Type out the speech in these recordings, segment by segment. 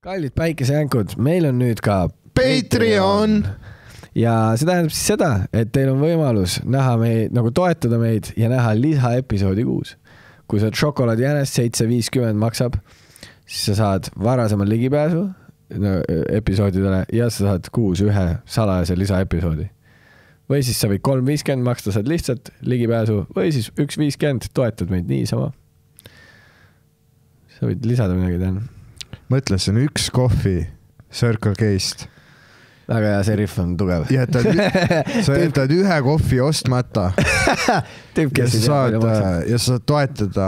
Kallid päikesejänkud, meil on nüüd ka Patreon ja see tähendab siis seda, et teil on võimalus näha meid, nagu toetada meid ja näha lisaepisoodi kuus. Kui sa šokolaadi jänest 7.50 maksab, siis sa saad varasemal ligipääsu episoodidele ja sa saad kuus ühe salajase lisaepisoodi. Või siis sa võid 3.50 maksta, saad lihtsalt ligipääsu või siis 1.50 toetad meid niisama. Sa võid lisada midagi teha. Mõtle, see on üks kohvi Circle K-st. Väga hea, see riff on tugev. Sa jätad ühe kohvi ostmata ja sa saad toetada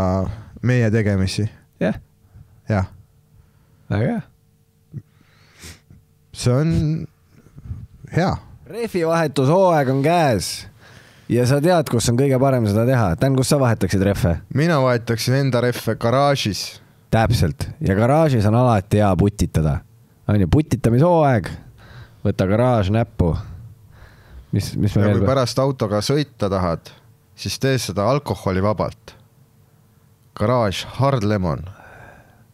meie tegemisi. Jah. Jah. Väga hea. See on hea. Refi vahetus hooaeg on käes ja sa tead, kus on kõige parem seda teha. Tän, kus sa vahetaksid refe? Mina vahetaksin enda refe garaažis. Täpselt. Ja garaažis on alati hea putitada. On ju putitamisoaeg. Võta garaaž näppu. Mis me ja veel... kui pärast autoga sõita tahad, siis tee seda alkoholi vabalt. Garaaž Hard Lemon.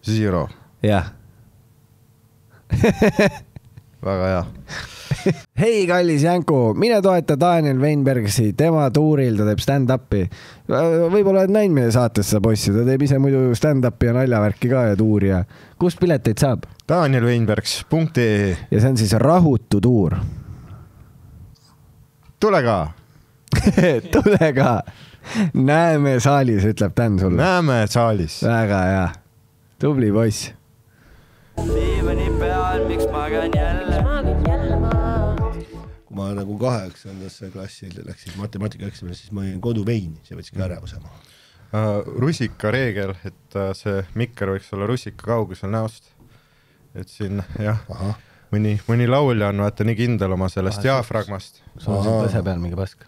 Zero. Jah. Väga hea. Hei, kallis Jänku, mine toeta Daniel Weinbergsi, tema tuuril, ta teeb stand-upi. Võib-olla oled näinud meie saates seda bossi, ta teeb ise muidu stand-upi ja naljavärki ka ja tuuri ja kust pileteid saab? danielweinbergs.ee ja see on siis rahutu tuur. Tule ka! Tule ka! Näeme saalis, ütleb Tän sulle. Näeme saalis. Väga hea. Tubli poiss. Viivani peal, miks magan jälle? Kui ma nagu 8. klassi läksin matemaatikaeksami, siis ma olin koduveini, see võtski ära osama. Rusika reegel, et see mikker võiks olla rusika kaugusel näost. Et siin, jah, mõni laulja on vaata nii kindel oma sellest diafragmast. Sul on siin põse peal mingi pask.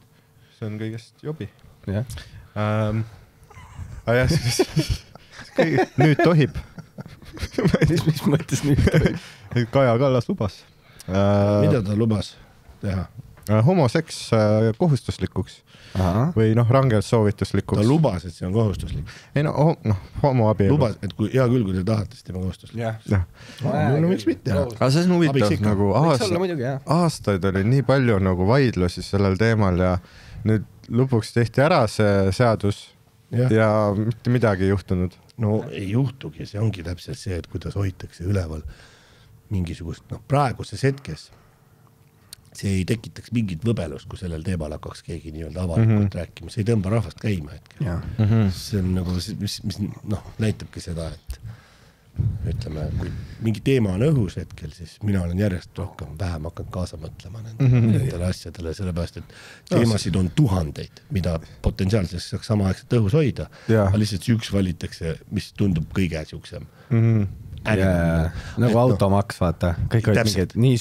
See on kõigest jobi. Jah. Nüüd tohib. Mis mõttes nüüd tohib? Kaja Kallas lubas. Mida ta lubas teha? Homoseks kohustuslikuks. Või rangelt soovituslikuks. Ta lubas, et see on kohustuslik. Ei homoabielu. Lubas, et hea küll, kui te tahate, siis teeme kohustuslik. Jah. No miks mitte? Aga see on huvitav, nagu aastaid oli nii palju nagu vaidlusi sellel teemal ja nüüd lõpuks tehti ära see seadus ja mitte midagi ei juhtunud. No ei juhtugi, see ongi täpselt see, et kuidas hoitakse üleval mingisugust, praeguses hetkes see ei tekitaks mingit võbelust, kui sellel teemal hakkaks keegi nii-öelda avalikult rääkima. See ei tõmba rahvast käima hetkel. See on nagu, mis näitabki seda, et ütleme, kui mingi teema on õhus hetkel, siis mina olen järjest vähem hakanud kaasa mõtlema nendele asjadele, sellepärast, et teemasid on tuhandeid, mida potentsiaalselt saaks samaaegselt õhus hoida, aga lihtsalt üks valitakse, mis tundub kõige siuksem. Nagu automaks, vaata. Kõik olid mingid nii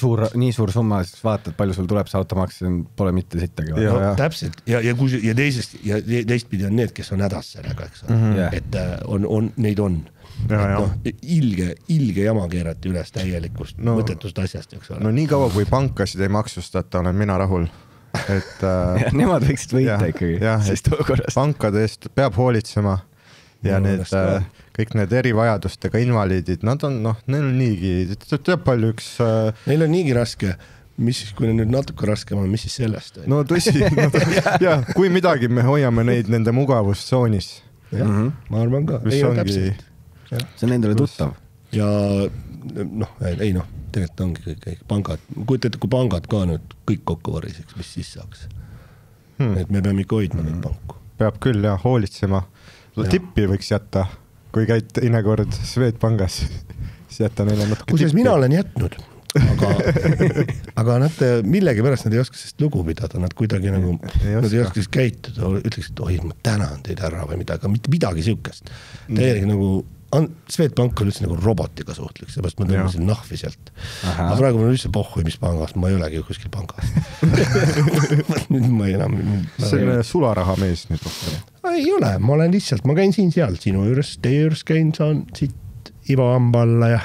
suur summa, siis vaatad, palju sul tuleb see automaks, pole mitte sittagi. Täpselt. Ja teistpidi on need, kes on hädas sellega, eks. Et neid on. Ilge jama keerati üles täielikust mõttetust asjast, eks ole. No nii kaua, kui pankasid ei maksustata, olen mina rahul. Nemad võiksid võita ikkagi. Pankade eest peab hoolitsema ja need kõik need erivajadustega invaliidid, nad on, neil on niigi, teab palju üks... Neil on niigi raske, mis siis, kui nüüd natuke raskem on, mis siis sellest? No tõsi, kui midagi me hoiame neid nende mugavustsoonis. Ma arvan ka. See on nendele tuttav. Ja tegelikult ongi kõik pangad. Kujutate, kui pangad ka nüüd kõik kokku variseks, mis siis saaks? Et me peame ikka hoidma neid panku. Peab küll, hoolitsema. Tippi võiks jätta. Kui käid teine kord Swedbankas, siis jätta neile natuke tippi. Kusjuures mina olen jätnud, aga nad millegi pärast nad ei oska sest lugu pidada, nad kuidagi nagu, nad ei oska siis käituda, ütleks, et ma tänan teid ära või midagi, mitte midagi siukest. Täielig nagu, Swedbank on üldse nagu robotiga suhtliks, seepärast ma tõmbasin nahvi sealt. Aga praegu ma olen üldse pohhui, mis pangas, ma ei olegi kuskil pangas. Nüüd ma ei enam... Selline sularaha mees nüüd. Ei ole, ma olen lihtsalt, ma käin siin seal, sinu juures, teie juures käin, saan siit Ivo hamba alla ja...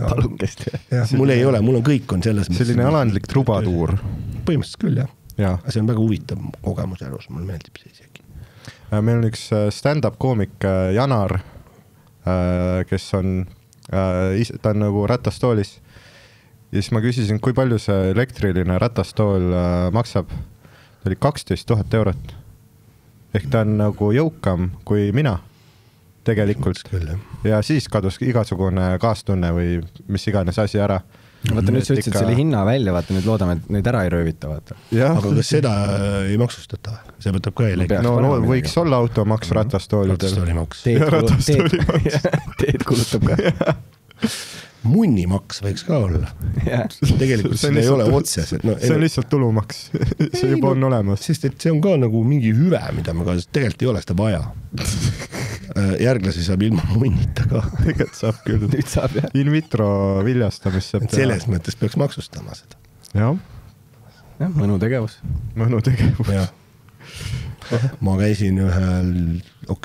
Palungest. Mul ei ole, mul on kõik on selles... Selline alandlik trubatuur. Põhimõtteliselt küll, jah. Ja. See on väga huvitav kogemus elus, mul meeldib see isegi. Meil on üks stand-up koomik Janar, kes on ta on nagu ratastoolis. Ja siis ma küsisin, kui palju see elektriline ratastool maksab. Ta oli 12 000 eurot. Ehk ta on nagu jõukam kui mina tegelikult. Ja siis kadus igasugune kaastunne või mis iganes asi ära. Vaata nüüd sa ütlesid selle hinna välja, vaata nüüd loodame, et neid ära ei röövita, vaata. Aga kas seda ei maksustata? See võtab ka elektri. No võiks olla automaks ratastoolidel. Ratastoolimaks. Teed kulutab ka. Munnimaks võiks ka olla. Tegelikult see ei ole otseselt. See on lihtsalt tulumaks. See juba on olemas. Sest et see on ka nagu mingi hüve, mida me ka tegelikult ei ole seda vaja. Järglasi saab ilma munnita ka. Tegelikult saab küll. Nüüd saab, jah. In vitro viljastamist saab teha. Selles mõttes peaks maksustama seda. Jah. Mõnu tegevus. Ja. Ma käisin ühel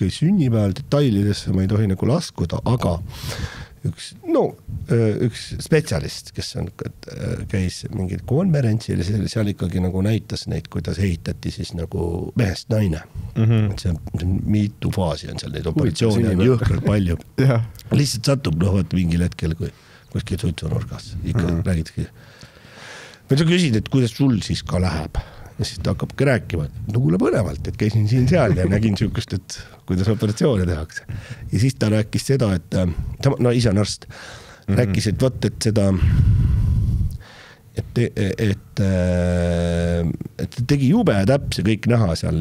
sünnipäeval detailidesse, ma ei tohi nagu laskuda, aga üks spetsialist, kes käis mingil konverentsil, seal ikkagi nagu näitas neid, kuidas ehitati siis nagu mehest naine. See on mitu faasi on seal, neid operatsioone on jõhkralt palju. Lihtsalt satub, vaata mingil hetkel, kui kuskil suitsunurgas ikka räägidki. Või sa küsid, et kuidas sul siis ka läheb? Ja siis ta hakkabki rääkima, et kuule põnevalt, et käisin siin seal ja nägin sükust, et kuidas operatsioone tehakse. Ja siis ta rääkis seda, et ise on arst, rääkis, et võt, et seda, et tegi jube täpse kõik näha seal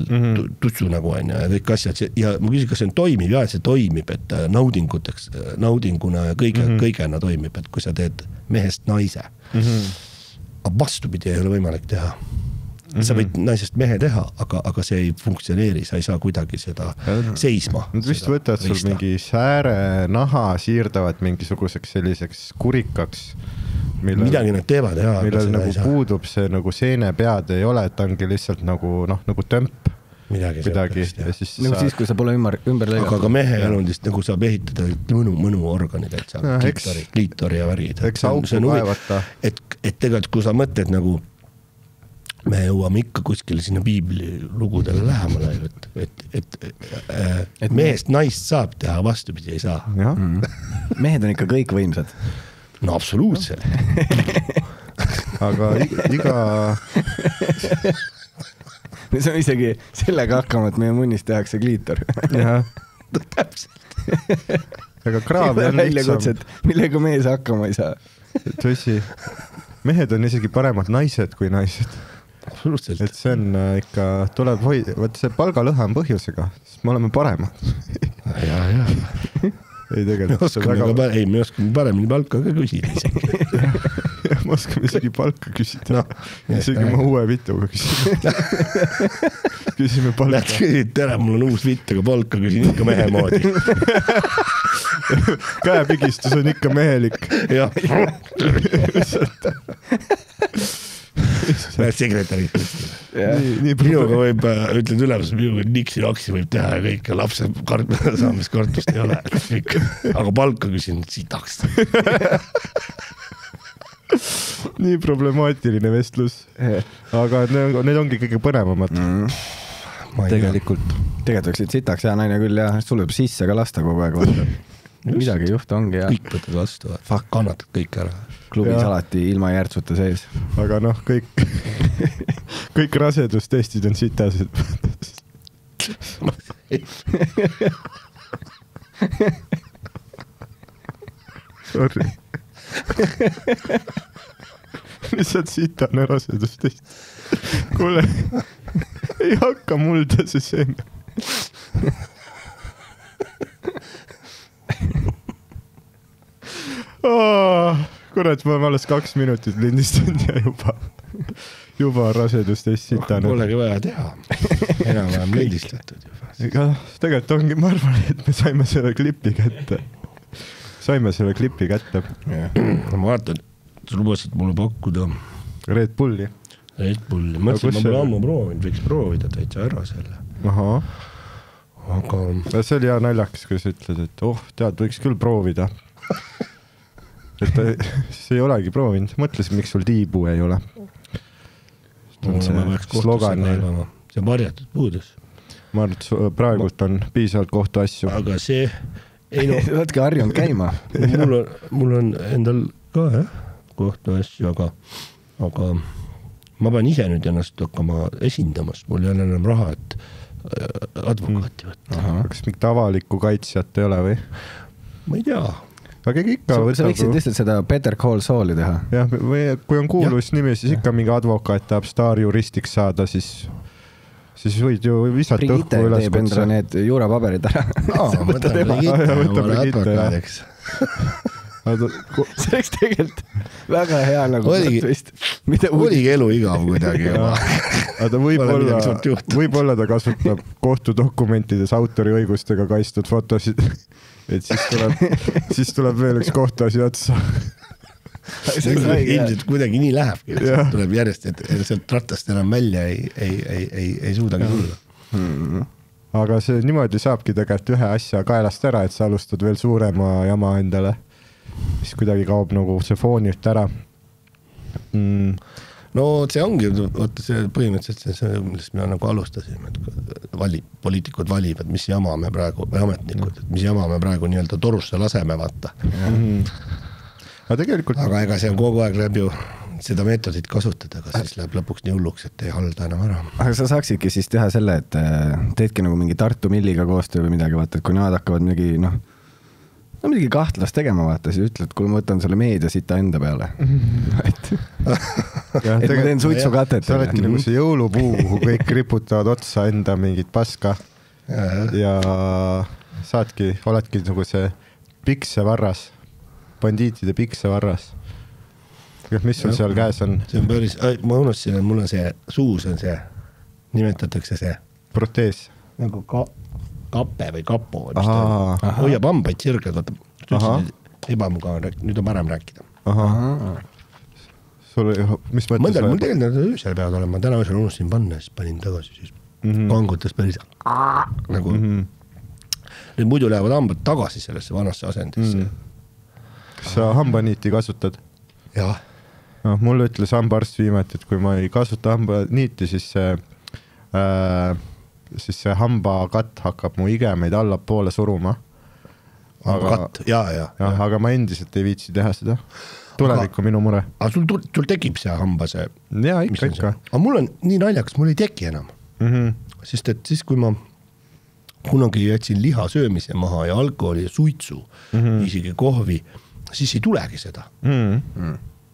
tutsu nagu on ja kõik asjad. Ja ma küsin, kas see toimib? Ja see toimib, et naudinguna ja kõigena toimib, et kui sa teed mehest naise. Aga vastupidi ei ole võimalik teha. Sa võid naisest mehe teha, aga see ei funktsioneeri, sa ei saa kuidagi seda seisma. Nad vist võtavad sul mingi sääre naha siirdavad mingisuguseks selliseks kurikaks. Midagi nad teevad, jah. Millel nagu puudub see nagu seenepead ei ole, et ongi lihtsalt nagu tömp. Midagi. Nagu siis, kui sa pole ümber lõigatud. Aga mehe elundist nagu saab ehitada mõnu organid, et saab kliitori ja värid. Eks auku kaevata. Et tegelikult, kui sa mõtled nagu me jõuame ikka kuskile sinna piibli lugudele lähemale, et mehest naist saab teha, vastupidi ei saa. Mehed on ikka kõik võimsad. No absoluutselt. Aga iga... See on isegi sellega hakkama, et meie munnis tehakse kliitor. Täpselt. Aga kraavi on lihtsam. Millega mees hakkama ei saa. Tõsi. Mehed on isegi paremad naised kui naised. Absoluutselt. Et see on ikka, tuleb hoida, võtta see palgalõhe on põhjusega, sest me oleme paremad. Ja. Ei tegelikult. Me oskame paremini palka ka küsida isegi. Me oskame isegi palka küsida. Isegi ma uue vituga küsime. Küsime palka. Tere, mul on uus vitt, aga palka küsin ikka mehe moodi. Käepigistus on ikka mehelik. Jah. Sekretärid. Minuga võib, ütled ülemus, minuga niksi-laksi võib teha ja kõik ja lapse saamiskartust ei ole. Aga palka küsin sitaks. Nii problemaatiline vestlus. Aga need ongi kõige põnevamad. Tegelikult võiksid sitaks ja naine küll ja sul võib sisse ka lasta kogu aeg. Midagi juht ongi ja kõik võtad vastu, kannatad kõik ära. Klubis alati ilma järtsuta sees. Aga kõik rasedustestid on sitased. Sorry. Lihtsalt sitane rasedustest. Kuule, ei hakka mulda see seeme. Kurat, ma olen alles 2 minutit lindistanud ja juba rasedustest sitane. Polegi vaja teha. Enam lindistatud juba. Tegelikult ongi, ma arvan, et me saime selle klipi kätte. Ma vaatan, sa lubasid mulle pakkuda Red Bulli. Mõtlesin, ma pole ammu proovinud, võiks proovida täitsa ära selle. Aga... See oli hea naljakas, kui sa ütled, et tead, võiks küll proovida. Et see ei olegi proovinud. Mõtlesin, miks sul tiibu ei ole. Slogan. See on varjatud puudus. Ma arvan, et praegult on piisavalt kohtu asju. Aga see ei no võtke harjunud käima. mul on endal ka kohtu asju, aga ma pean ise nüüd ennast hakkama esindamas, mul ei ole enam raha, et advokaati võtta. Kas mingit avalikku kaitsjat ei ole või? Ma ei tea. Aga ikka sa võiksid lihtsalt seda Better Call Sauli teha. Jah, või kui on kuulus nimi, siis ikka mingi advokaat tahab staarjuristiks saada, siis võid ju visata Brigitte õhku üles teeb endale need juurapaberid ära. Võtab Brigitte. See oleks tegelikult väga hea nagu oligi elu igav kuidagi. Aga võib-olla ta kasutab kohtudokumentides autoriõigustega kaitstud fotosid, et siis tuleb veel üks kohtuasi otsa. Ilmselt kuidagi nii lähebki, tuleb järjest, et sealt rattast enam välja ei suudagi tulla. Aga see niimoodi saabki tegelikult ühe asja kaelast ära, et sa alustad veel suurema jama endale. Siis kuidagi kaob nagu see foonilt ära. No see ongi, see põhimõtteliselt see, millest me nagu alustasime, et poliitikud valivad, mis jama me praegu, või ametnikud, et mis jama me praegu nii-öelda torusse laseme vaata. Aga ega see on kogu aeg läheb ju seda meetodit kasutada, aga siis läheb lõpuks nii hulluks, et ei halda enam ära. Aga sa saaksidki siis teha selle, et teedki nagu mingi Tartu Milliga koostöö või midagi, vaata, et kui nad hakkavad midagi kahtlast tegema, vaata, siis ütled, kui ma võtan selle meediasita enda peale. Et ma teen suitsukatet. Sa oledki nagu see jõulupuu, kui kõik riputavad otsa enda mingit paska ja oledki nagu see piksevarras, bandiitide piksevarras. Mis sul seal käes on? See on päris, ma unustasin, et mul on see suus on see, nimetatakse see protees. Nagu kappe või kapo, hoiab hambaid sirged, ebamugav, nüüd on parem rääkida. Mis mõttes? Mul tegelikult öösel peavad olema, täna öösel unustasin panna, siis panin tagasi, siis kangutas päris nagu nüüd muidu lähevad hambad tagasi sellesse vanasse asendisse. Kas sa hambaniiti kasutad? Jah. Mul ütles hambaarst viimati, et kui ma ei kasuta hambaniiti, siis see hambakatt hakkab mu igemeid allapoole suruma. Aga ma endiselt ei viitsi teha seda. Tulevik on minu mure. Aga sul tekib see hamba see? Jaa, ikka. Aga mul on nii naljakas, mul ei teki enam. Sest et siis, kui ma kunagi jätsin liha söömise maha ja alkoholi ja suitsu, isegi kohvi, siis ei tulegi seda.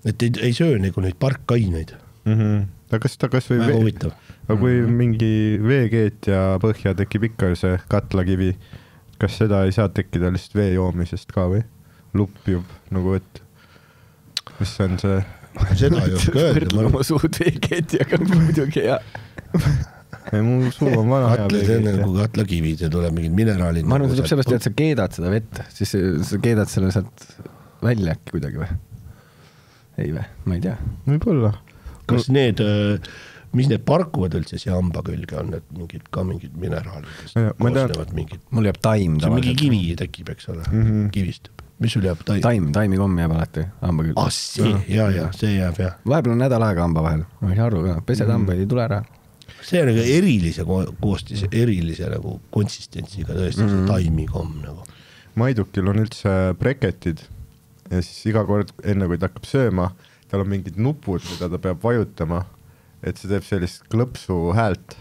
Et ei söö nagu neid parkaineid. Kas kui mingi veekeet ja põhja tekib ikka see katlakivi, kas seda ei saa tekkida lihtsalt vee joomisest ka või? Lupjub nagu, et mis on see? Seda ei oska öelda. Võrdle oma suud veekeeti, aga muidugi hea. Mu suu on vana hea veekeeti. See on nagu katlakivi, see tuleb mingid mineraalid. Ma arvan, see tuleb sellest, et sa keedad seda vett, siis sa keedad selle sealt välja äkki kuidagi või? Ei või, ma ei tea. Võib-olla. Kas mis need parkuvad üldse siia hamba külge on, et mingid mineraalid koosnevad mingid? Mul jääb taim. See mingi kivi tekib, eks ole, kivistub. Mis sul jääb taim? Taimi komm jääb alati hamba külge. See jääb, jah. Vahepeal on nädal aega hamba vahel. Ma ei aru ka, pesed hambaid ei tule ära. See on nagu erilise koostis, erilise nagu konsistentsiga tõesti, see taimi komm nagu. Maidukil on üldse breketid ja siis iga kord enne, kui ta hakkab sööma, tal on mingid nupud, mida ta peab vajutama, et see teeb sellist klõpsu häält.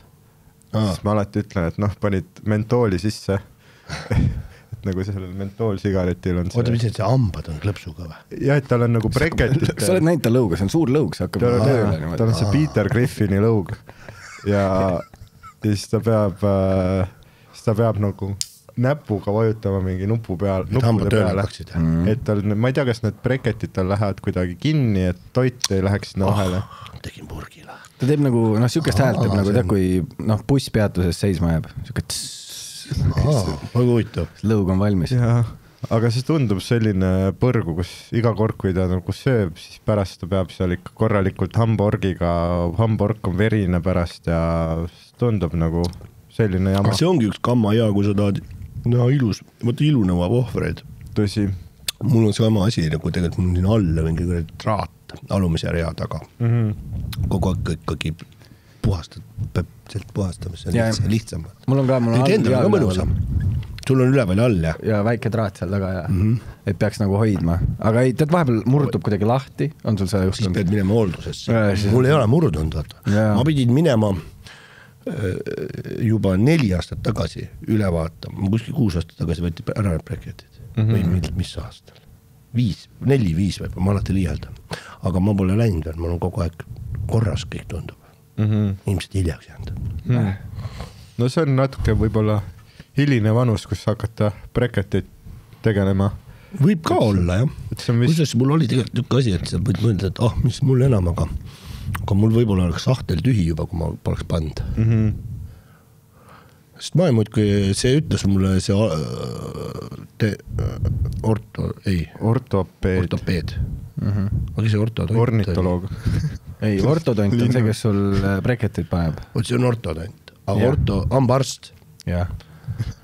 Siis ma alati ütlen, et panid mentooli sisse. Et nagu sellel mentoolsigaretil on see... Oota, mis see hambad on klõpsuga või? Ja, et tal on nagu breketid. Sa oled näinud ta lõuga, see on suur lõug, see hakkab tööle. Tal on see Peter Griffini lõug. Ja siis ta peab nagu näpuga vajutama mingi nuppude peale. Et tal, ma ei tea, kas need breketid tal lähevad kuidagi kinni, et toit ei läheks sinna vahele. Tegin purgila. Ta teeb nagu, sükest häält teeb nagu, kui buss peatuses seisma jääb. Väga huvitav. Lõug on valmis. Aga see tundub selline põrgu, kus iga kord, kui ta nagu sööb, siis pärast ta peab seal ikka korralikult hambaorgiga, hambaorg on verine pärast ja tundub nagu selline jama. See ongi üks kamma hea, kui sa tahad ilus, vaata ilu nõuab ohvreid. Tõsi. Mul on sama asi, nagu tegelikult mul on siin alla mingi traat alumise rea taga. Kogu aeg ikkagi puhastad, peab sealt puhastama, see on lihtsam. Mul on ka, endal on mõnusam. sul on üleval ja all, jah? Ja väike traat seal taga ja et peaks nagu hoidma. Aga ei, tead, vahepeal murdub kuidagi lahti. On sul see juhtunud? Siis pead minema hooldusesse. Mul ei ole murdunud, vaata. Ma pidin minema juba 4 aastat tagasi üle vaatama. Kuskil 6 aastat tagasi võeti ära need breketid. Või mis aastal? 4-5 võib, ma alati liialdan. Aga ma pole läinud, ma olen kogu aeg korras kõik tundub. Ilmselt hiljaks jäänud. No see on natuke võib-olla hiline vanus, kus hakata breketit tegelema. Võib ka olla, jah. Kusjuures mul oli tegelikult niisugune asi, et sa võid mõelda, et mis mul enam, aga mul võib-olla oleks sahtel tühi juba, kui ma poleks pand. Sest ma ei muud, kui see ütles mulle see ortopeed. Aga see ortodont. Ornitoloog. Ei, ortodont on see, kes sul breketit paneb. See on ortodont. Aga ambarst. Jah.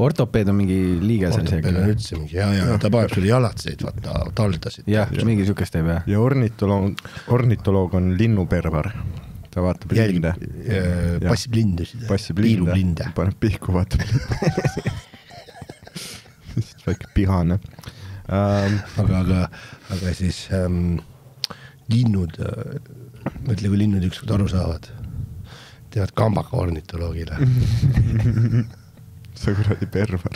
Ortopeed on mingi liige seal seegi. Ortopeed on üldse mingi, ja ta paneb sulle jalatseid, vaata, taldasid. Jah, mingi sükest teeb, jah. Ja ornitoloog on linnupervar. Ta vaatab linde. Passib lindusid. Passib linde. Paneb pihku, vaatab. Väike pihane. Aga siis linnud, mõtle, kui linnud ükskord aru saavad, teevad kambaka ornitoloogile. See kuradi pervar.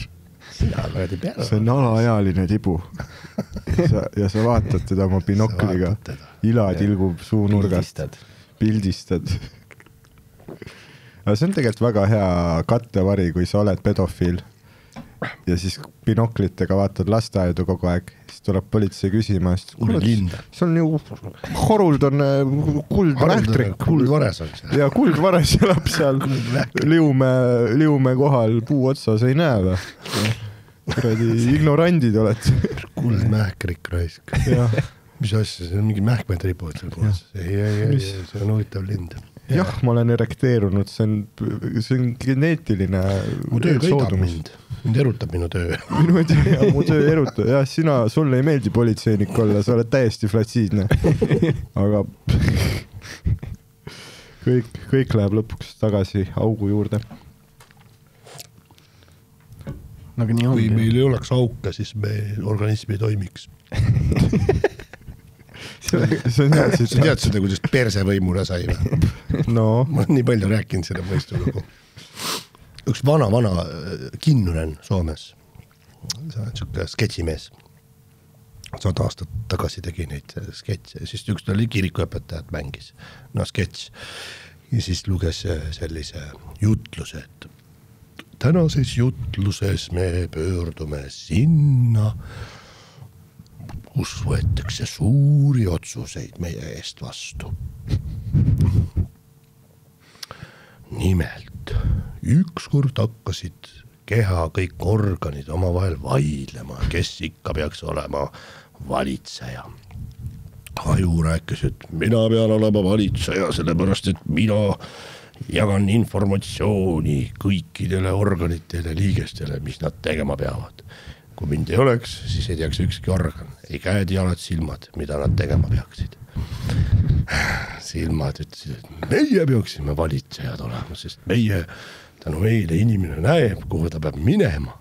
See on alaealine tibu. Ja sa vaatad teda oma binokliga. Ila tilgub suunurgast. Pildistad. Aga see on tegelikult väga hea kattevari, kui sa oled pedofiil ja siis binoklitega vaatad lasteaedu kogu aeg, siis tuleb politsei küsima, see on ju Haruldane kuldmähtrik. Kuldvares on see. Ja kuldvares elab seal liume kohal puu otsas, ei näe või? Kuradi ignorandid oled. Kuldmähkrik raisk. Mis asja, see on mingi mähkmed ripuvad seal pooles. Ei, see on huvitav lind. Jah, ma olen erekteerunud, see on geneetiline soodumus. Mind erutab minu töö. Mu töö erutab. Ja sulle ei meeldi politseinik olla, sa oled täiesti flatsiidne. Aga kõik läheb lõpuks tagasi augu juurde. Kui meil ei oleks auke, siis me organism ei toimiks. Sa tead seda, kuidas persevõimule sai või? No. Ma olen nii palju rääkinud seda mõistulugu. Üks vana Kinnunen Soomes. See on niisugune sketšimees. 100 aastat tagasi tegi neid sketše. Siis üks ta oli kirikuõpetajad mängis. No sketš. Ja siis luges sellise jutluse, et tänases jutluses me pöördume sinna, kus võetakse suuri otsuseid meie eest vastu. Nimelt, ükskord hakkasid keha kõik organid omavahel vaidlema, kes ikka peaks olema valitseja. Aju rääkis, et mina pean olema valitseja, sellepärast, et mina jagan informatsiooni kõikidele organitele, liigestele, mis nad tegema peavad. Kui mind ei oleks, siis ei teaks ükski organ. Ei käed, jalad, silmad, mida nad tegema peaksid. Silmad ütlesid, et meie peaksime valitsejad olema, sest tänu meile inimene näeb, kuhu ta peab minema.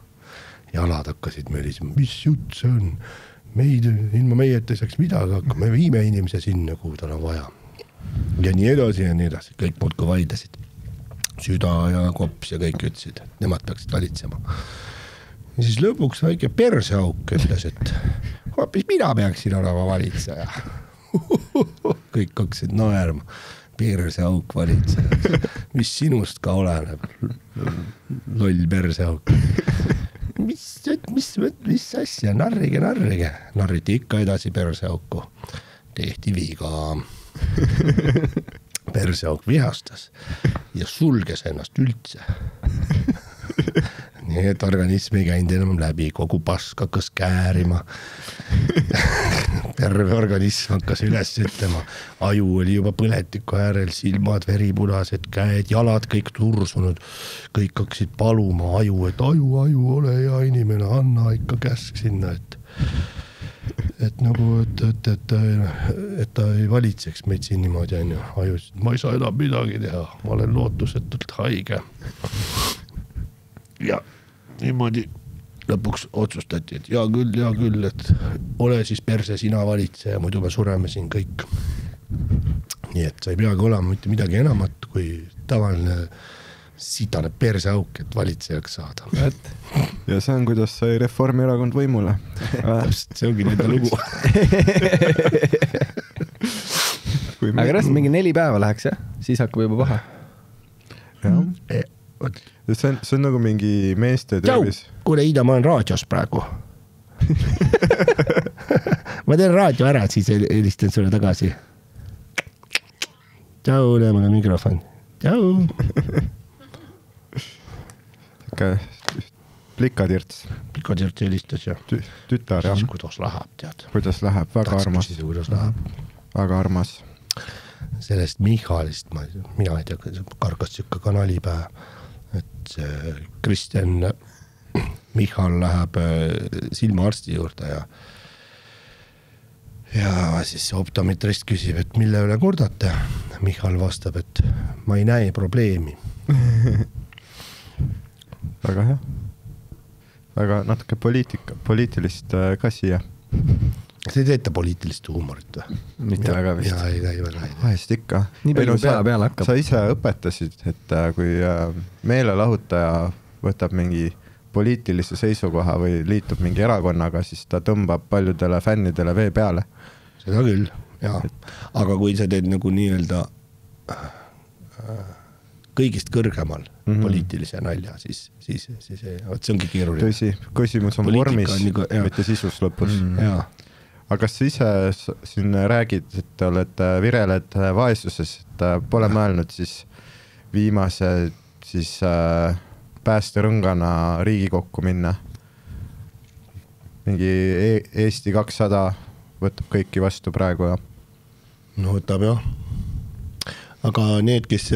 Jalad hakkasid mölisema, mis jutt see on? Ilma meie ei saaks midagi, aga me viime inimese sinna, kuhu tal on vaja. Ja nii edasi ja nii edasi. Kõik muud kui vaidlesid. Süda ja kops ja kõik ütlesid, et nemad peaksid valitsema. Ja siis lõpuks väike perseauk ütles, et hoopis mina peaksin olema valitseja. Kõik hakkasid naerma. Perseauk valitseja. Mis sinust ka oleneb? Loll perseauk. Mis asja? Narrige. Narriti ikka edasi perseauku. Tehti viga. Perseauk vihastas ja sulges ennast üldse. Nii et organism ei käinud enam läbi, kogu pask hakkas käärima. Terve organism hakkas üles ütlema. Aju oli juba põletiku äärel, silmad, veripunased, käed, jalad kõik tursunud. Kõik hakkasid paluma aju, et aju, ole hea inimene, anna ikka käsk sinna, et nagu, et ta ei valitseks meid siin niimoodi, aju, ma ei saa enam midagi teha, ma olen lootusetult haige. Ja niimoodi lõpuks otsustati, et hea küll, et ole siis perse, sina valitse ja muidu me sureme siin kõik. Nii et sa ei peagi olema mitte midagi enamat kui tavaline sitane perseauk, et valitsejaks saada. Ja see on, kuidas sai Reformierakond võimule. See ongi nende lugu. Aga rast mingi 4 päeva läheks, jah? Siis hakkab juba paha. See on nagu mingi meeste tervis. Kuule, Ida, ma olen raadios praegu. Ma teen raadio ära, siis helistan sulle tagasi. Tšau, mul on mikrofon. Tšau. Plikatirts. Plikatirts helistas ja tütar, jah. Siis kuidas läheb, tead. Kuidas läheb, väga armas. Kuidas läheb. Väga armas. Sellest Michalist, mina ei tea, karkas siuke kanalipäev, et Kristjan Michal läheb silmaarsti juurde ja siis optometrist küsib, et mille üle kurdate. Michal vastab, et ma ei näe probleemi. Väga hea. Väga natuke poliitilist ka siia. See ei teeta poliitilist huumorit või? Mitte väga vist. Jaa, ei väga. Vahest ikka. Nii palju peale hakkab. Sa ise õpetasid, et kui meelelahutaja võtab mingi poliitilise seisukoha või liitub mingi erakonnaga, siis ta tõmbab paljudele fännidele vee peale. Seda küll, jaa. Aga kui sa teed nagu nii-öelda kõigist kõrgemal poliitilise nalja, siis see ongi keeruline. Tõsi, küsimus on vormis, mitte sisus lõpus. Aga kas sa ise siin räägid, et te olete vireled vaesuses, et pole mõelnud siis viimase siis päästerõngana Riigikokku minna? Mingi Eesti 200 võtab kõiki vastu praegu ja? No võtab jah. Aga need, kes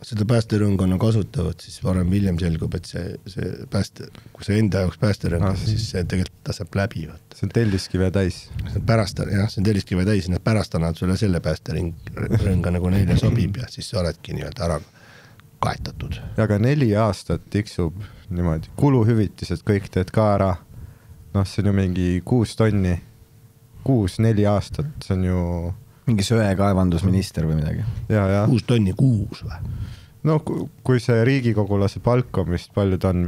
seda päästerõngana kasutavad, siis varem hiljem selgub, et kui see enda jaoks päästerõngana, siis see tegelikult tasab läbi. See on telliskive täis. See on telliskive täis, nad pärast annavad sulle selle päästerõnga nagu neile sobib ja siis sa oledki nii-öelda ära kaetatud. Ja aga 4 aastat tiksub niimoodi, kuluhüvitised kõik teed ka ära. See on ju mingi 6 tonni, 6-4 aastat, see on ju mingi söekaevandusminister või midagi. 6 tonni kuus või? No kui see riigikogulase palk on vist palju ta on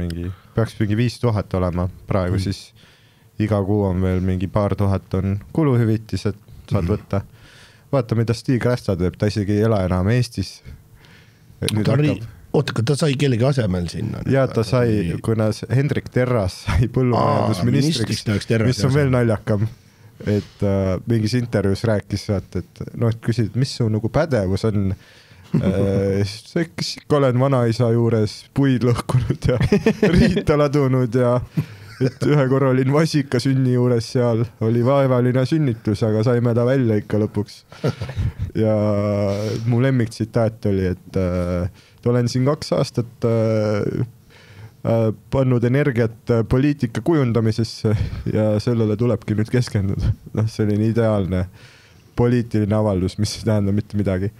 peaks mingi 5000 olema praegu, siis iga kuu on veel mingi paar tuhat on kuluhüvitised, saad võtta. Vaata, mida Stig Rästa teeb, ta isegi ei ela enam Eestis. Oota, ta sai kellegi asemel sinna. Ja ta sai, kuna Hendrik Terras sai põllumajandusministriks, mis on veel naljakam. Et mingis intervjuus rääkis, et küsid, mis su nagu pädevus on. Olen vanaisa juures puid lõhkunud ja riita ladunud ja et ühe korra olin vasika sünni juures seal, oli vaevaline sünnitus, aga saime ta välja ikka lõpuks. Ja mu lemmiktsitaat oli, et olen siin 2 aastat pannud energiat poliitika kujundamisesse ja sellele tulebki nüüd keskenduda. See oli nii ideaalne poliitiline avaldus, mis ei tähenda mitte midagi.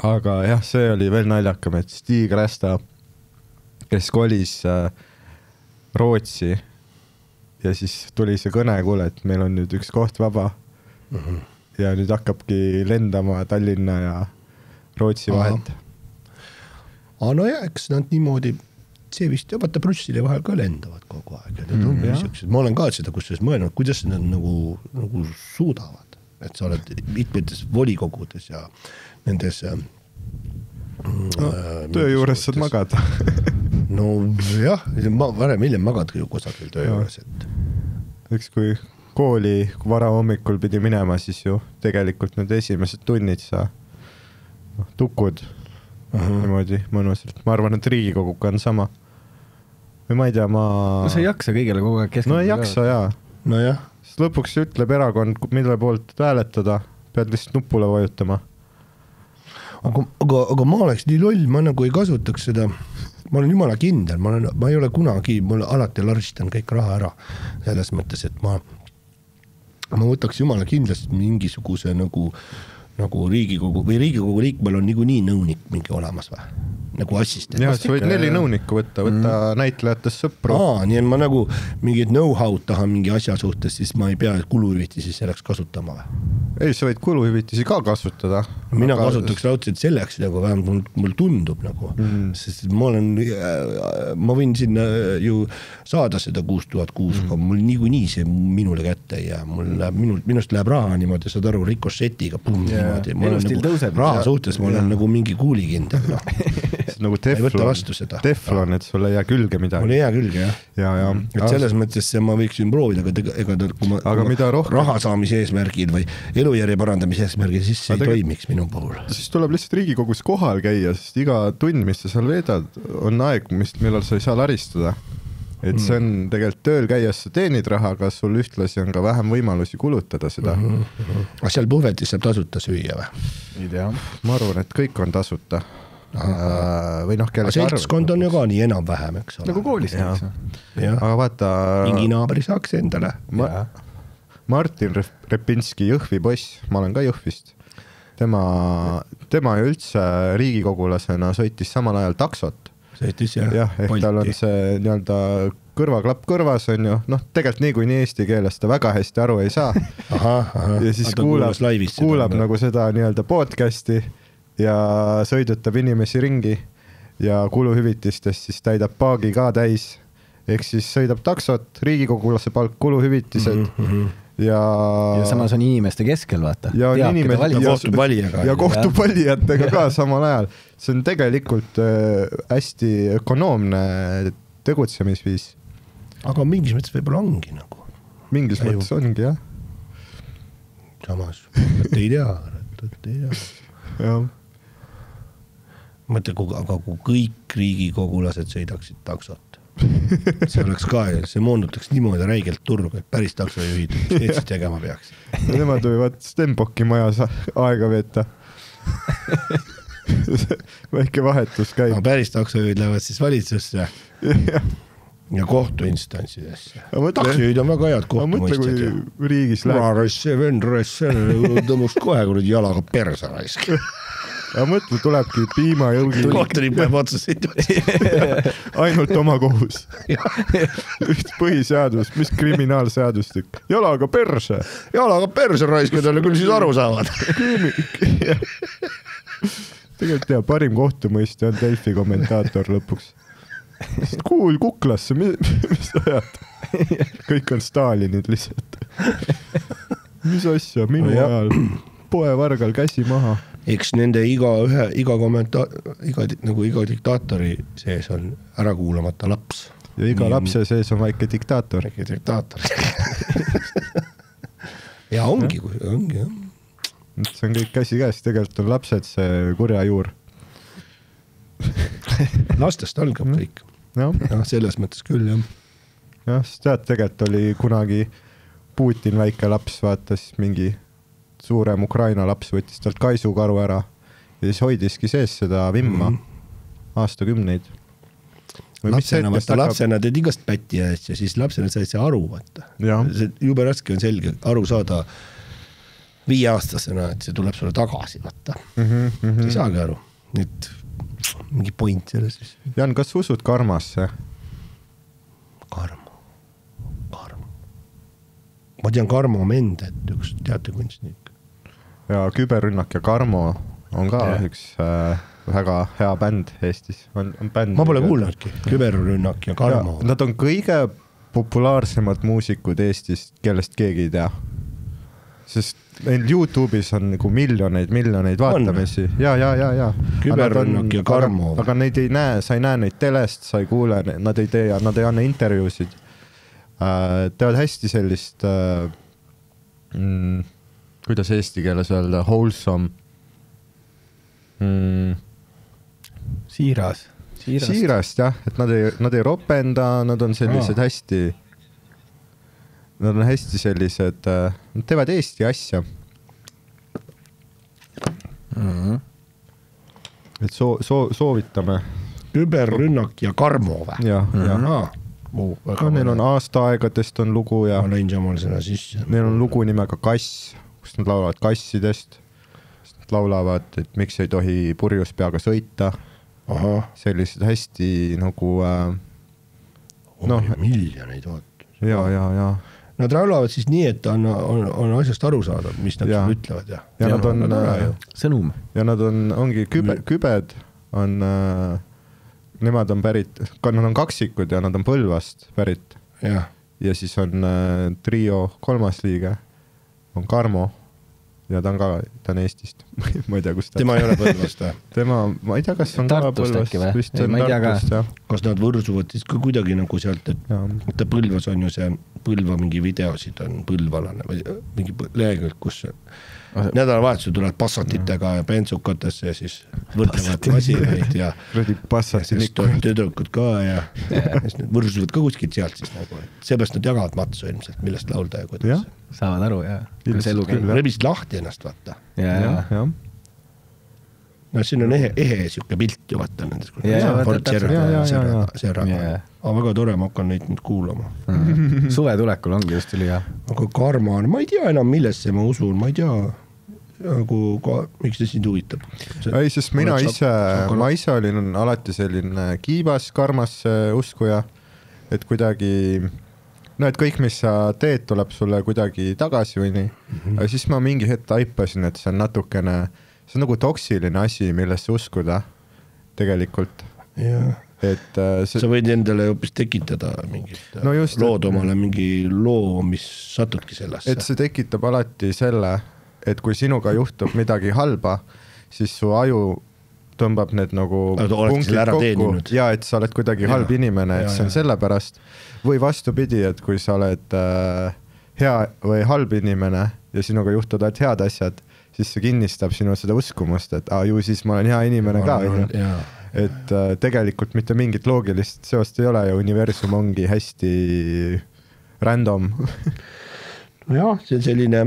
Aga jah, see oli veel naljakam, et Stig Rästa, kes kolis Rootsi ja siis tuli see kõne, kuule, et meil on nüüd üks koht vaba ja nüüd hakkabki lendama Tallinna ja Rootsi vahet. No jah, eks nad niimoodi see vist vaata Brüsseli vahel ka lendavad kogu aeg. Ma olen ka seda kusjuures mõelnud, kuidas nad nagu suudavad, et sa oled mitmetes volikogudes ja nendes töö juures saad magada. No jah, varem hiljem magadki ju kusagil töö juures. Eks kui kooli vara hommikul pidi minema, siis ju tegelikult need esimesed tunnid sa tukud niimoodi mõnusalt. Ma arvan, et Riigikoguga on sama. Või ma ei tea, No sa ei jaksa kõigele kogu aeg No ei jaksa, jaa. No jah. Sest lõpuks ütleb erakond, mille poolt hääletada, pead lihtsalt nupule vajutama. Aga ma oleks nii loll, ma nagu ei kasutaks seda. Ma olen jumala kindel, ma ei ole kunagi, ma alati laristan kõik raha ära. Selles mõttes, et ma võtaks jumala kindlasti mingisuguse nagu nagu Riigikogu liikmel on niikuinii nõunik mingi olemas või? Nagu assistent. Jah, sa võid 4 nõunikku võtta näitlejatest sõpru. Nii et ma nagu mingit know-how'd tahan mingi asja suhtes, siis ma ei pea kuluhüvitisi selleks kasutama või? Ei, sa võid kuluhüvitisi ka kasutada. Mina kasutaks raudselt selleks, nagu vähemalt mul tundub nagu, sest ma võin sinna ju saada seda 6006, aga mul niikuinii see minule kätte ei jää. Minust läheb raha niimoodi, saad aru, rikošetiga. Raha suhtes ma olen nagu mingi kuulikindel. Nagu teflon, et sul ei jää külge midagi. Mul ei jää külge, jah. Et selles mõttes ma võiksin proovida, aga mida rohkem raha saamise eesmärgil või elujärje parandamise eesmärgil, siis see ei toimiks minu puhul. Siis tuleb lihtsalt Riigikogus kohal käia, sest iga tund, mis sa seal veedad, on aeg, millal sa ei saa laristada. Et see on tegelikult tööl käies, sa teenid raha, aga sul ühtlasi on ka vähem võimalusi kulutada seda. Aga seal puhvetis saab tasuta süüa või? Ei tea. Ma arvan, et kõik on tasuta. Või seltskond on ju ka nii enam-vähem, eks ole. Nagu koolis. Aga vaata... Mingi naabri saaks endale. Martin Repinski, Jõhvi poiss, ma olen ka Jõhvist. Tema ju üldse riigikogulasena sõitis samal ajal taksot. Sõitis, jah. Jah, ehk tal on see nii-öelda kõrvaklapp kõrvas on ju, tegelikult nii eesti keeles ta väga hästi aru ei saa. Ja siis kuulab nagu seda nii-öelda podcasti ja sõidutab inimesi ringi ja kuluhüvitistest siis täidab paagi ka täis. Ehk siis sõidab taksot, riigikogulase palk, kuluhüvitised ja samas on inimeste keskel, vaata. Ja kohtub valijatega ka samal ajal. See on tegelikult hästi ökonoomne tegutsemisviis. Aga mingis mõttes võib-olla ongi nagu. Mingis mõttes ongi, jah. Samas, ei tea. Jah. Mõtle, aga kui kõik riigikogulased sõidaksid taksot, see oleks ka, see moonutaks niimoodi räigelt turgu, et päris taksojuhid Eestis tegema peaks. Nemad võivad Stenbocki majas aega veeta. Väike vahetus käib. Päris taksojuhid lähevad siis valitsusse ja kohtuinstantsidesse. Taksojuhid on väga head kohtumõistjad. Mõtle, kui riigis läheb. Tõmust kohe, kui nüüd jalaga persa raisk. Ja mõtle, tulebki piimajõugi. Kohtunik peab otsuseid. Ainult oma kohus. Üht põhiseadus, mis kriminaalseadustik. Jalaga perse. Jalaga perse raiskadele, küll siis aru saavad. Tegelikult jah, parim kohtumõistja on Delfi kommentaator lõpuks. Kuul kuklasse, mis ajad? Kõik on Stalinid lihtsalt. Mis asja, minu ajal poevargal käsi maha. Eks nende iga diktaatori sees on ära kuulamata laps. Ja iga lapse sees on väike diktaator. Väike diktaator. Ja ongi, jah. See on kõik käsi käes, tegelikult on lapsed see kurja juur. Lastest algab kõik. Ja, selles mõttes küll, jah. Jah, sest tead, tegelikult oli kunagi Putin väike laps, vaatas mingi suurem Ukraina laps võttis talt kaisukaru ära ja siis hoidiski sees seda vimma aastakümneid. Lapsena teed igast pätti ja siis lapsena said see aru, vaata. Jube raske on selge aru saada 5-aastasena, et see tuleb sulle tagasi, vaata. Ei saagi aru. Nüüd mingi point selles. Jan, kas usud karmasse? Karma. Ma tean Karmo Mende, et üks teatekunstnik. Ja Küberrünnak ja Karmo on ka üks väga hea bänd Eestis. Ma pole kuulnudki. Küberrünnak ja Karmo. Nad on kõige populaarsemad muusikud Eestis, kellest keegi ei tea. Sest YouTube'is on nagu miljoneid vaatamisi. Ja. Küberrünnak ja Karmo. Aga neid ei näe, sa ei näe neid telest, sa ei kuule, nad ei anna intervjuusid. Teevad hästi sellist kuidas eesti keeles öelda, wholesome siirast, jah, et nad ei ropenda, nad on sellised hästi sellised, nad teevad eesti asja. Et soovitame. Küberrünnak ja Karmo või? Jah. Neil on aastaaegadest on lugu ja neil on lugu nimega Kass, kus nad laulavad kassidest. autost laulavad, et miks ei tohi purjus peaga sõita. Sellised hästi nagu miljoneid vaata. Ja. Nad laulavad siis nii, et on asjast aru saada, mis nad ütlevad. Ja nad on sõnum. Ja nad ongi kübed on, nemad on pärit, nad on kaksikud ja nad on Põlvast pärit. Ja siis on trio 3. liige, on Karmo ja ta on Eestist. Ma ei tea, kus ta. Tema ei ole Põlvast või? Tema, ma ei tea, kas on Tartust äkki või? Vist on Tartust, jah. Kas nad võrsuvad siis ka kuidagi nagu sealt, et Põlvas on ju see Põlva mingi videosid on põlvalane või mingi lehekülg, kus nädalavahetusel tulevad passatitega ja bensukatesse ja siis võrdlevad masinaid ja tüdrukud ka ja need võrsuvad ka kuskilt sealt siis nagu. Seepärast nad jagavad matsu ilmselt, millest laulda ja kuidas. Saavad aru, jah. Rebisid lahti ennast, vaata. Ja. No siin on ehe siuke pilt ju vaata nendest. Aga väga tore, ma hakkan neid nüüd kuulama. Suve tulekul ongi just üli, jah. Aga Karma on, ma ei tea enam millesse ma usun, ma ei tea, miks see sind huvitab? Ei, sest ma ise olin alati selline kiibas Karmasse uskuja, et kuidagi, et kõik, mis sa teed, tuleb sulle kuidagi tagasi või nii. Aga siis ma mingi hetk taipasin, et see on natukene, see on nagu toksiline asi, millesse uskuda tegelikult. Et sa võid endale hoopis tekitada mingit lood omale mingi loo, mis satudki sellesse. Et see tekitab alati selle, et kui sinuga juhtub midagi halba, siis su aju tõmbab need nagu punktid kokku ja et sa oled kuidagi halb inimene, et see on sellepärast. Või vastupidi, et kui sa oled hea või halb inimene ja sinuga juhtuvad head asjad, siis see kinnistab sinu seda uskumust, et ju siis ma olen hea inimene ka. Et tegelikult mitte mingit loogilist seost ei ole ja universum ongi hästi random. Jah, see on selline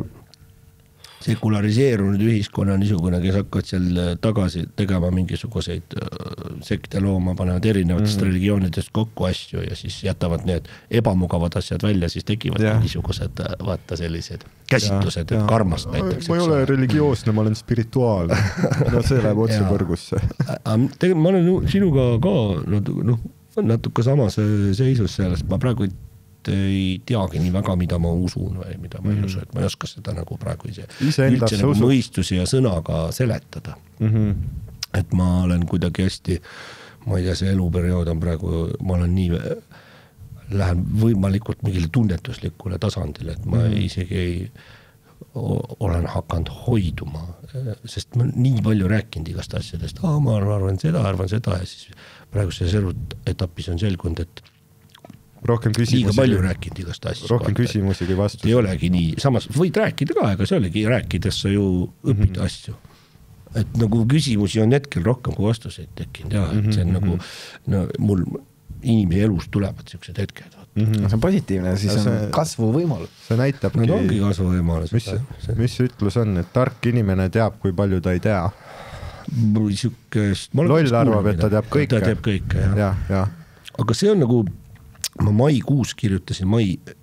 sekulariseerunud ühiskonna niisugune, kes hakkavad seal tagasi tegema mingisuguseid sekte looma, panevad erinevatest religioonidest kokku asju ja siis jätavad need ebamugavad asjad välja, siis tekivad niisugused vaata sellised käsitlused, et karmast näiteks. Ma ei ole religioosne, ma olen spirituaalne. No see läheb otse põrgusse. Ma olen sinuga ka natuke samas seisus sellest, ma praegu ei teagi nii väga, mida ma usun või mida ma ei usu, et ma ei oska seda nagu praegu üldse nagu mõistusi ja sõnaga seletada. Et ma olen kuidagi hästi, ma ei tea, see eluperiood on praegu, ma olen nii, lähen võimalikult mingile tunnetuslikule tasandile, et ma isegi olen hakanud hoiduma, sest ma nii palju rääkinud igast asjadest, ma arvan seda ja siis praegu selles eluetapis on selgunud, et rohkem küsimusi. Liiga palju rääkinud igast asjast. Rohkem küsimusi kui vastus. Ei olegi nii. Samas võid rääkida ka, aga see olegi rääkides sa ju õpid asju. Et nagu küsimusi on hetkel rohkem kui vastuseid tekkinud. Ja, et see on nagu, mul inimese elus tulevad sellised hetked. See on positiivne, siis on kasvu võimalus. See näitabki, ongi kasvu võimalus. Mis ütlus on, et tark inimene teab, kui palju ta ei tea. Loll arvab, et ta teab kõike. Ta teab kõike, jah. Aga see on nagu ma maikuus kirjutasin,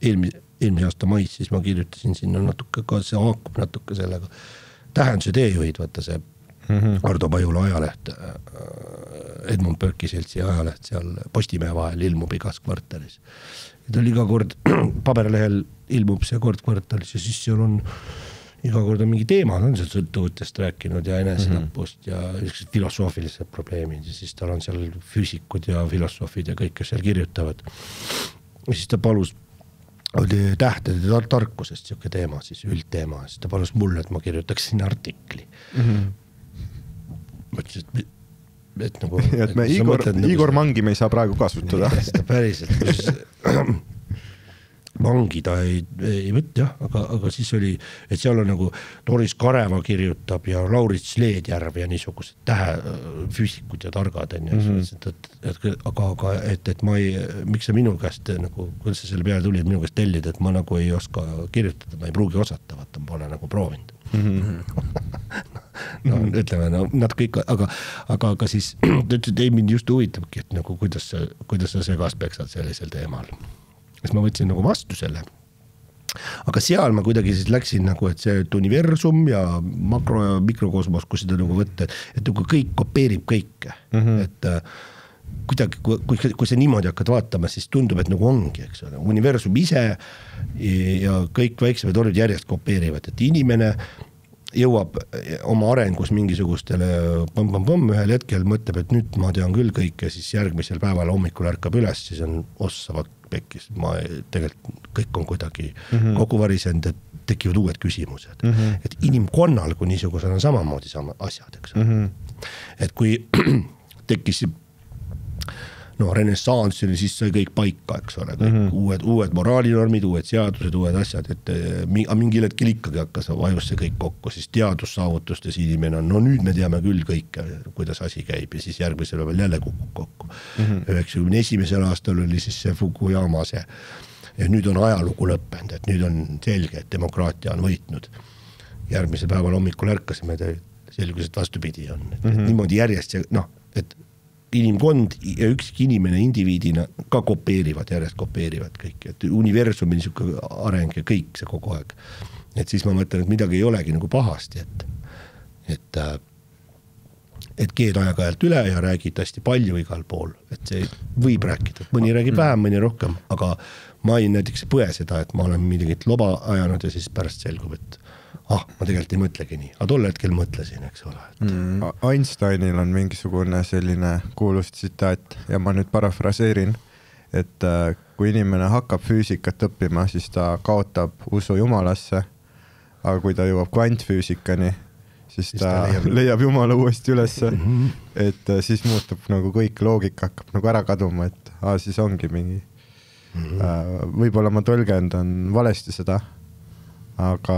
eelmise aasta mais, siis ma kirjutasin sinna natuke ka, see haakub natuke sellega. Tähenduse teejuhid, vaata see Ardo Pajula ajaleht, Edmund Pörki seltsi ajaleht seal Postimehe vahel ilmub igas kvartalis. Ja ta oli iga kord, paberlehel ilmub see kord kvartalis ja siis seal on iga kord on mingi teema, on seal sõltuvutest rääkinud ja enesenapust ja filosoofilised probleemid ja siis tal on seal füüsikud ja filosoofid ja kõik, kes seal kirjutavad. Ja siis ta palus, oli tähtede tarkusest siuke teema, siis üldteema, siis ta palus mulle, et ma kirjutaks sinna artikli. Ma ütlesin, et nagu... Et me Igor Mangi me ei saa praegu kasutada. Seda päriselt, Mangi ta ei võtt, jah, aga siis oli, et seal on nagu Doris Kareva kirjutab ja Laurits Leedjärv ja niisugused füüsikud ja targad on, aga et ma ei, miks sa minu käest nagu, kuidas sa selle peale tuli, et minu käest tellid, et ma nagu ei oska kirjutada, ma ei pruugi osata, vaata, ma pole nagu proovinud. Ütleme, nad kõik, aga siis ei mind just huvitabki, et nagu kuidas sa segast peksad sellisel teemal. Siis ma võtsin nagu vastu selle aga seal ma kuidagi siis läksin nagu, et see et universum ja makro- ja mikrokosmos, kui seda nagu võtta, et nagu kõik kopeerib kõike, et kuidagi, kui see niimoodi hakkad vaatama, siis tundub, et nagu ongi, eks ole, universum ise ja kõik väiksemad olid järjest kopeerivad, et inimene jõuab oma arengus mingisugustele ühel hetkel mõtleb, et nüüd ma tean küll kõik ja siis järgmisel päeval hommikul ärkab üles, siis on ossa pekkis, ma tegelikult kõik on kuidagi kokku varisenud, et tekivad uued küsimused. Et inimkonnal kui niisugusel on samamoodi asjad, eks ole. Et kui tekkis renessanssile, siis sai kõik paika, eks ole, kõik uued moraalinormid, uued seadused, uued asjad, et mingil hetkel ikkagi hakkas vajus see kõik kokku, siis teadussaavutustes inimene on, nüüd me teame küll kõike, kuidas asi käib ja siis järgmisel päeval jälle kukub kokku. 91. aastal oli siis see Fukuyama see ja nüüd on ajalugu lõppenud, et nüüd on selge, et demokraatia on võitnud. Järgmisel päeval hommikul ärkasime, selgus, et vastupidi on, et niimoodi järjest, et inimkond ja ükski inimene indiviidina ka järjest kopeerivad kõik, et universumi niisugune areng ja kõik see kogu aeg. Et siis ma mõtlen, et midagi ei olegi nagu pahasti, et keed aeg-ajalt üle ja räägid hästi palju igal pool, et see võib rääkida, mõni räägib vähem, mõni rohkem, aga ma ei näiteks põe seda, et ma olen midagi loba ajanud ja siis pärast selgub, et ma tegelikult ei mõtlegi nii, aga tol hetkel mõtlesin, eks ole. Einsteinil on mingisugune selline kuulus tsitaat ja ma nüüd parafraseerin, et kui inimene hakkab füüsikat õppima, siis ta kaotab usu jumalasse, aga kui ta jõuab kvantfüüsikani, siis ta leiab jumala uuesti ülesse, et siis muutub nagu kõik loogika hakkab nagu ära kaduma, et siis ongi mingi võib-olla ma tõlgendan valesti seda, aga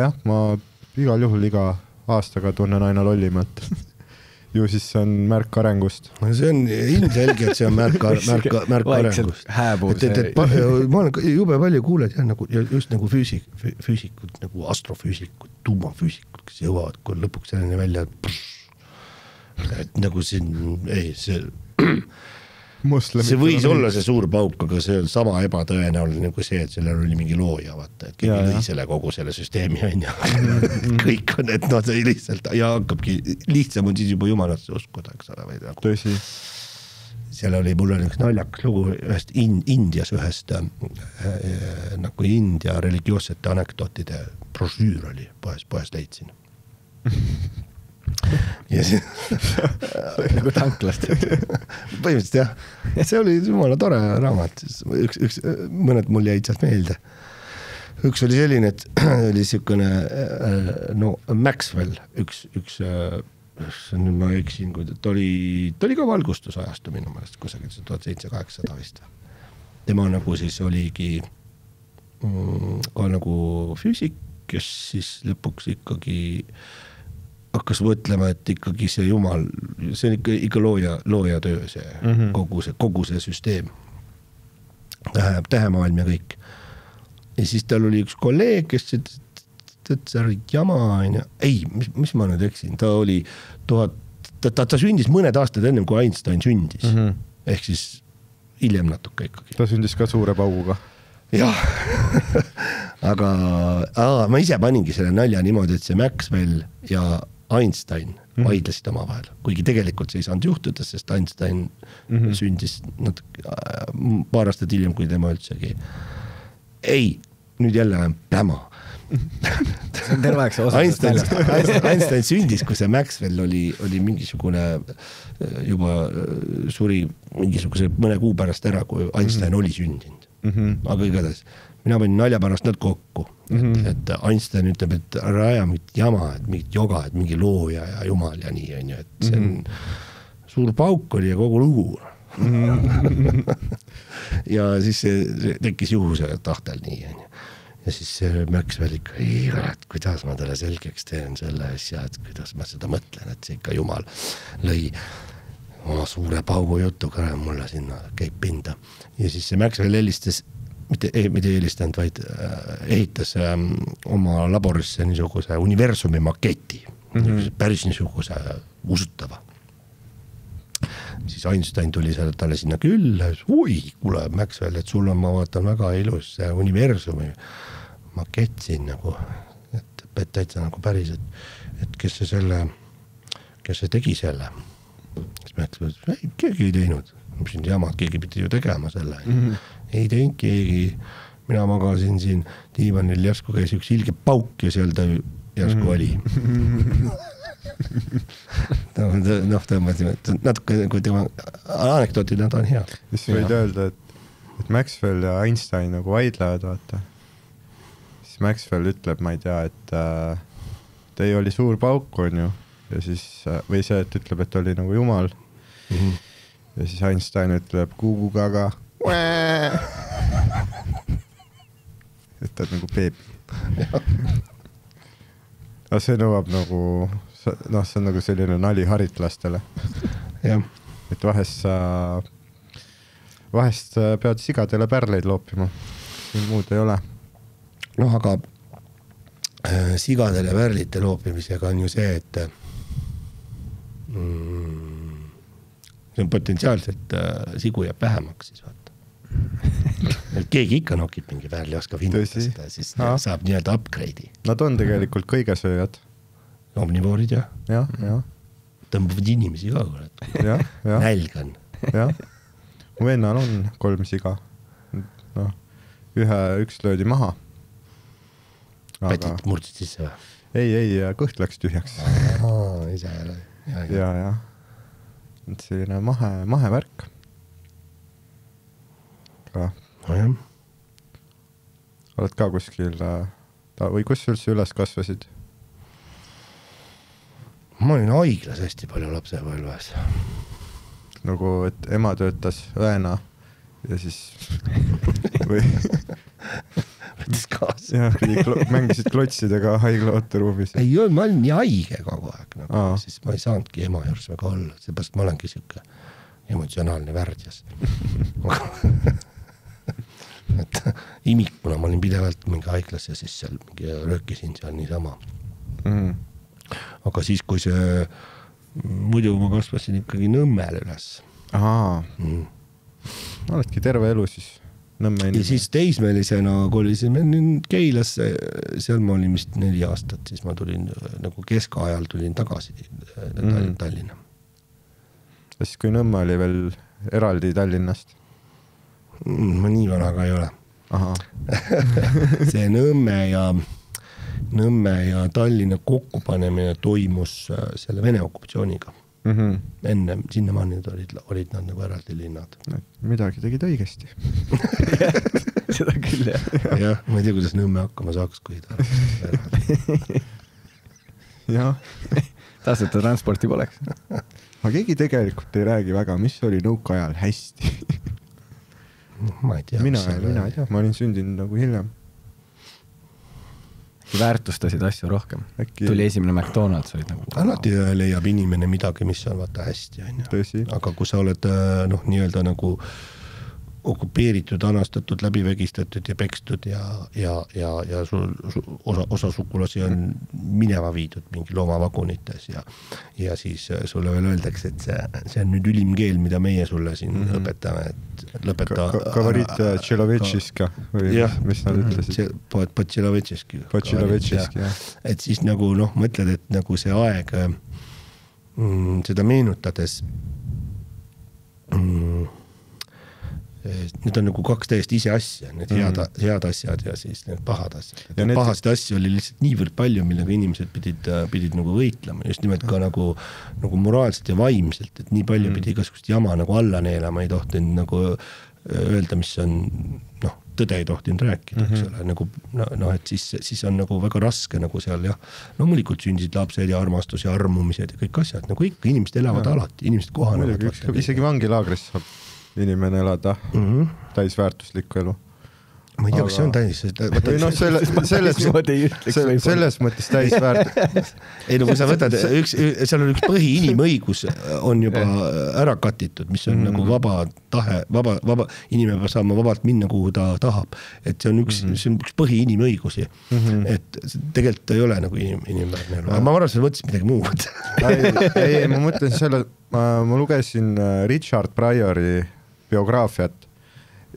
jah, ma igal juhul iga aastaga tunnen aina lollimalt. Ju siis see on märk arengust. See on ilmselge, et see on märk arengust. Ma olen jube palju kuuled ja just nagu füüsikud, nagu astrofüüsikud, tuumafüüsikud, kes jõuavad, kui lõpuks selleni välja, et nagu see võis olla see suur pauk, aga see on sama ebatõenäoline nagu see, et sellel oli mingi looja, vaata, et keegi lõi selle kogu selle süsteemi on ja kõik on, et see lihtsalt ja hakkabki, lihtsam on siis juba jumalasse uskuda, eks ole. Tõsi. Seal oli, mul oli üks naljakas lugu ühest Indias ühest nagu India religioossete anekdootide brošüür oli, poes leidsin. nagu tanklast. Põhimõtteliselt jah, see oli jumala tore raamat, mõned mul jäid sealt meelde. Üks oli selline, et oli siukene Maxwell, üks nüüd ma eksin, kui ta oli ka valgustusajastu minu meelest, kusagil 1700-800 vist. Tema nagu siis oligi ka nagu füüsik, kes siis lõpuks ikkagi hakkas mõtlema, et ikkagi see jumal, see on ikka looja töö, see kogu see süsteem, tähemaailm ja kõik. Ja siis tal oli üks kolleeg, kes see jama on ja mis ma nüüd eksin, ta oli ta sündis mõned aastad ennem, kui Einstein sündis, ehk siis hiljem natuke ikkagi. Ta sündis ka suure pauguga. Jah, aga ma ise paningi selle nalja niimoodi, et see Maxwell ja Einstein vaidlesid oma vahel, kuigi tegelikult see ei saanud juhtuda, sest Einstein sündis paar aastat hiljem, kui tema üldsegi. Nüüd jälle pläma. See on terve aeg see osa. Einstein sündis, kui see Maxwell oli mingisugune juba suri mingisuguse mõne kuu pärast ära, kui Einstein oli sündinud. Aga igatahes mina panin nalja pärast nad kokku, et Einstein ütleb, et raja mingit jama, et mingit joga, et mingi looja ja jumal ja nii on ju, et see on suur pauk oli ja kogu lugu. Ja siis see tekkis juhuse tahtel nii on ju. Ja siis Maxwell ikka, kuidas ma talle selgeks teen selle asja, et kuidas ma seda mõtlen, et see ikka jumal lõi oma suure paugu jutu kõrem mulle sinna käib pinda. Ja siis see Maxwell helistas, mitte helistanud, vaid ehitas oma laborisse niisuguse universumi maketi, päris niisuguse usutava. siis Einstein tuli talle sinna külla, oi, kuule Maxwell, et sul on, ma vaatan väga ilus universumi makett siin nagu, et täitsa nagu päris, et kes see tegi selle. Siis Maxwell, ei, keegi ei teinud. Siin jamad, keegi pidi ju tegema selle. Ei teinud keegi. Mina magasin siin diivanil, järsku käis üks ilge pauk ja seal ta järsku oli. Tõmmasime, natuke kui tema anekdootid, nad on hea. Mis võid öelda, et Maxwell ja Einstein nagu vaidlevad, vaata. Siis Maxwell ütleb, ma ei tea, et tei oli suur pauk, on ju. Ja siis, või see, et ütleb, et oli nagu jumal. Ja siis Einstein ütleb kuugugaga. Et ta on nagu beebi. Aga see nõuab nagu, noh, see on nagu selline nali haritlastele. Jah. Et vahest pead sigadele pärleid loopima. Siin muud ei ole. Noh, aga sigadele pärlite loopimisega on ju see, et see on potentsiaalselt sigu jääb vähemaks siis vaata. Keegi ikka nokib mingi väärli oskab hinnata seda, siis saab nii-öelda upgrade'i. Nad on tegelikult kõigesööjad. Omnivoorid ja. Jah. Tõmbavad inimesi ka, jah. Nälg on. Jah. Mu vennal on 3 siga. No, üks löödi maha. Pätit murdsid sisse või? Ei, kõht läks tühjaks. Ise jälle. Ja. Selline mahe värk. Jah. Oled ka kuskil või kus üldse üles kasvasid? Ma olin haiglas hästi palju lapsepõlves. Nagu, et ema töötas õena ja siis või võttis kaas. Ja, mängisid klotsidega haigla ooteruumis. Ei, ma olin nii haige kogu aeg. Nagu, siis ma ei saanudki ema juures väga olla. Seepärast ma olengi siuke emotsionaalne värdjas. Et imikuna ma olin pidevalt mingi haiglas ja siis seal mingi röökisin seal niisama. Aga siis, kui see muidu ma kasvasin ikkagi Nõmmel üles. Oledki terve elu siis Nõmme inimene. Ja siis teismelisena kolisime Keilasse, seal ma olin vist 4 aastat, siis ma tulin nagu keskajal tulin tagasi Tallinna. Ja siis kui Nõmme oli veel eraldi Tallinnast? Ma nii vanaga ei ole. See Nõmme ja Tallinna kokkupanemine toimus selle Vene okupatsiooniga. Enne sinnamaani olid nad nagu eraldi linnad. Midagi tegid õigesti. Seda küll, jah. Jah, ma ei tea, kuidas Nõmme hakkama saaks, kui ta eraldi. Jah. Tasuta transporti poleks. Aga keegi tegelikult ei räägi väga, mis oli nõukaajal hästi. Ma ei tea. Mina ei tea, ma olin sündinud nagu hiljem. Väärtustasid asju rohkem. Tuli esimene McDonald's, olid nagu... Alati leiab inimene midagi, mis on vaata hästi. Aga kui sa oled nii-öelda nagu okupeeritud, anastatud, läbivegistatud ja pekstud ja osa sukulasi on mineva viidud mingi loomavagunites ja siis sulle veel öeldakse, et see on nüüd ülim keel, mida meie sulle siin õpetame, et lõpeta... Kavarit Tšelovetšiska või mis nad ütlesid? Potšilovetšiski. Jah. Et siis nagu mõtled, et nagu see aeg seda meenutades need on nagu 2 täiesti ise asja, need head asjad ja siis need pahad asjad. Pahast asju oli lihtsalt niivõrd palju, millega inimesed pidid nagu võitlema, just nimelt ka nagu moraalselt ja vaimselt, et nii palju pidi igasugust jama nagu alla neelama, ei tohtinud nagu öelda, mis on, tõde ei tohtinud rääkida, eks ole, nagu, et siis on nagu väga raske nagu seal, jah, loomulikult sündisid lapsed ja armastus ja armumised ja kõik asjad, nagu ikka inimesed elavad alati, inimesed kohanevad. Isegi vangilaagris saab inimene elada täisväärtuslikku elu. ma ei tea, kas see on täis. Või noh, selles mõttes täisväärt. Ei no kui sa võtad, seal on üks põhiinimõigus on juba ära katitud, mis on nagu vaba tahe, inimene peab saama vabalt minna, kuhu ta tahab. Et see on üks põhiinimõigusi. Et tegelikult ei ole nagu inimväärne. Ma arvan, sa mõtlesid midagi muud. Ei, ma mõtlen selle, ma lugesin Richard Pryori biograafiat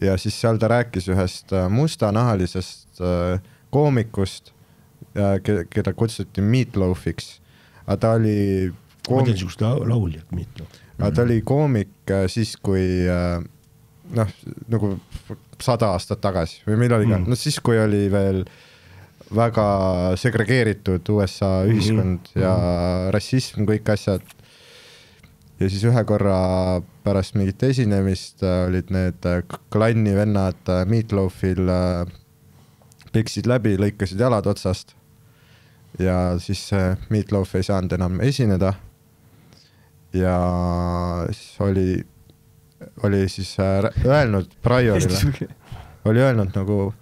ja siis seal ta rääkis ühest mustanahalisest koomikust, keda kutsuti Meatloafiks. Aga ta oli ma tean siukest lauljat Meatloaf. Aga ta oli koomik siis, kui nagu 100 aastat tagasi või millal iga. No siis, kui oli veel väga segregeeritud USA ühiskond ja rassism, kõik asjad. Ja siis ühe korra pärast mingit esinemist olid need klanni vennad Meatloafil peksid läbi, lõikasid jalad otsast ja siis Meatloaf ei saanud enam esineda ja siis oli siis öelnud Pryorile, nagu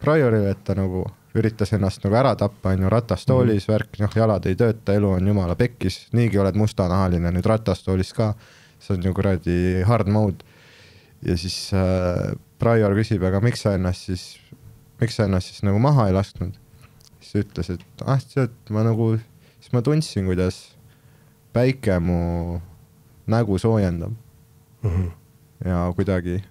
Pryorile, et ta nagu üritas ennast nagu ära tappa, on ju ratastoolis värk, jalad ei tööta, elu on jumala pekkis, niigi oled mustanahaline, nüüd ratastoolis ka, see on ju kuradi hard mode. Ja siis Pryor küsib, aga miks sa ennast siis nagu maha ei lasknud? Siis ütles, et ma tundsin, kuidas päike mu nägu soojendab. Ja kuidagi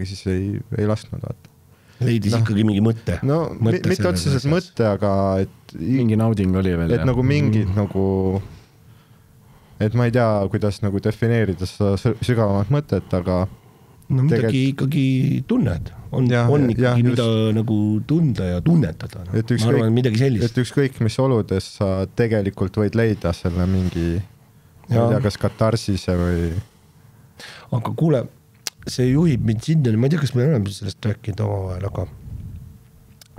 siis ei lasknud vaata. Leidis ikkagi mingi mõtte. No mitte otseselt mõtte, aga et mingi nauding oli veel. Et nagu mingid nagu, et ma ei tea, kuidas nagu defineerida seda sügavamat mõtet, aga no midagi ikkagi tunned. On ikkagi mida nagu tunda ja tunnetada. Ma arvan, midagi sellist. Et ükskõik mis oludes sa tegelikult võid leida selle mingi, ma ei tea, kas katarsise või... Aga kuule, see juhib mind sinna, ma ei tea, kas me oleme sellest rääkinud omavahel, aga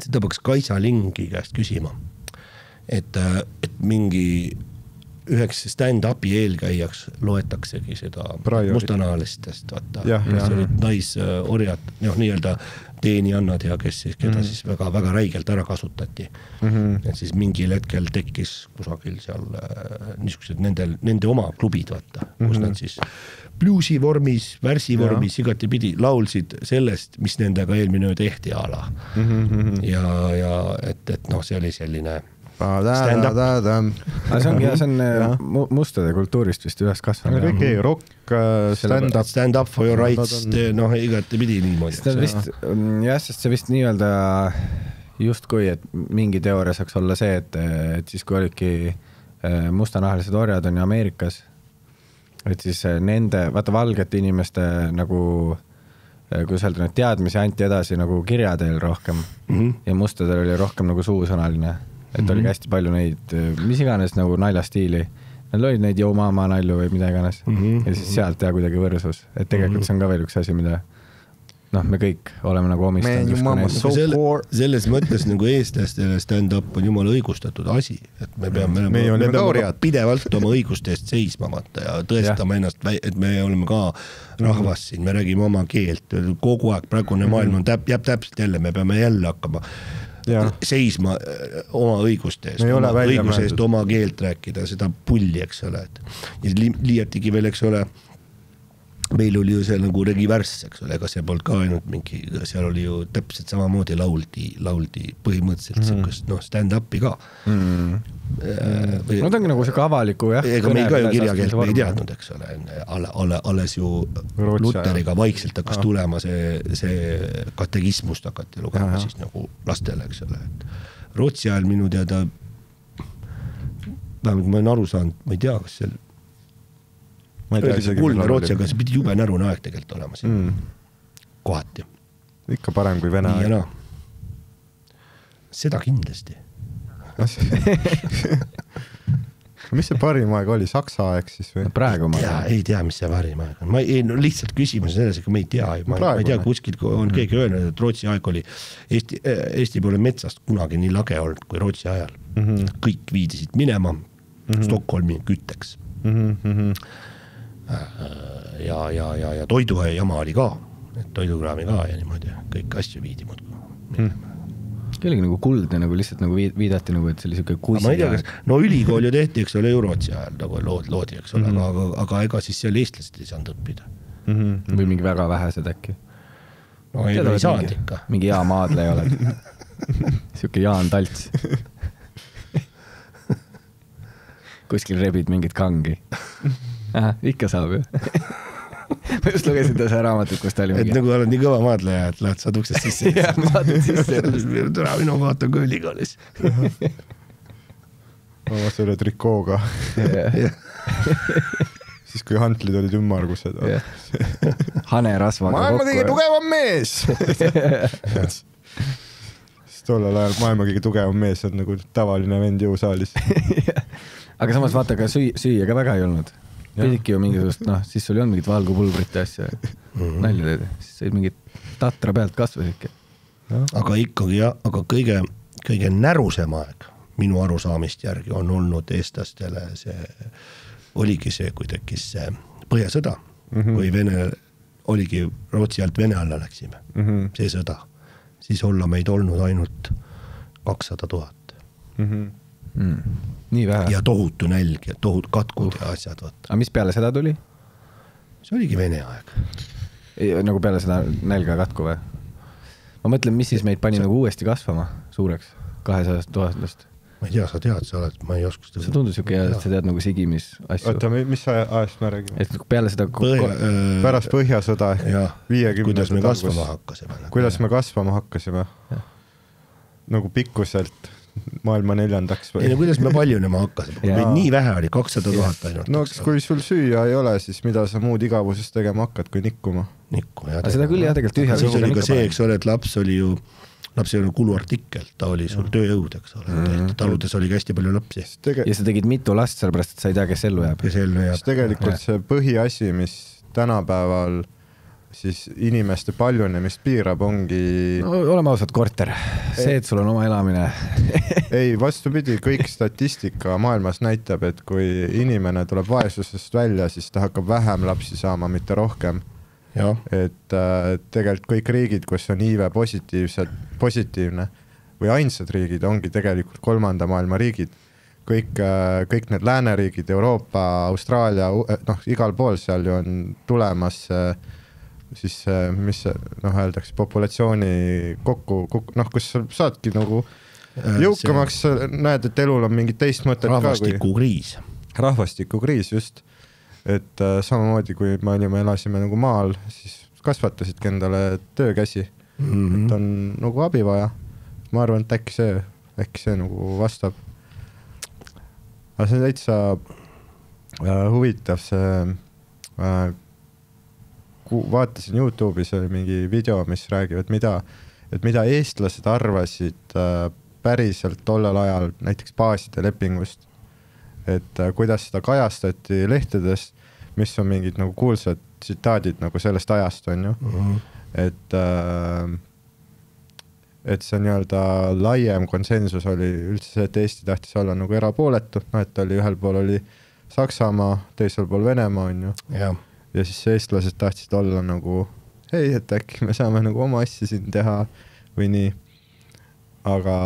seda peaks Kaisa Lingi käest küsima, et mingi üheks stand-upi eelkäijaks loetaksegi seda mustanahalistest, vaata, kes olid naisorjad, nii-öelda teenijannad ja keda siis väga räigelt ära kasutati. Et siis mingil hetkel tekkis kusagil seal niisugused nende oma klubid, vaata, kus nad siis bluesi vormis, värsi vormis, igati pidi laulsid sellest, mis nendega eelmine tehti ala. Ja et see oli selline stand-up. See on mustade kultuurist vist ühes kasvanud. Kõik rock, stand-up for your rights, igati pidi niimoodi. Sest see vist nii-öelda justkui, et mingi teooria saaks olla see, et siis kui olidki mustanahalised orjad on ju Ameerikas, et siis nende, vaata valgete inimeste nagu, kui öelda, need teadmisi anti edasi nagu kirjadel rohkem ja mustadel oli rohkem nagu suusõnaline, et oli hästi palju neid, mis iganes nagu naljastiili, nad olid neid jõumama nalju või mida iganes ja siis sealt kuidagi võrsus, et tegelikult see on ka veel üks asi, mida me kõik oleme nagu omistanud. Selles mõttes nagu eestlastele stand-up on jumala õigustatud asi, et me peame pidevalt oma õiguste eest seisma ja tõestama ennast, et me oleme ka rahvas siin, me räägime oma keelt, kogu aeg praegune maailm jääb täpselt jälle, me peame jälle hakkama seisma oma õiguste eest, õiguse eest oma keelt rääkida, seda pulli, eks ole. Ja liiatigi veel, eks ole, meil oli ju see nagu regivärss, eks ole, ega see polnud ka ainult mingi, seal oli ju täpselt samamoodi lauldi põhimõtteliselt siukest, stand-upi ka. No ta ongi nagu see avaliku, jah. Ega meil ka ju kirjakeelt me ei teadnud, eks ole, alles ju Luteriga vaikselt hakkas tulema see kategismust hakati lugema siis nagu lastele, eks ole. Rootsi ajal minu teada, vähemalt ma olen aru saanud, ma ei tea, kas seal kuldne Rootsi, aga see pidi jube närune aeg tegelikult olema siin kohati. Ikka parem kui Vene aeg. Seda kindlasti. Mis see parim aeg oli? Saksa aeg siis või? Praegu ma ei tea, mis see parim aeg on. Lihtsalt küsimus selles, ega me ei tea. Ma ei tea, kuskil on keegi öelnud, et Rootsi aeg oli Eesti poole metsast kunagi nii lage olnud kui Rootsi ajal. Kõik viidisid minema Stockholmi kütteks. Ja toidu jama oli ka toidukraami ka ja niimoodi, kõik asju viidi muudkui. Kellegi nagu kuldne nagu lihtsalt nagu viidati nagu, et see oli siuke kusi. Ma ei tea, no ülikool ju tehti, eks ole, Rootsi ajal nagu loodi, eks ole, aga ega siis seal eestlased ei saanud õppida. Või mingi väga vähesed äkki. No ei saanud ikka. Mingi hea maadleja oled. Siuke Jaan Talts. Kuskil rebid mingit kangi. Ikka saab ju. Ma just lugesin ta raamatut, kus ta oli mingi... Et nagu oled nii kõva maadleja, et lähed saad uksest sisse. Jah, maadled sisse. Tule minu vaatan ka ülikoolis. Ma selle trikooga. Siis kui hantlid olid ümmargused. Hane rasvaga maailma kõige tugevam mees! Siis tollel ajal maailma kõige tugevam mees on nagu tavaline vend jõusaalis. Aga samas vaata, ka süüa ka väga ei olnud. Pididki ju mingisugust, siis sul ei olnud mingit valgupulbrite asja. Nalja teed. Siis said mingit tatra pealt kasvas ikka. Aga ikkagi jah, aga kõige närusem aeg minu arusaamist järgi on olnud eestlastele oligi see, kui tekkis see Põhjasõda või Vene, oligi Rootsi alt Vene alla läksime. See sõda. Siis olla meid olnud ainult 200 000. Nii vähe. Ja tohutu nälg ja tohutu katkud ja asjad. Aga mis peale seda tuli? See oligi Vene aeg. Nagu peale seda nälga katku või? Ma mõtlen, mis siis meid pani nagu uuesti kasvama suureks 200 000-st? Ma ei tea, sa tead, sa oled, ma ei oska seda. See tundus siuke, et sa tead nagu sigimis asju. Oota, mis ajast me räägime? Et peale seda... Pärast Põhjasõda 50. Kuidas me kasvama hakkasime? Kuidas me kasvama hakkasime? Nagu pikkuselt maailma 4. või? Ei, no kuidas me paljunema hakkasime? Meid nii vähe oli, 200 000 ainult. No kui sul süüa ei ole, siis mida sa muud igavusest tegema hakkad, kui nikkuma? Aga seda küll jah, tegelikult ühe siis oli ka see, eks ole, et laps ei olnud kuluartikkel, ta oli sul tööjõud, eks ole. Taludes oli hästi palju lapsi. Ja sa tegid mitu last, sellepärast, et sa ei tea, kes ellu jääb. Tegelikult see põhiasi, mis tänapäeval siis inimeste paljunemist piirab, ongi... No, oleme ausad, korter. See, et sul on oma elamine. Ei, vastupidi, kõik statistika maailmas näitab, et kui inimene tuleb vaesusest välja, siis ta hakkab vähem lapsi saama, mitte rohkem. Ja. Et tegelikult kõik riigid, kus on iive positiivne või ainsad riigid, ongi tegelikult 3. maailma riigid. Kõik need lääneriigid, Euroopa, Austraalia, igal pool seal ju on tulemas siis mis öeldakse populatsiooni kokku, kus saadki nagu jõukamaks, näed, et elul on mingid teist mõtet rahvastikukriis. Rahvastikukriis, just. Et samamoodi, kui me elasime nagu maal, siis kasvatasidki endale töökäsi. Et on nagu abi vaja. Ma arvan, et äkki see nagu vastab. Aga see on täitsa huvitav see... Vaatasin YouTube'is oli mingi video, mis räägivad, mida eestlased arvasid päriselt tollel ajal näiteks baaside lepingust. Et kuidas seda kajastati lehtedes, mis on mingid nagu kuulsad tsitaadid nagu sellest ajast on ju. Et see nii-öelda laiem konsensus oli üldse see, et Eesti tahtis olla nagu erapooletu. Et oli ühel pool oli Saksamaa, teisel pool Venemaa on ju. Ja siis eestlased tahtsid olla nagu, hei, et äkki me saame nagu oma asja siin teha või nii. Aga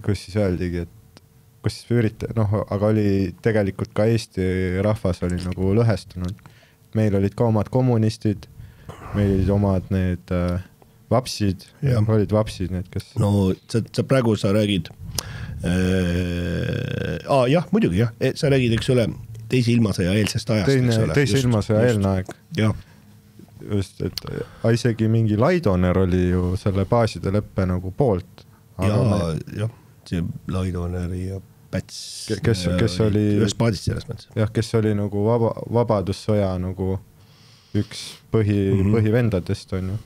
kus siis öeldigi, et kus siis aga oli tegelikult ka Eesti rahvas oli nagu lõhestunud. Meil olid ka omad kommunistid, meil olid omad need vapsid, olid vapsid need, kes... No sa praegu sa räägid, jah, muidugi jah, sa räägid, eks ole, teise ilmasõja eelsest ajast. Teise ilmasõja eelne aeg. Jah. Just, et isegi mingi Laidoner oli ju selle baaside leppe nagu poolt. Jah, see Laidoneri ja Päts. Kes oli... Ühes paadist selles mõttes. Jah, kes oli nagu vabadussõja nagu üks põhivendadest on ju.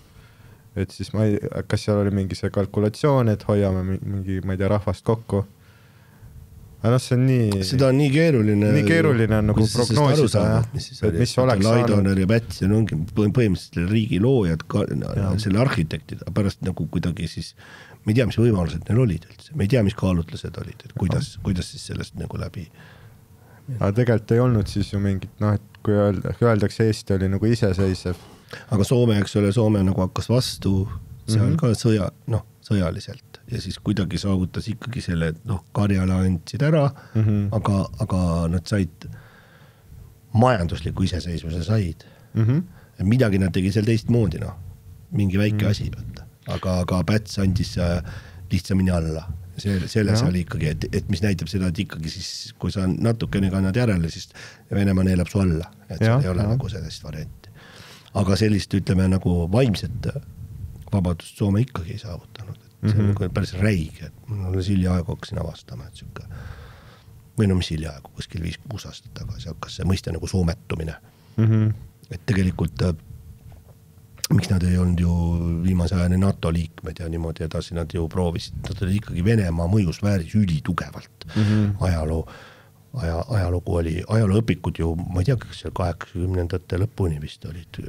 Et siis kas seal oli mingi see kalkulatsioon, et hoiame mingi, ma ei tea, rahvast kokku. Aga see on nii... Seda on nii keeruline... Nii keeruline on nagu prognoosida, et mis oleks Laidoner ja Päts, see ongi põhimõtteliselt riigi loojad, selle arhitektid, pärast nagu kuidagi siis, me ei tea, mis võimalused neil olid üldse, me ei tea, mis kaalutlused olid, et kuidas siis sellest nagu läbi... Aga tegelikult ei olnud siis ju mingit, et kui öeldakse Eesti oli nagu iseseisev, aga Soome, eks ole, Soome nagu hakkas vastu seal ka sõjaliselt ja siis kuidagi saavutas ikkagi selle, et Karjala andsid ära, aga nad said majandusliku iseseisvuse said. Midagi nad tegi seal teistmoodi, mingi väike asi, aga Päts andis lihtsamini alla. Selles oli ikkagi, et mis näitab seda, et ikkagi siis, kui sa natukene kannad järele, siis Venemaa neelab su alla, et seal ei ole nagu sellist varianti. Aga sellist, ütleme, nagu vaimset vabadust Soome ikkagi ei saavutanud. Et see on päris räige, et mul hiljaaegu hakkasin avastama, et siuke, või mis hiljaaegu, kuskil 5-6 aastat tagasi hakkas see mõiste nagu soometumine. Et tegelikult miks nad ei olnud ju viimase ajani NATO liikmed ja niimoodi edasi, nad ju proovisid, nad oli ikkagi Venemaa mõjusfääris ülitugevalt. Ajalugu oli, ajalooõpikud ju, ma ei tea, kas seal 80-ndate lõpuni vist olid,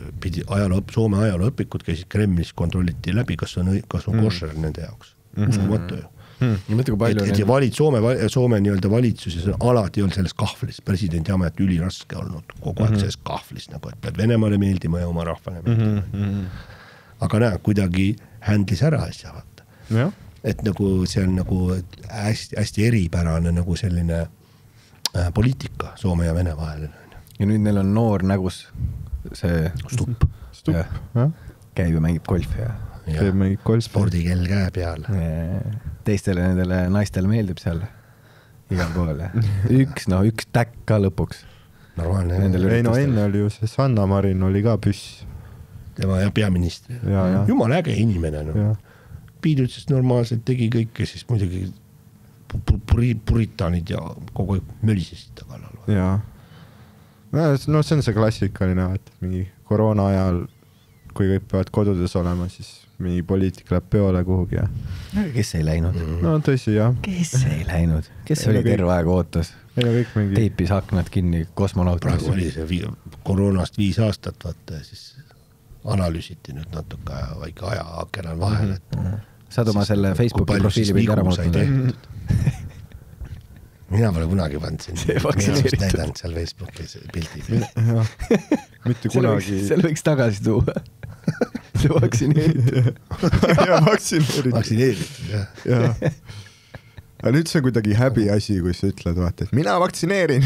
Soome ajalooõpikud käisid Kremlis, kontrolliti läbi, kas on košer nende jaoks. Uskumatu ju. Soome nii-öelda valitsus ja alati on selles kahvlis, presidendi amet üliraske olnud, kogu aeg selles kahvlis, nagu et pead Venemaale meeldima ja oma rahvale meeldima. Aga näe, kuidagi händlis ära asja, vaata. Et nagu see on nagu hästi eripärane nagu selline poliitika Soome ja Vene vahel. Ja nüüd neil on noor nägus see Stupp. Käib ja mängib golfi ja spordikell käe peal. Teistele nendele naistele meeldib seal igal pool. Üks täkk ka lõpuks. Normaalne. Ei enne oli ju see Sanna Marin oli ka püss. Tema ja peaministri. Jumal äge inimene. Piidutses normaalselt tegi kõike, siis muidugi puritanid ja kogu aeg mölisesid tagalal. Jaa. No see on see klassikaline, et mingi koroona ajal, kui kõik peavad kodudes olema, siis mingi poliitik läheb peole kuhugi. Ja. Kes ei läinud? No tõsi, jah. Kes ei läinud? Kes oli terve aeg ootas? Teipis aknad kinni kosmonaut. Praegu oli see koroonast 5 aastat, vaata, siis analüüsiti nüüd natuke väike ajakeral vahel. Saad oma selle Facebooki profiili pildi ära muutnud? Mina pole kunagi pannud siin. Mina just näidanud seal Facebookis pildi. Mitte kunagi. Seal võiks tagasi tuua. See vaktsineeritud. Ja vaktsineeritud, jah. Aga nüüd see on kuidagi häbi asi, kui sa ütled, vaata, et mina vaktsineerin.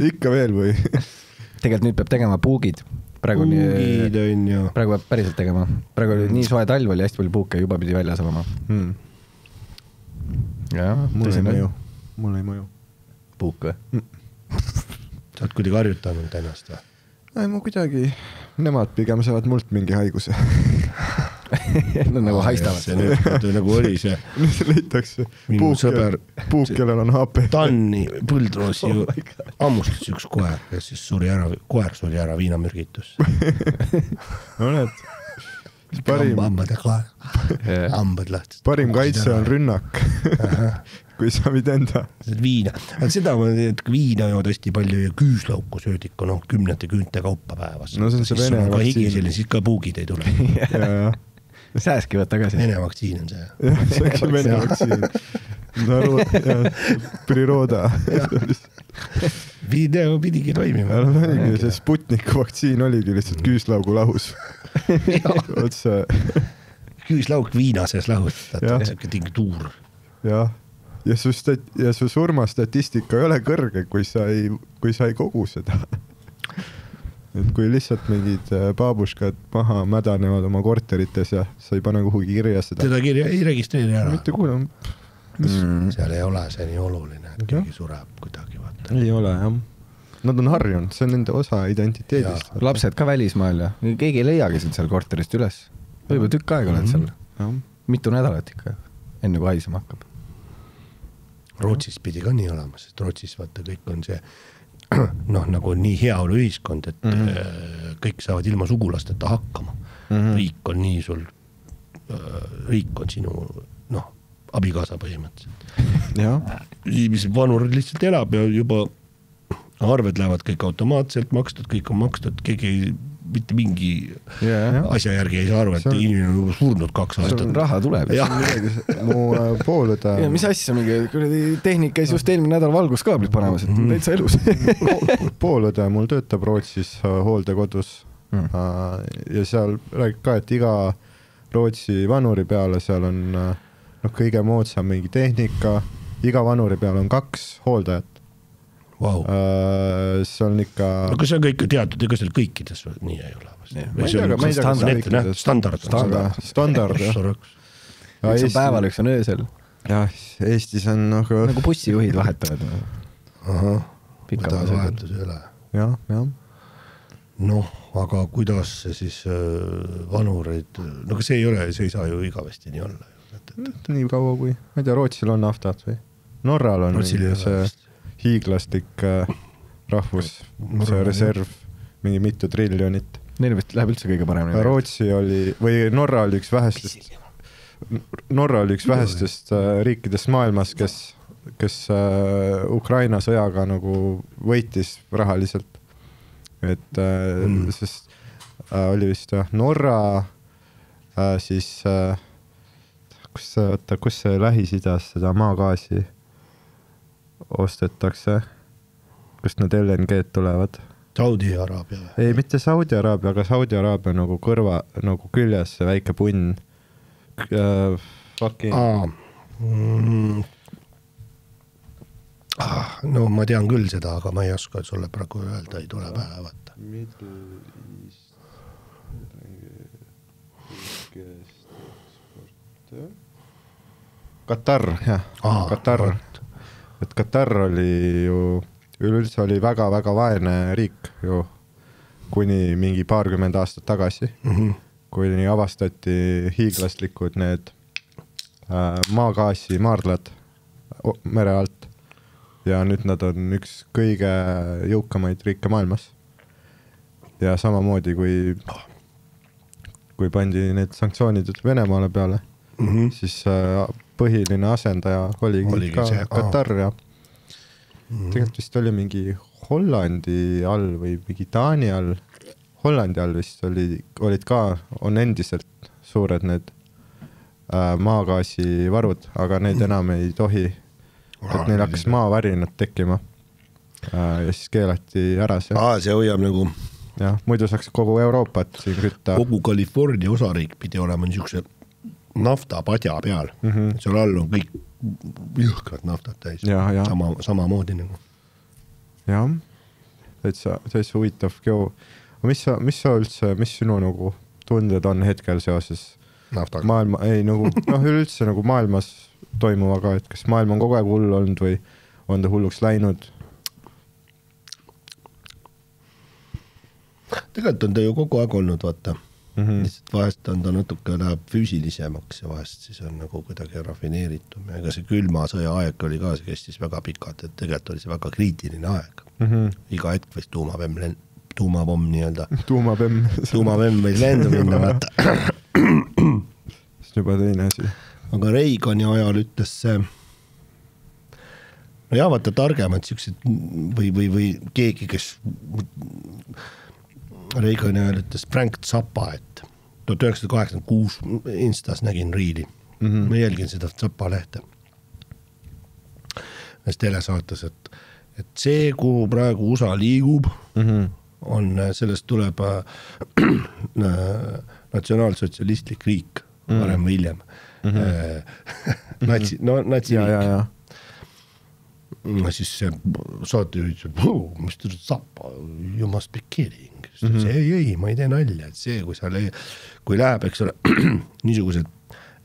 Ikka veel või? Tegelikult nüüd peab tegema puugid. Praegu peab päriselt tegema. Praegu oli nii soe talv oli, hästi palju puuke juba pidi välja saama. Mul ei mõju. Puuk või? Sa oled kuidagi harjutanud ennast või? Ei, mu kuidagi, nemad pigem saavad mult mingi haiguse. No nagu haistavad. See nüüd nagu oli see. Leitakse. Puuk, kellel on HP. Tanni Põldroos ju ammustas üks koer, kes siis suri ära viinamürgitus. No need. Hambad lahti. Parim kaitse on rünnak. Kui sa võid enda. Viina. Seda viina jood hästi palju ja küüslauku söödikku, 10 küünte kaupa päevas. No see on see Vene vaktsiin. Siis ka puugid ei tule. Sääski võt tagasi. Vene vaktsiin on see. See on Vene vaktsiin. Priroda. Video pidigi toimima. See Sputniku vaktsiin oligi lihtsalt küüslaugu lahus. Küüslauk viina sees lahus. See tinktuur. Jah. Ja su surmastatistika ei ole kõrge, kui sa ei kogu seda. Et kui lihtsalt mingid baabuškad maha mädanevad oma korterites ja sa ei pane kuhugi kirja seda. Teda kirja ei registreeri ära. Mitte kuule. Seal ei ole see nii oluline, et keegi sureb kuidagi. Vaata. Ei ole, jah. Nad on harjunud, see on nende osa identiteedist. Lapsed ka välismaal ja keegi ei leiagi seal korterist üles. Võib-olla tükk aega oled seal. Mitu nädalat ikka, enne kui haisema hakkab. Rootsis pidi ka nii olema, sest Rootsis vaata kõik on see nagu nii heaolu ühiskond, et kõik saavad ilma sugulasteta hakkama. Riik on nii sul, riik on sinu abikaasa põhimõtteliselt. Mis vanur lihtsalt elab ja juba arved lähevad kõik automaatselt makstud, kõik on makstud, keegi mitte mingi asja järgi ei saa aru, et inimene on juba surnud 2 aastat. Raha tuleb. Mu poolõda. Mis asja mingi tehnik käis just eelmine nädal valguskaablit panemas, et täitsa elus. Poolõda mul töötab Rootsis hooldekodus ja seal räägib ka, et iga Rootsi vanuri peale seal on kõige moodsam mingi tehnika, iga vanuri peal on 2 hooldajat. Wow. See on ikka... Aga see on kõik teatud, ega seal kõikides nii ei ole. Ma ei tea, standard. Üks on päeval, üks on öösel. Jah, Eestis on nagu bussijuhid vahetavad. Ahah, võtavad vahetus üle. Jah. Noh, aga kuidas see siis vanureid, no see ei saa ju igavesti nii olla. Nii kaua kui, ma ei tea, Rootsil on naftat või? Norral on see hiiglastik rahvus, see reserv, mingi mitu triljonit. Neil vist läheb üldse kõige paremini. Rootsi oli, või Norra oli üks vähestest riikidest maailmas, kes Ukraina sõjaga nagu võitis rahaliselt. Et sest oli vist Norra siis kus see Lähis-Idas seda maagaasi ostetakse, kust need LNG-d tulevad? Saudi-Araabia. Ei, mitte Saudi-Araabia, aga Saudi-Araabia nagu kõrva, nagu küljes see väike punn. No ma tean küll seda, aga ma ei oska sulle praegu öelda, ei tule pähe vaata. Katar, jah. Katar. Et Katar oli ju, üleüldse oli väga-väga vaene riik ju kuni mingi paarkümmend aastat tagasi, kui avastati hiiglaslikud need maagaasi maardlad mere alt. Ja nüüd nad on üks kõige jõukamaid riike maailmas. Ja samamoodi, kui pandi need sanktsioonid Venemaale peale, siis põhiline asendaja oligi ka Katar ja tegelikult vist oli mingi Hollandi all või mingi Taani all. Hollandi all vist olid ka, on endiselt suured need maagaasi varud, aga neid enam ei tohi. Et neil hakkas maavärinad tekkima ja siis keelati ära see. See hoiab nagu... Ja, muidu saaks kogu Euroopat siin kütta. Kogu California osariik pidi olema niisuguse naftapadja peal. Seal all on kõik jõhkrad naftat täis. Samamoodi nagu. Jah, täitsa huvitav geo. Mis sa üldse, mis sinu nagu tunded on hetkel seoses naftaga? Maailma, ei nagu, üldse nagu maailmas toimuvaga, et kas maailm on kogu aeg hull olnud või on ta hulluks läinud? Tegelikult on ta ju kogu aeg olnud, vaata. Lihtsalt vahest on ta natuke läheb füüsilisemaks ja vahest siis on nagu kuidagi rafineeritum. Ega see külma sõja aeg oli ka, see kestis väga pikalt, et tegelikult oli see väga kriitiline aeg. Iga hetk võis tuumapomm nii-öelda. Tuumapomm võis lendu minna, vaata. See juba teine asi. Aga Reigani ajal ütles see, no jah, vaata targemad siuksed või keegi, kes Reigani ajal ütles Frank Zappa, et 1986 Instas nägin riili. Ma jälgin seda Zappa lehte. Nes telesaates, et see, kuhu praegu USA liigub, on, sellest tuleb natsionaalsotsialistlik riik, varem või hiljem. Natsiriik. No siis see saatejuht ütles, mis te Zappa, you must be kidding. Ei, ma ei tee nalja, et see, kui läheb, eks ole, niisugused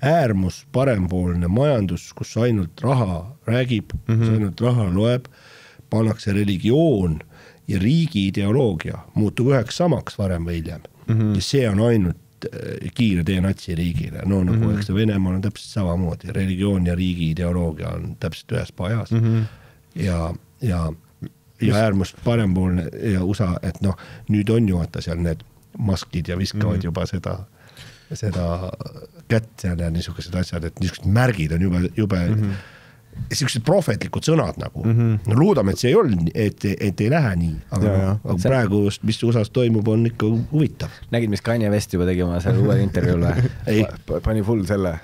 äärmus parempoolne majandus, kus ainult raha räägib, ainult raha loeb, pannakse religioon ja riigi ideoloogia muutub üheks samaks varem või hiljem. Ja see on ainult kiire tee natsiriigile. No nagu eks Venemaal on täpselt samamoodi. Religioon ja riigi ideoloogia on täpselt ühes pajas. Ja äärmust parempoolne ja USA, et noh, nüüd on ju vaata seal need maskid ja viskavad juba seda kätt seal ja niisugused asjad, et niisugused märgid on jube niisugused prohvetlikud sõnad nagu. No loodame, et see ei olnud, et ei lähe nii, aga praegu just, mis USAs toimub, on ikka huvitav. Nägid, mis Kanye West juba tegima selle uue intervjuule? Pani full selle.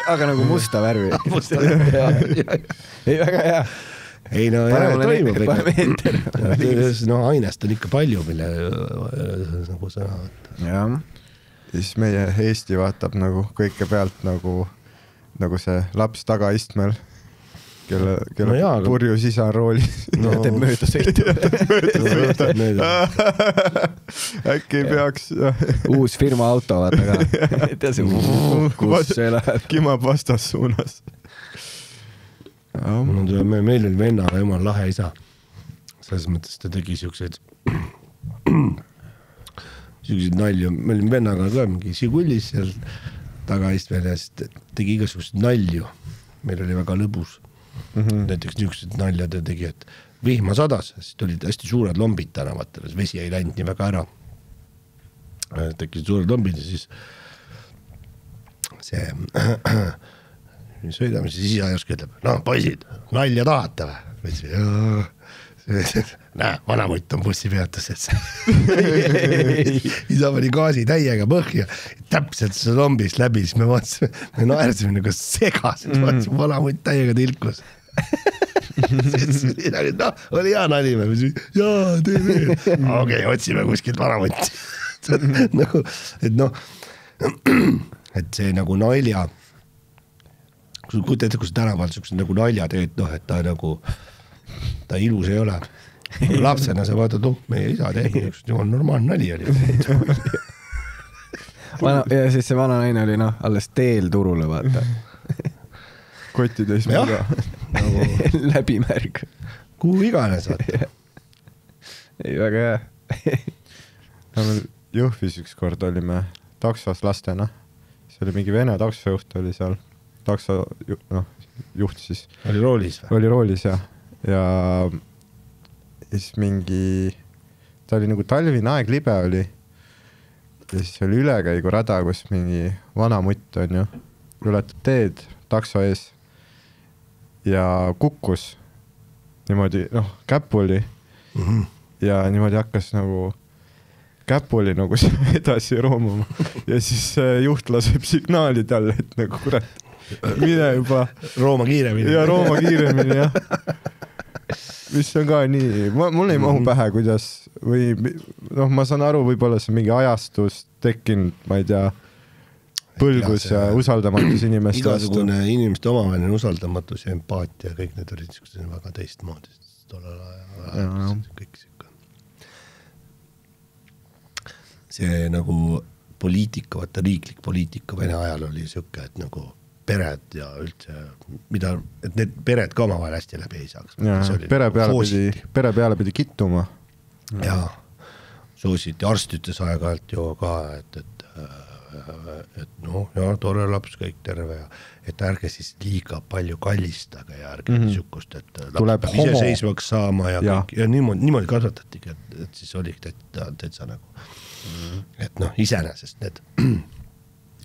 Aga nagu musta värvi. Ei, väga hea. ei no toimub no ainest on ikka palju, mille nagu sõna võtta. Jah. Ja siis meie Eesti vaatab nagu kõike pealt nagu see laps tagaistmel, kelle purjus isa roolis. No, teeb mööda sõitu. Äkki ei peaks. Uus firma auto, vaata ka. Kus see läheb? Kimab vastas suunas. Meil oli vennaga jumal lahe isa. Selles mõttes ta tegi siukseid nalju. Me olime vennaga ka mingi Žigulis seal tagaistmel ja siis tegi igasugused nalju. Meil oli väga lõbus. Näiteks niisugused naljad ja tegi, et vihma sadas, siis tulid hästi suured lombid tänavatel, vesi ei läinud nii väga ära. Tekkisid suured lombid ja siis see sõidame, siis isa järsku ütleb, no poisid, nalja tahate või? Näe, vanamutt on bussipeatuses. Isa pani gaasi täiega põhja, täpselt see lombist läbi, siis me vaatasime, me naersime nagu segased, vaatasime vanamutt täiega tilkus. No, oli hea nali, jaa, tee veel. Okei, otsime kuskilt vanamutti. Nagu, et noh, et see nagu nalja, kui sa tänavalt siuksed nagu nalja teed, noh, et ta nagu, ta ilus ei ole. Lapsena sa vaatad, meie isa teeb, jumal normaalne nali oli. Ja siis see vana naine oli alles teel turule, vaata. Kotides mida. Läbimärg. Kuhu iganes, vaata. Ei, väga hea. Jõhvis üks kord olime taksos lastena. See oli mingi vene taksojuht oli seal. Takso juht siis. Oli roolis või? Oli roolis, jah. Ja siis mingi, ta oli nagu talvine aeg, libe oli. Ja siis oli ülekäigu rada, kus mingi vana mutt on ju. Ületab teed takso ees. Ja kukkus niimoodi, käpuli. Ja niimoodi hakkas nagu käpuli nagu edasi roomuma. Ja siis juht laseb signaali talle, et nagu kurat, mine juba. Rooma kiiremini. Ja Rooma kiiremini, jah. Mis on ka nii, mul ei mahu pähe, kuidas, või ma saan aru, võib-olla see mingi ajastus tekkinud, ma ei tea, põlgus ja usaldamatus inimeste igasugune inimeste omavaheline usaldamatus ja empaatia, kõik need olid väga teistmoodi tollel ajal. Kõik siuke. See nagu poliitika, vaata riiklik poliitika Vene ajal oli siuke, et nagu pered ja üldse, et need pered ka omavahel hästi läbi ei saaks. Pere peale pidi kittuma. Jaa, soositi, arst ütles aeg-ajalt ju ka, et tore laps, kõik terve ja et ärge siis liiga palju kallistage ja ärge niisugust, et laps ise seisvaks saama ja kõik, ja niimoodi kasvatatigi, et siis oli täitsa nagu, et iseenesest need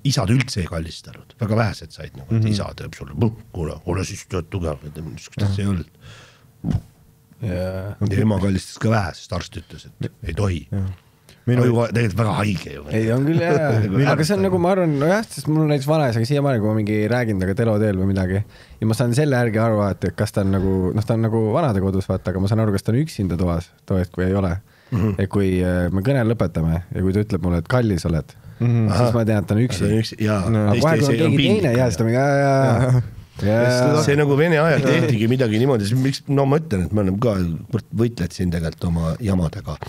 isad üldse ei kallistanud, väga vähesed said nagu, et isa teeb sulle, kuule siis tööd tugev, niisugust asja ei olnud. Ja ema kallistas ka vähe, sest arst ütles, et ei tohi. Tegelikult väga haige ju. Ei, on küll jah. Aga see on nagu, ma arvan, sest mul näiteks vanaisaga siiamaani, kui ma mingi räägin taga teloteel või midagi ja ma saan selle järgi aru, et kas ta on nagu, ta on nagu vanade kodus, vaata, aga ma saan aru, kas ta on üksinda toas, toest, kui ei ole. Ja kui me kõne lõpetame ja kui ta ütleb mulle, et kallis oled, siis ma tean, et ta on üksi. Kohe kui on keegi teine ja seda mingi see nagu Vene ajal tehtigi midagi niimoodi, ma ütlen, et me oleme ka võitled siin tegelikult oma jamadega,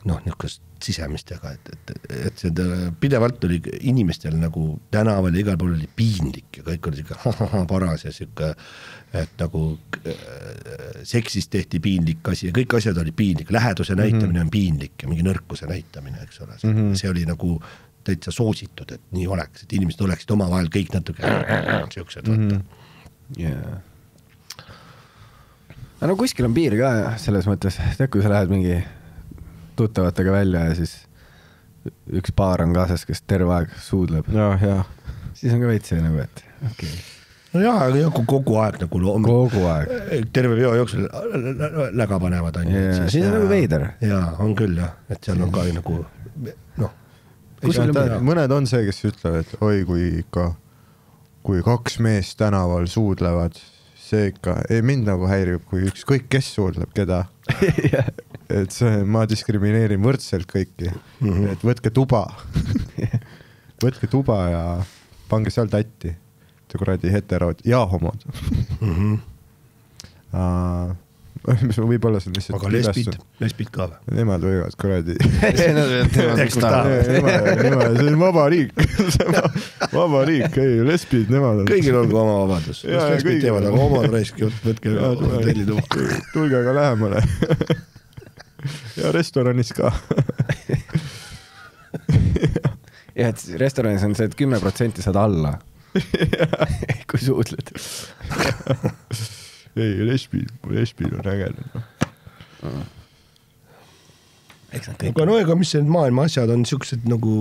niisugust sisemistega, et seda pidevalt oli inimestel nagu tänaval ja igal pool oli piinlik ja kõik oli paras ja siuke, et nagu seksist tehti piinlik asi ja kõik asjad oli piinlik, läheduse näitamine on piinlik ja mingi nõrkuse näitamine, eks ole. See oli nagu täitsa soositud, et nii oleks, et inimesed oleksid omavahel kõik natuke siuksed, vaata. No kuskil on piir ka selles mõttes, tead, kui sa lähed mingi tuttavatega välja ja siis üks paar on kaasas, kes terve aeg suudleb. Siis on ka veits see nagu, et okei. No jaa, aga kogu aeg nagu kogu aeg. Terve veo jooksul läga panevad. Siis on nagu veider. Jaa, on küll jah, et seal on ka nagu mõned on see, kes ütlevad, et oi, kui kaks meest tänaval suudlevad, see ikka, ei mind nagu häirib, kui ükskõik kes suudleb keda. Et see, ma diskrimineerin võrdselt kõiki. Et võtke tuba. Võtke tuba ja pange seal tatti. See kuradi heterood ja homod. Mis võib-olla see lihtsalt... Aga lesbid ka või? Nemad võivad kuradi... See on vaba riik. Vaba riik, ei, lesbid, nemad on... Kõigil on oma vabadus. Lesbid teevad, aga omad raiski, võtke tellidu. Tulge aga lähemale. Ja restoranis ka. Ja, et restoranis on see, et 10% saad alla. Kui suudled. Ei, lesbid on ägedad. Aga no ega mis need maailma asjad on siuksed nagu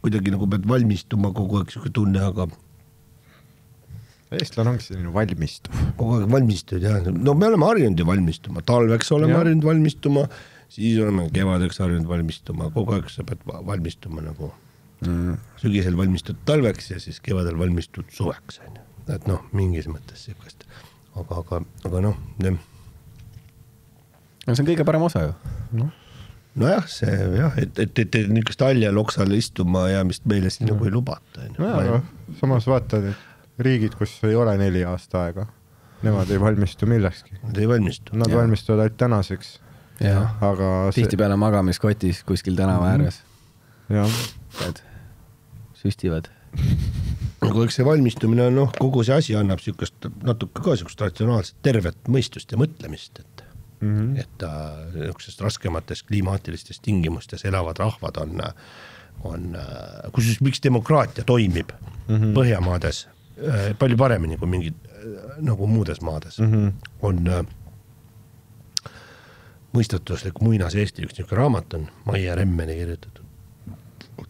kuidagi nagu pead valmistuma kogu aeg siuke tunne, aga eestlane ongi selline valmistuv. Kogu aeg valmistud, jah. No me oleme harjunud ju valmistuma. Talveks oleme harjunud valmistuma, siis oleme kevadeks harjunud valmistuma. Kogu aeg sa pead valmistuma nagu sügisel valmistud talveks ja siis kevadel valmistud suveks. Et noh, mingis mõttes siukest. Aga noh, see on kõige parem osa ju. Nojah, see jah, et niisugust alja loksale istuma jäämist meile siin nagu ei lubata. Samas vaatad, et riigid, kus ei ole 4 aasta aega, nemad ei valmistu millekski. Nad ei valmistu. Nad valmistuvad ainult tänaseks. Aga tihtipeale magamiskotis kuskil tänava ääres. Süstivad. Aga eks see valmistumine on, kogu see asi annab siukest natuke ka siukest ratsionaalset tervet mõistust ja mõtlemist, et niisugusest raskemates klimaatilistes tingimustes elavad rahvad on kusjuures miks demokraatia toimib Põhjamaades palju paremini kui mingid nagu muudes maades on mõistatuslik muinas Eesti üks niisugune raamat on Maie Remmeni kirjutatud.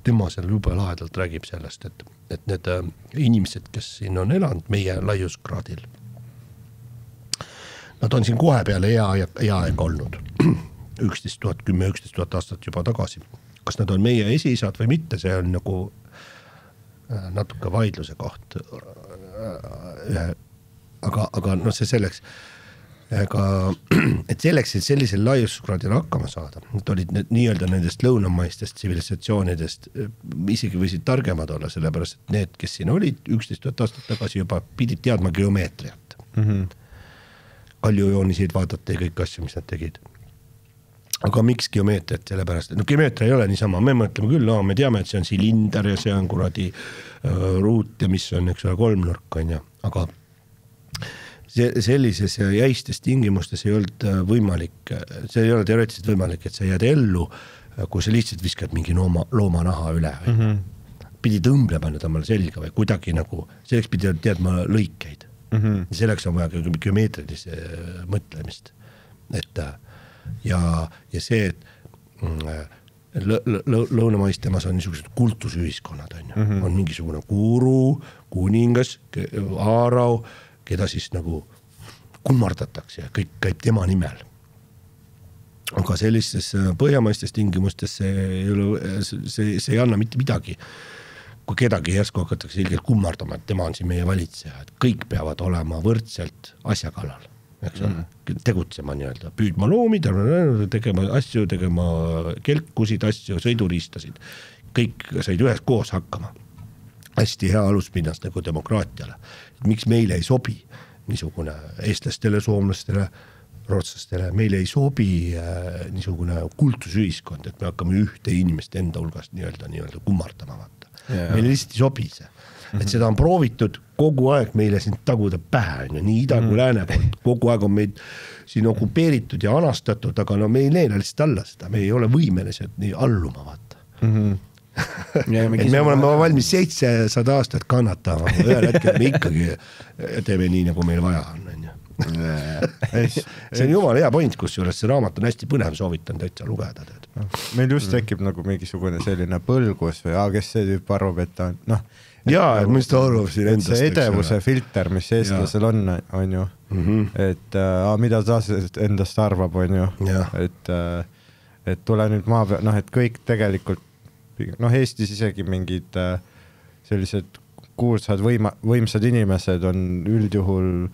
Tema seal jube lahedalt räägib sellest, et need inimesed, kes siin on elanud meie laiuskraadil, nad on siin kohe peale hea aeg olnud 11 000 aastat juba tagasi. Kas nad on meie esiisad või mitte, see on nagu natuke vaidluse koht. Aga no see selleks, et selleks, et sellisel laiuskraadil hakkama saada, need olid nii-öelda nendest lõunamaistest tsivilisatsioonidest, isegi võisid targemad olla, sellepärast, et need, kes siin olid 11 000 aastat tagasi juba pidid teadma geomeetriat. Kaljujoonisid vaadata ja kõik asju, mis nad tegid. Aga miks geomeetriat? Sellepärast, et geomeetria ei ole niisama, me mõtleme küll, me teame, et see on silinder ja see on kuradi ruut ja mis on, eks ole, kolmnurk on ja, aga sellises jäistes tingimustes ei olnud võimalik, see ei ole teoreetiliselt võimalik, et sa jääd ellu, kui sa lihtsalt viskad mingi loomanaha üle. Pidi tõmblema nüüd omale selga või kuidagi nagu, selleks pidi teadma lõikeid. Selleks on vaja geomeetrilise mõtlemist. Ja see, et lõunamaistemas on niisugused kultusühiskonnad, on mingisugune guru, kuningas, aarau, keda siis nagu kummardatakse ja kõik käib tema nimel. Aga sellistes põhjamaistes tingimustes see ei anna mitte midagi. Kui kedagi järsku hakatakse ilgelt kummardama, et tema on siin meie valitseja, et kõik peavad olema võrdselt asja kallal. Tegutsema nii-öelda, püüdma loomi, tegema asju, tegema kelkusid, asju, sõiduriistasid. Kõik said ühes koos hakkama. Hästi hea aluspinnas nagu demokraatiale. Miks meile ei sobi niisugune eestlastele, soomlastele, rootslastele, meile ei sobi niisugune kultusühiskond, et me hakkame ühte inimest enda hulgast nii-öelda kummardama vaata. Meile lihtsalt ei sobi see. Et seda on proovitud kogu aeg meile siin taguda pähe, nii ida kui lääne poolt. Kogu aeg on meid siin okupeeritud ja anastatud, aga no me ei leena lihtsalt alla seda, me ei ole võimelised nii alluma vaata. Et me oleme valmis 700 aastat kannatama, ühel hetkel me ikkagi teeme nii, nagu meil vaja on. See on jumala hea point, kus juures see raamat on hästi põnev, soovitan täitsa lugeda. Meil just tekib nagu mingisugune selline põlgus või kes see tüüp arvab, et ta on, jaa, mis ta arvab siin endast. See edevuse filter, mis eestlasel on ju, et mida ta endast arvab, on ju, et tule nüüd maa peal, et kõik tegelikult Eestis isegi mingid sellised kuulsad võimsad inimesed on üldjuhul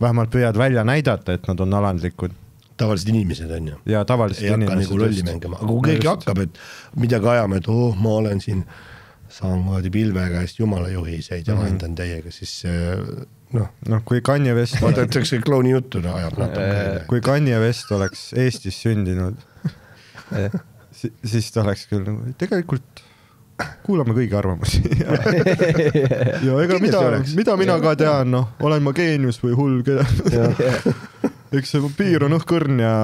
vähemalt püüavad välja näidata, et nad on alandlikud. Tavalised inimesed on ju. Ja tavalised ei inimesed. Ei hakka nagu lolli mängima. Aga kui keegi hakkab, et midagi ajama, et ma olen siin samamoodi pilve käest jumala juhiseid ja vahendan teiega, siis kui Kanye West vaadatakse klooni juttu ajab natuke. Kui Kanye West oleks Eestis sündinud, siis ta oleks küll tegelikult kuulame kõigi arvamusi. ja ega mida mina ka tean, olen ma geenius või hull, eks see piir on õhkõrn ja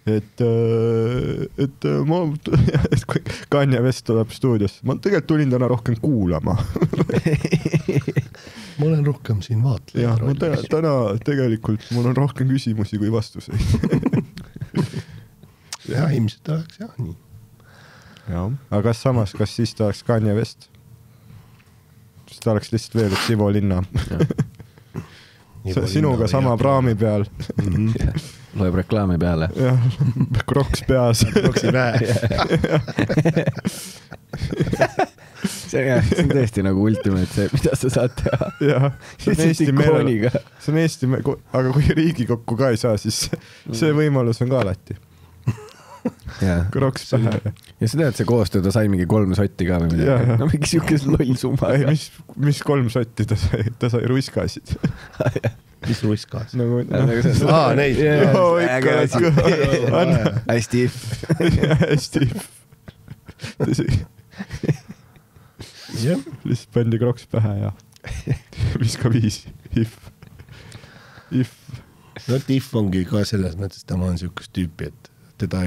et kui Kanye West tuleb stuudios, ma tegelikult tulin täna rohkem kuulama. Ma olen rohkem siin vaatleja. Täna tegelikult mul on rohkem küsimusi kui vastuseid. ja ilmselt oleks nii. Ja, aga kas siis ta oleks Kanye West? Siis ta oleks lihtsalt veel üks Ivo Linna. Sinuga sama praami peal. Loeb reklaami peale. Kroks peas. Kroksi päe. See on tõesti nagu ultimate see, mida sa saad teha. See on Eesti aga kui Riigikokku ka ei saa, siis see võimalus on ka alati. Kroks pähe. Ja sa tead, see koostöö, ta sai mingi 3 sotti ka või midagi. No mingi siukes loll summa. Mis 3 sotti ta sai ruiskasid? Mis ruiskasid? Neid. Hästi. Hästi. Lihtsalt pandi Kroks pähe ja viska 5. If. No If ongi ka selles mõttes, ta on siukest tüüpi, et teda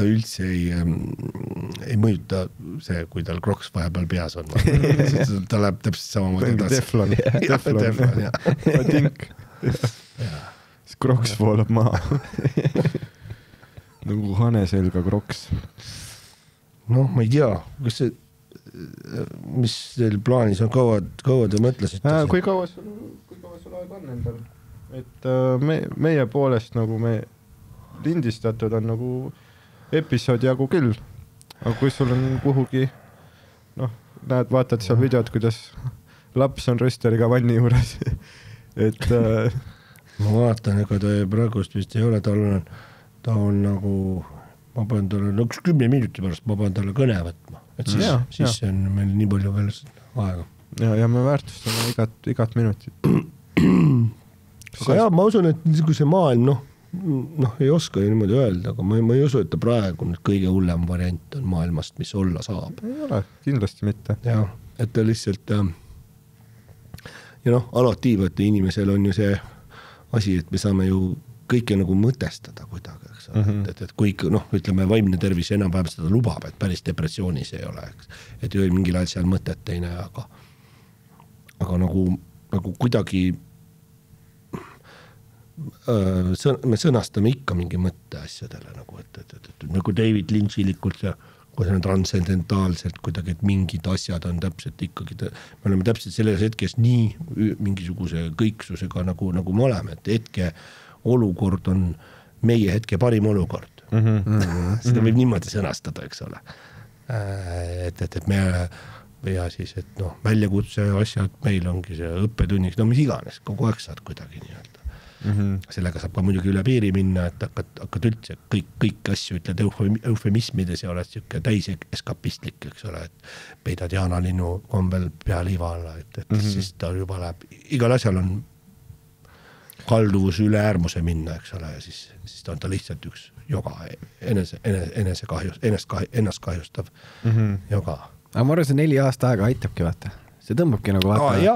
üldse ei mõjuta see, kui tal Kroks vahepeal peas on. Ta läheb täpselt samamoodi edasi. Teflon. Tink. Siis Kroks voolab maha. Nagu hane selga Kroks. Ma ei tea, kas see, mis teil plaanis on, kaua te mõtlesite? Kui kaua sul aeg on endal? Et meie poolest nagu me lindistatud on nagu episood jagu küll. Aga kui sul on kuhugi, näed, vaatad seal videot, kuidas laps on rösteriga vanni juures. Et ma vaatan, ega ta praegust vist ei ole, ta on nagu, ma pean talle 10 minuti pärast, ma pean talle kõne võtma. Et siis on meil nii palju veel aega. Ja me väärtustame igat minutit. Aga ma usun, et see maailm, ei oska ju niimoodi öelda, aga ma ei usu, et ta praegu nüüd kõige hullem variant on maailmast, mis olla saab. Ei ole, kindlasti mitte. Ja, et ta lihtsalt alati võtta inimesel on ju see asi, et me saame ju kõike nagu mõtestada kuidagi, eks ole, et kui ütleme, vaimne tervis enam-vähem seda lubab, et päris depressioonis ei ole, eks. Et ju mingil ajal seal mõtet teine, aga nagu kuidagi me sõnastame ikka mingi mõtte asjadele nagu, et nagu David Lynchilikult ja kui see on transcendentaalselt kuidagi, et mingid asjad on täpselt ikkagi, me oleme täpselt selles hetkes nii mingisuguse kõiksusega nagu me oleme, et hetke olukord on meie hetke parim olukord. Seda võib niimoodi sõnastada, eks ole. Et me ja siis, et väljakutse asjad meil ongi see õppetunniks, mis iganes, kogu aeg saad kuidagi nii-öelda. Sellega saab ka muidugi üle piiri minna, et hakkad üldse kõik asju ütled eufemismides ja oled siuke täis eskapistlik, eks ole, et peidad jaanalinnu kombel pea liiva alla, et siis ta juba läheb, igal asjal on kalduvus üle äärmuse minna, eks ole, ja siis ta on ta lihtsalt üks joga, ennast kahjustav joga. Aga ma arvan, see 4 aasta aega aitabki, vaata. See tõmbabki nagu vaata.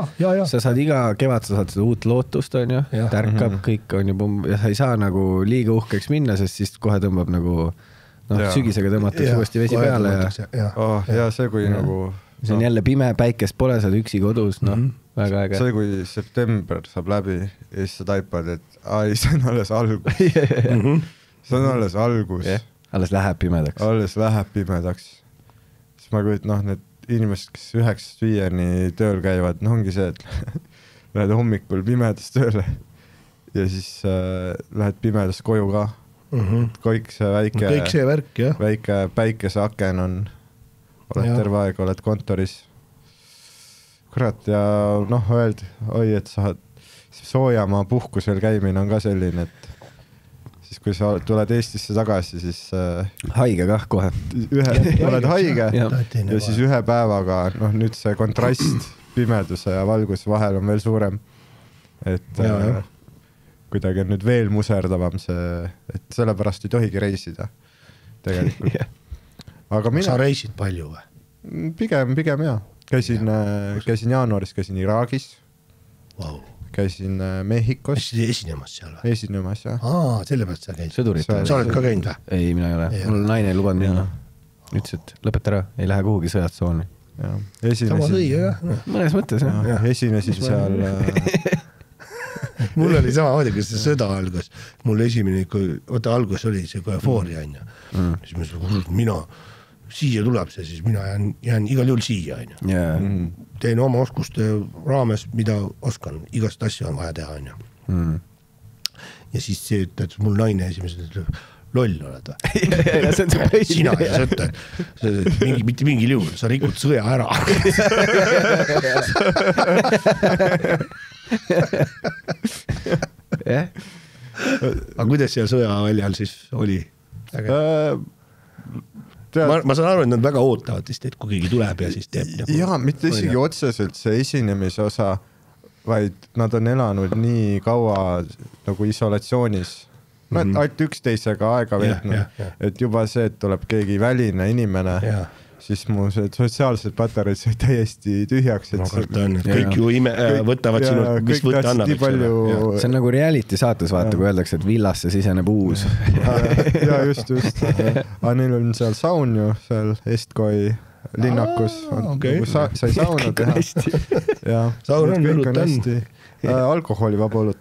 Sa saad iga kevad, sa saad seda uut lootust, on ju, tärkab, kõik on ju ja sa ei saa nagu liiga uhkeks minna, sest siis kohe tõmbab nagu sügisega tõmmatakse uuesti vesi peale. Ja see, kui nagu... See on jälle pime, päikest pole, sa oled üksi kodus, väga äge. See, kui september saab läbi ja siis sa taipad, et see on alles algus. See on alles algus. Alles läheb pimedaks. Siis ma kuid, need inimesed, kes 9-5 tööl käivad, ongi see, et lähed hommikul pimedas tööle ja siis lähed pimedas koju ka. Kõik see väike päikeseaken on, oled terve aeg, oled kontoris. kurat ja noh, öeldi, oi, et sa soojamaa puhkusel käimine on ka selline, et siis kui sa tuled Eestisse tagasi, siis haige kah kohe. Oled haige ja siis ühe päevaga, noh nüüd see kontrast pimeduse ja valguse vahel on veel suurem. Et kuidagi on nüüd veel muserdavam see, et sellepärast ei tohigi reisida tegelikult. Aga sa reisid palju või? Pigem ja. Käisin jaanuaris, käisin Iraagis. Wow. Käisin Mehhikos. Esinemas seal või? Esinemas, jah. Sellepärast sa käid. Sõduritel. Sa oled ka käinud või? Ei, mina ei ole. Mul naine ei lubanud minna. Ütles, et lõpeta ära, ei lähe kuhugi sõjatsooni. Sama õige, jah. Mõnes mõttes, jah. Esinesin seal. Mul oli sama vaadi, kui see sõda algas. Mul esimene, algus oli see eufooria, siis mina siia tuleb see, siis mina jään igal juhul siia. Teen oma oskuste raames, mida oskan. Igast asja on vaja teha. Ja siis see ütleb, mul naine esimesed loll oled või? Sina ja sa ütled, mitte mingil juhul, sa rikud sõja ära. Aga kuidas seal sõjaväljal siis oli? Ma saan aru, et nad väga ootavad, et kui keegi tuleb ja siis teeb. Jaa, mitte isegi otseselt see esinemise osa, vaid nad on elanud nii kaua nagu isolatsioonis. No, et ainult üksteisega aega veetnud, et juba see, et tuleb keegi väline inimene, siis mu sotsiaalsed patareid sai täiesti tühjaks. Kõik ju võtavad sinu, mis võtta annab. See on nagu reality saates, vaata, kui öeldakse, et villasse siseneb uus. Ja just. Aga neil on seal saun ju, seal Estkoi linnakus. Sai sauna teha. Saun on õlut on. Alkoholi vaba õlut.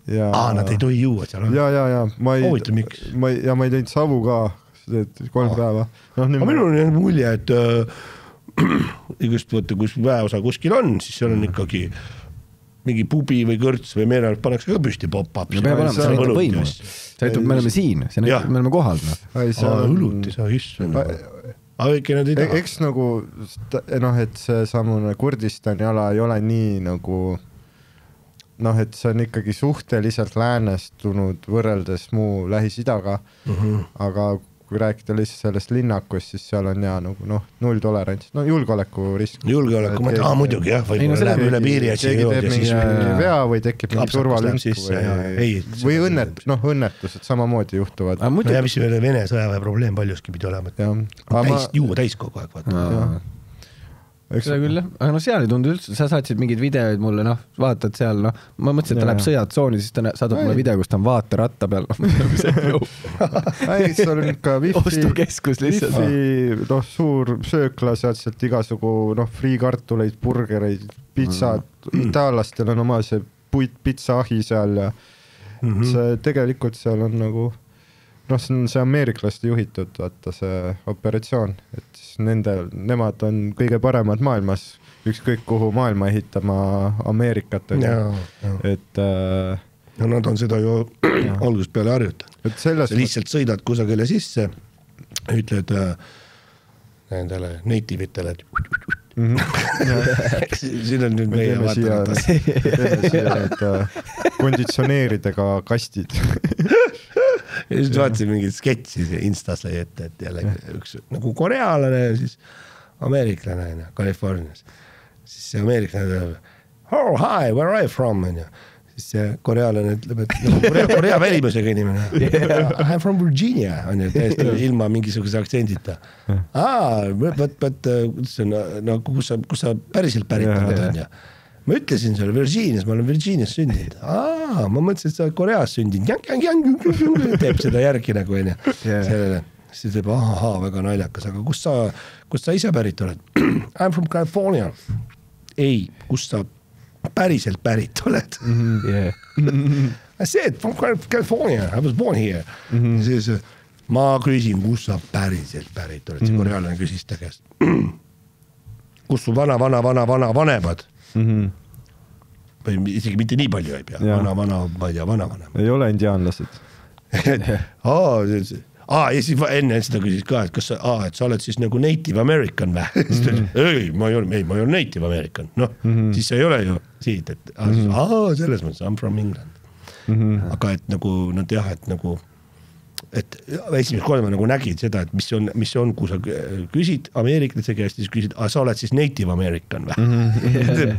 Nad ei tohi juua seal. Ja. Hoovitu miks? Ja ma ei teinud savu ka 3 päeva. Aga minul on mulje, et kui väeosa kuskil on, siis seal on ikkagi mingi pubi või kõrts või meelel pannaks ka püsti pop-up. Me näitab võimu. See näitab, me oleme siin, me oleme kohal. Õluti sa issu. Eks nagu, et see samune Kurdistani ala ei ole nii nagu et see on ikkagi suhteliselt läänestunud võrreldes muu Lähis-Idaga, aga kui rääkida lihtsalt sellest linnakust, siis seal on nagu null tolerants, julgeolekurisk. Muidugi jah, või läheb üle piiri ja keegi teeb mingi vea või tekib mingi turvalünk või õnnetused samamoodi juhtuvad. Ja mis veel Vene sõjaväe probleem paljuski pidi olema, täis kogu aeg. Seda küll, aga seal ei tundu üldse, sa saatsid mingid videoid mulle, vaatad seal, ma mõtlesin, et ta läheb sõjatsooni, siis ta saadab mulle video, kus ta on vaateratta peal. Ei, seal on ikka ostukeskus lihtsalt. Suur söökla, sealt igasugu friikartuleid, burgereid, pitsad, itaallastel on oma see pitsaahi seal ja see tegelikult seal on nagu see ameeriklaste juhitud, vaata see operatsioon, et nemad on kõige paremad maailmas, ükskõik kuhu maailma ehitama Ameerikat. Et nad on seda ju algusest peale harjutanud. Sa lihtsalt sõidad kusagile sisse, ütled nendele natiivitele, et siin on nüüd meie vaata konditsioneeridega kastid. Ja siis vaatasin mingid sketši Instas lõi ette, et jälle üks nagu koreaalane ja siis ameeriklane Californias. Siis see ameeriklane oh hi, where are you from? Siis see koreaalane ütleb, et Korea välimusega inimene. I'm from Virginia. Ilma mingisuguse aktsendita. Kus sa päriselt pärit oled? Ma ütlesin sulle Virginias, ma olen Virginias sündinud. Ma mõtlesin, et sa oled Koreas sündinud. Teeb seda järgi nagu enne. Siis teeb, väga naljakas. Aga kus sa ise pärit oled? I'm from California. Ei, kus sa päriselt pärit oled? I said from California. I was born here. Siis ma küsin, kus sa päriselt pärit oled? See koreaalane küsis ta käest. Kus su vana vanemad? Isegi mitte nii palju ei pea. Vana, ma ei tea, vana. Ei ole indiaanlased. ja siis enne seda küsis ka, et kas et sa oled siis nagu Native American või? Ei, ma ei ole Native American. Noh, siis sa ei ole ju siit, et selles mõttes, I'm from England. Aga et nagu, nad jah, et nagu, et esimest korda ma nagu nägin seda, et mis on, kui sa küsid ameeriklase käest, siis küsid, sa oled siis Native American või?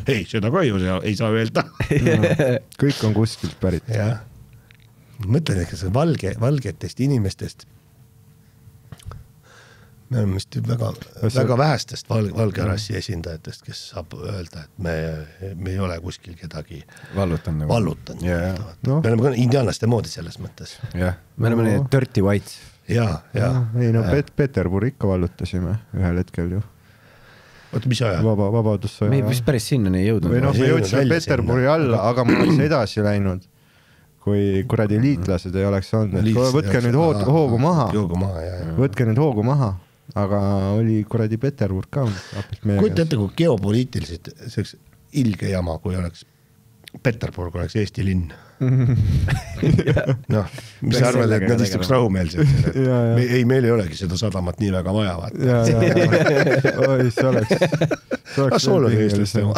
Ei, seda ka ei saa öelda. Kõik on kuskilt pärit. Jah. Mõtlen, et see valgetest inimestest me oleme vist väga vähestest valge rassi esindajatest, kes saab öelda, et me ei ole kuskil kedagi vallutanud. Me oleme ka indiaanlaste moodi selles mõttes. Jah, me oleme need dirty whites. Ei, Peterburi ikka vallutasime ühel hetkel ju. Oota, mis aja? Vabadus. Me vist päris sinna ei jõudnud. Või me jõudsime Peterburi alla, aga ma oleks edasi läinud, kui kuradi liitlased ei oleks olnud. Võtke nüüd hoogu maha. Võtke nüüd hoogu maha. Aga oli kuradi Peterburg ka. Kuid ette, kui geopoliitiliselt selleks ilge jama, kui oleks Peterburg oleks Eesti linn. Noh, mis sa arvad, et nad istuks rahumeelselt? Ei, meil ei olegi seda sadamat nii väga vaja. Oi, see oleks sul on eestlast tema.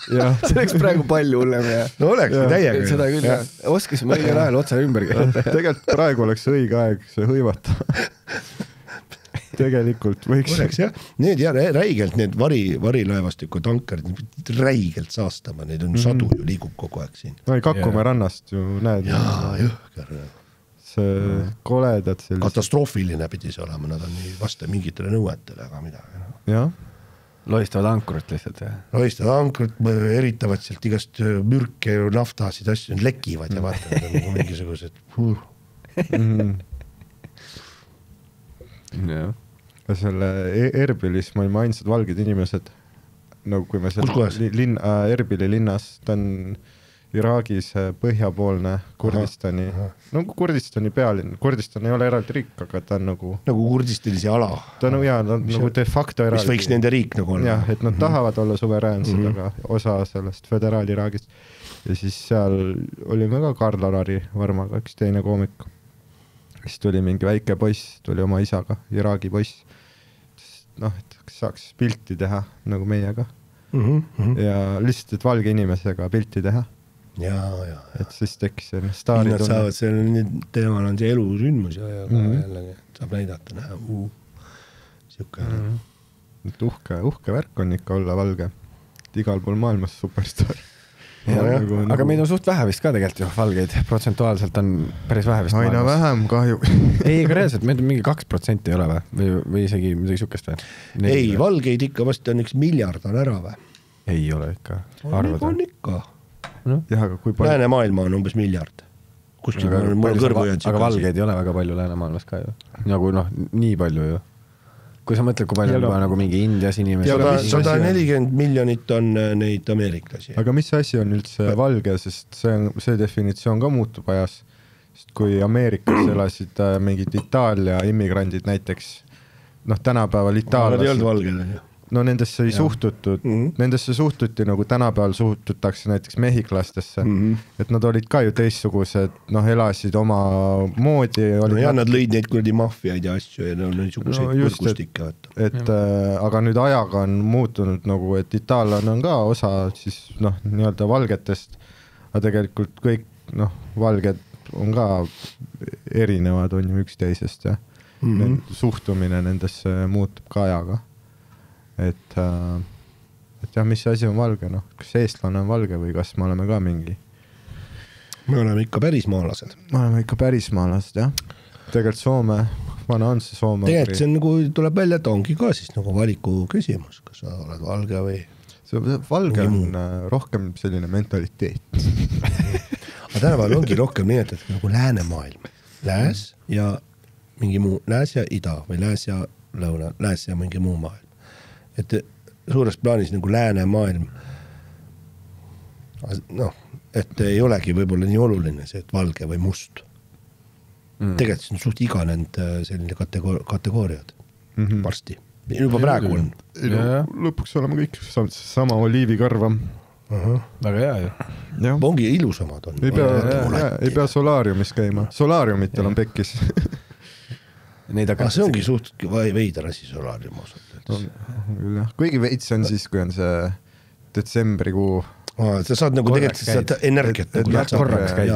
See oleks praegu palju hullem. No oleks täiega. Seda küll, oskasime õigel ajal otsa ümber. Tegelikult praegu oleks õige aeg see hõivata. Tegelikult võiks. Oleks jah. Need räigelt, need varilaevastiku tankerid, räigelt saastama, neid on sadu ju liigub kogu aeg siin. No ei Kakumäe rannast ju näed. Jõhker. See koledad sellised. Katastroofiline pidi see olema, nad on nii vastu mingitele nõuetele, aga midagi. Jah. Loistavad ankrut lihtsalt. Loistavad ankrut, eritavad sealt igast mürke ja naftasid asju, lekivad ja vaata, need on nagu mingisugused. Selle Erbilis ma olime ainsad valged inimesed. Nagu kui me Erbili linnas, ta on Iraagis põhjapoolne Kurdistani. No Kurdistani pealinn. Kurdistan ei ole eraldi riik, aga ta on nagu Kurdistanisi ala. Ta on nagu de facto eraldi. Mis võiks nende riik nagu olla. Jah, et nad tahavad olla suveräänsed, aga osa sellest föderaal-Iraagist. Ja siis seal oli väga Karl Alari Varmaga, üks teine koomik. Siis tuli mingi väike poiss, tuli oma isaga, Iraagi poiss. Noh, et saaks pilti teha nagu meiega. Ja lihtsalt, et valge inimesega pilti teha. Et siis tekkis selline staari tunne. Nad saavad selle, teemal on see elusündmus ja jällegi saab näidata, näha siuke. Uhke värk on ikka olla valge. Igal pool maailmas superstar. Aga meid on suht vähe vist ka tegelikult ju valgeid. Protsentuaalselt on päris vähe vist. Aina vähem kahju. Ei, aga reaalselt meid on mingi 2% ei ole või isegi midagi sukest või? Ei, valgeid ikka vast on 1 miljard on ära või? Ei ole ikka. On ikka. Läänemaailma on umbes miljard. Aga valgeid ei ole väga palju Läänemaailmas ka ju. Nagu nii palju ju. Kui sa mõtled, kui palju on nagu mingi Indias inimesi. 140 miljonit on neid ameeriklasi. Aga mis asi on üldse valge, sest see definitsioon ka muutub ajas. Sest kui Ameerikas elasid mingid Itaalia immigrandid näiteks, tänapäeval itaallased. Nad ei olnud valged. No nendesse ei suhtutud, nendesse suhtuti nagu tänapäeval suhtutakse näiteks mehiklastesse, et nad olid ka ju teistsugused, elasid oma moodi. Ja nad lõid neid kuradi maffiaid ja asju ja nad on niisuguseid võrgustikke. Aga nüüd ajaga on muutunud nagu, et itaallane on ka osa siis nii-öelda valgetest, aga tegelikult kõik valged on ka erinevad on ju üksteisest ja suhtumine nendesse muutub ka ajaga. Et jah, mis asi on valge, kas eestlane on valge või kas me oleme ka mingi? Me oleme ikka pärismaalased. Me oleme ikka pärismaalased, jah. Tegelikult Soome, vana on see Soome. Tegelikult see nagu tuleb välja, et ongi ka siis nagu valiku küsimus, kas sa oled valge või? Valge on rohkem selline mentaliteet. Aga tänapäeval ongi rohkem nii, et nagu läänemaailm. Lääs ja mingi muu, lääs ja ida või lääs ja lõuna, lääs ja mingi muu maailm. Et suures plaanis nagu läänemaailm, et ei olegi võib-olla nii oluline see, et valge või must. Tegelikult see on suht iganend selline kategooriad varsti. Juba praegu on. Lõpuks oleme kõik sama oliivikarva. Väga hea ju. Ongi ilusamad on. Ei pea solaariumis käima. Solaariumitel on pekkis. see ongi suht veidar asi solaarium osalt. Kuigi veits on siis, kui on see detsembrikuu. Sa saad nagu tegelikult energiat ja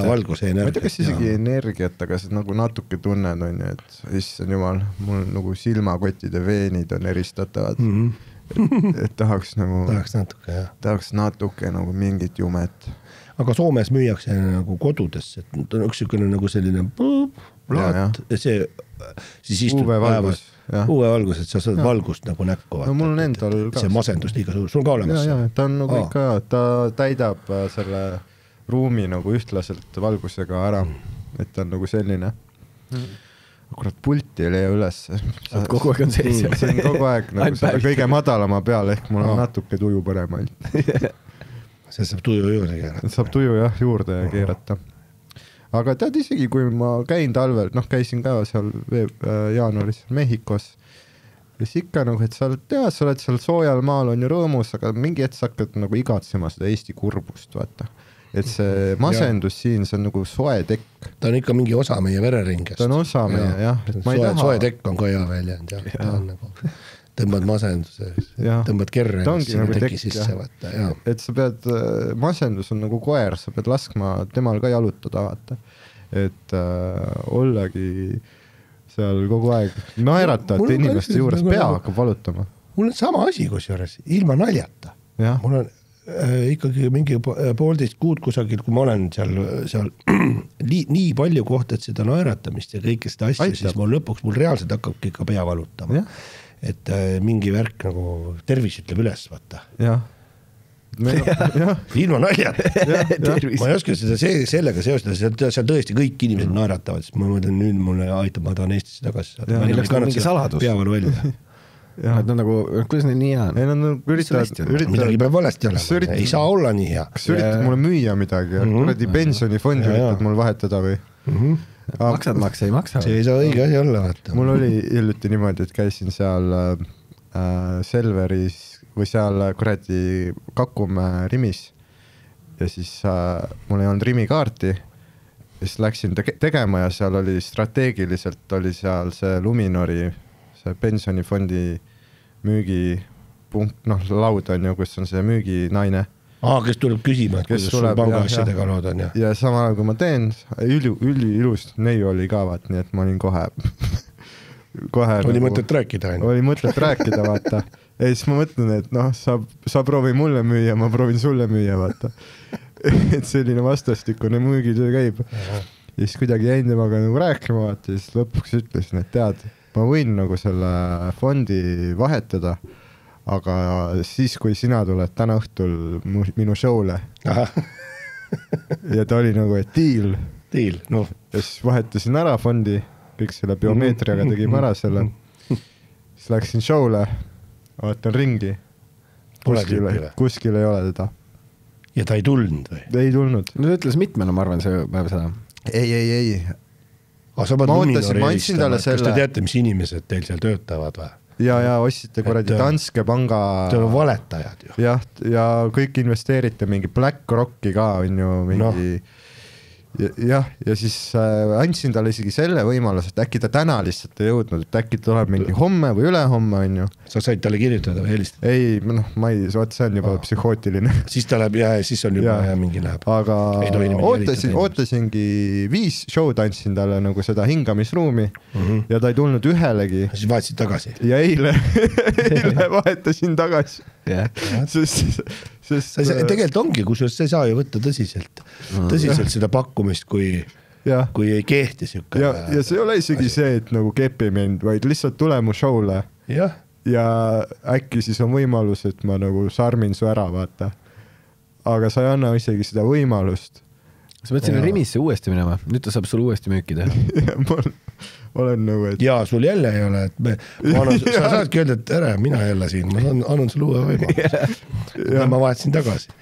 valguse energiat. Ma ei tea, kas isegi energiat, aga sa nagu natuke tunned on ju, et issand jumal, mul nagu silmakotide veenid on eristatavad. Et tahaks natuke nagu mingit jumet. Aga Soomes müüakse nagu kodudesse, et on üks nagu selline plaat ja see siis istub päevas uue valgus, et sa saad valgust nagu näkku. No mul on endal ka. See masendus liiga suur, sul on ka olemas. Ja, ta on nagu ikka, ta täidab selle ruumi nagu ühtlaselt valgusega ära, et ta on nagu selline. Kurat, pulti ei leia üles. Kogu aeg on seis. See on kogu aeg nagu seda kõige madalama peal, ehk mul on natuke tuju parem ainult. See saab tuju juurde keerata. Saab tuju juurde keerata. Aga tead isegi, kui ma käin talvel, käisin ka seal jaanuaris Mehhikos, siis ikka nagu, et sa oled seal soojal maal on ju rõõmus, aga mingi hetk sa hakkad nagu igatsema seda Eesti kurbust, vaata. Et see masendus siin, see on nagu soe tekk. Ta on ikka mingi osa meie vereringest. Ta on osa meie, jah. Soe tekk on ka hea väljend, jah. Ta on nagu... tõmbad masenduse, tõmbad kerre nagu teki sisse vaata, jah. Et sa pead, masendus on nagu koer, sa pead laskma temal ka jalutada, vaata. Et ollagi seal kogu aeg naeratavate inimeste juures pea hakkab valutama. Mul on sama asi kusjuures, ilma naljata. Mul on ikkagi mingi 1,5 kuud kusagil, kui ma olen seal nii palju kohta, et seda naeratamist ja kõike seda asja, siis mul lõpuks reaalselt hakkab ikka pea valutama. Et mingi värk nagu tervis ütleb üles, vaata. Jah. Ilma naljad. Ma ei oska seda sellega seostada, seal tõesti kõik inimesed naeratavad, siis ma mõtlen, nüüd mulle aitab, ma tahan Eestisse tagasi. Neil oleks mingi saladus. Peavalu välja. Nad on nagu, kuidas neil nii hea on? Ei, nad üritavad. Midagi peab valesti olema. Ei saa olla nii hea. Kas üritad mulle müüa midagi? Kuradi pensionifondi üritad mul vahetada või? Maksad, ei maksa. See ei saa õige asi olla, vaata. Mul oli hiljuti niimoodi, et käisin seal Selveris või seal kuradi Kakumäe Rimis ja siis mul ei olnud Rimi-kaarti ja siis läksin tegema ja seal oli strateegiliselt oli seal see Luminori, see pensionifondi müügipunkt, laud on ju, kus on see müüginaine. Kes tuleb küsima, et kuidas sul panga asjadega lood on. Ja samal ajal, kui ma teen, üli-ilus neiu oli ka, vaat, nii et ma olin kohe oli nagu, mõtlet rääkida. Oli mõtlet rääkida, vaata. Ja siis ma mõtlen, et sa proovi mulle müüa, ma proovin sulle müüa, vaata. Et selline vastastikune müügitöö käib. Ja siis kuidagi jäin temaga nagu rääkima, vaata, ja siis lõpuks ütlesin, et tead, ma võin nagu selle fondi vahetada, aga siis, kui sina tuled täna õhtul minu show'le ja ta oli nagu, et deal, no. Ja siis vahetasin ära fondi, kõik selle biomeetriaga tegime ära selle, siis läksin show'le, vaatan ringi, kuskil ei ole teda. Ja ta ei tulnud või? Ei tulnud. No ta ütles mitmena, ma arvan, see päev seda. Ei. Sa pead Luminori helistama, kas te teate, mis inimesed teil seal töötavad või? Ja ossite kuradi Danske panga... Te on valetajad ju. Ja kõik investeerite mingi BlackRocki ka, on ju mingi... Ja siis andsin talle isegi selle võimalus, et äkki ta täna lihtsalt ei jõudnud, et äkki tuleb mingi homme või ülehomme, on ju. Sa said talle kirjutada või helistada? Ei, ma ei, see on juba psühhootiline. Siis ta läheb ja siis on juba mingi läheb. Aga ootasingi 5 show'd andsin talle nagu seda hingamisruumi ja ta ei tulnud ühelegi. Siis vahetasid tagasi? Ja eile vahetasin tagasi. Tegelikult ongi, kusjuures sa ei saa ju võtta tõsiselt seda pakkumist, kui ei kehti siuke. Ja see ei ole isegi see, et nagu kepiment, vaid lihtsalt tule mu show'le ja äkki siis on võimalus, et ma nagu sarmin su ära, vaata. Aga sa ei anna isegi seda võimalust. Sa pead sinna Rimisse uuesti minema, nüüd ta saab sul uuesti müükida. Olen nagu, et... Jaa, sul jälle ei ole, et sa saadki öelda, et ära, mina jälle siin, ma annan sul uue võimalus. Ma vahetasin tagasi.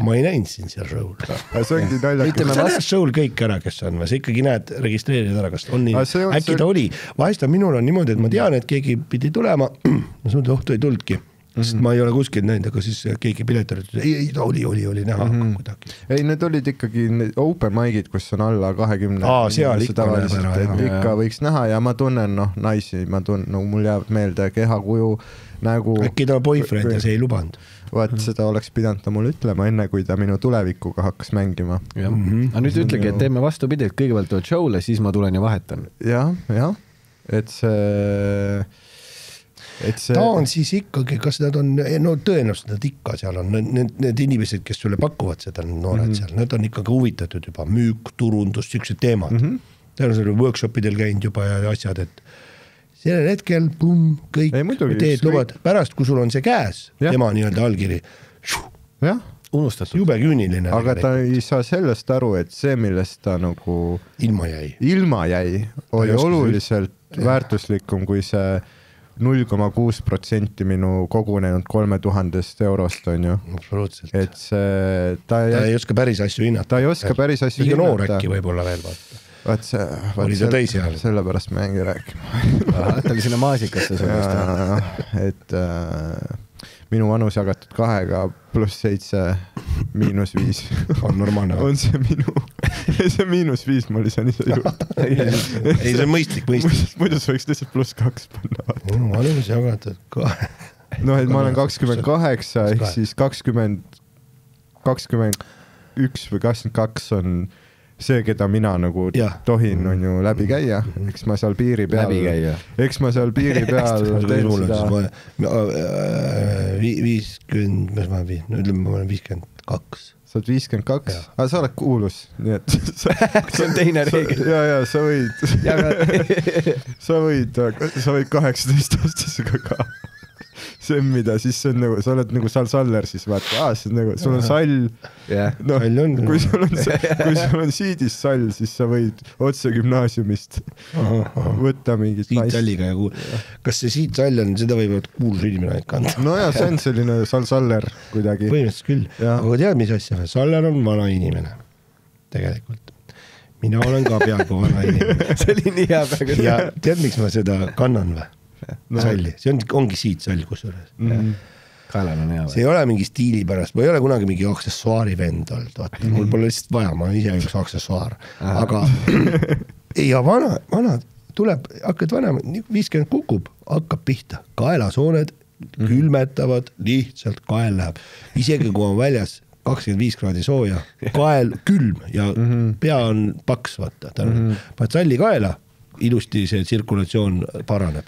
Ma ei näinud siin seal show'l. See ongi naljakas. Sa näed show'l kõik ära, kes on, sa ikkagi näed registreerida ära, kas on nii, äkki ta oli. Vahest minul on niimoodi, et ma tean, et keegi pidi tulema, ma mõtlen, ohtu ei tuldki. sest ma ei ole kuskil näinud, aga siis keegi piletar ütles, ei, ta oli näha kuidagi. Ei, need olid ikkagi open mic'id, kus on alla 20. Seal ikka näeb ära. Ikka võiks näha ja ma tunnen, naisi, mul jääb meelde kehakuju, nägu. Äkki ta boyfriend ja see ei lubanud. Vaat seda oleks pidanud ta mulle ütlema enne, kui ta minu tulevikuga hakkas mängima. Aga nüüd ütlegi, et teeme vastupidi, et kõigepealt tuleb show'le, siis ma tulen ja vahetan. Jah, et see... Ta on siis ikkagi, kas nad on, tõenäoliselt nad ikka seal on, need inimesed, kes sulle pakuvad seda, noored seal, nad on ikkagi huvitatud juba, müük, turundus, siuksed teemad. Tõenäoliselt workshopidel käinud juba ja asjad, et sellel hetkel, kõik teed lubad, pärast, kui sul on see käes, tema nii-öelda allkiri, unustatud. Jube küüniline. Aga ta ei saa sellest aru, et see, millest ta nagu ilma jäi, oli oluliselt väärtuslikum kui see 0,6% minu kogunenud 3000 eurost on ju. Absoluutselt. Et see... Ta ei oska päris asju hinnata. Ta ei oska päris asju hinnata. Noor äkki võib-olla veel vaata. Oli ta teisi ajal. Sellepärast me ängi rääkima. Ta oli sinna maasikasse sellest. Et minu vanus jagatud 2-ga +7 -5 on normaalne. On see minu... See -5 ma lisan ise juurde. Ei, see on mõistlik. Muidu see võiks lihtsalt +2 panna. Vanus jagatud 2. Et ma olen 28 ehk siis 21 või 22 on see, keda mina nagu tohin on ju läbi käia, eks ma seal piiri peal teen seda 50, mis ma viin, ütleme ma olen 52. Sa oled 52? Aga sa oled kuulus, nii et see on teine reegel. Ja, sa võid 18-aastasega ka semmida, siis see on nagu, sa oled nagu Saller, siis vaata, see on nagu, sul on sall, kui sul on siidis sall, siis sa võid otse gümnaasiumist võtta mingit siitsalliga kas see siitsall on, seda võivad kuulus inimene ikka anda? No ja, see on selline Saller kuidagi. Põhimõtteliselt küll, aga tead, mis asja? Saller on vana inimene, tegelikult. Mina olen ka peaaegu vana inimene. See oli nii hea peaaegu. Ja tead, miks ma seda kannan või? Salli, see ongi siitsall kusjuures. Kaelal on hea või? See ei ole mingi stiili pärast, ma ei ole kunagi mingi aksessuaari vend olnud, vaata, mul pole lihtsalt vaja, ma ise üks aksessuaar, aga ja vana tuleb, hakkad vanema, 50 kukub, hakkab pihta, kaelasooned külmetavad, lihtsalt kael läheb, isegi kui on väljas 25 kraadi sooja, kael külm ja pea on paks, vaata, paned salli kaela, ilusti see tsirkulatsioon paraneb.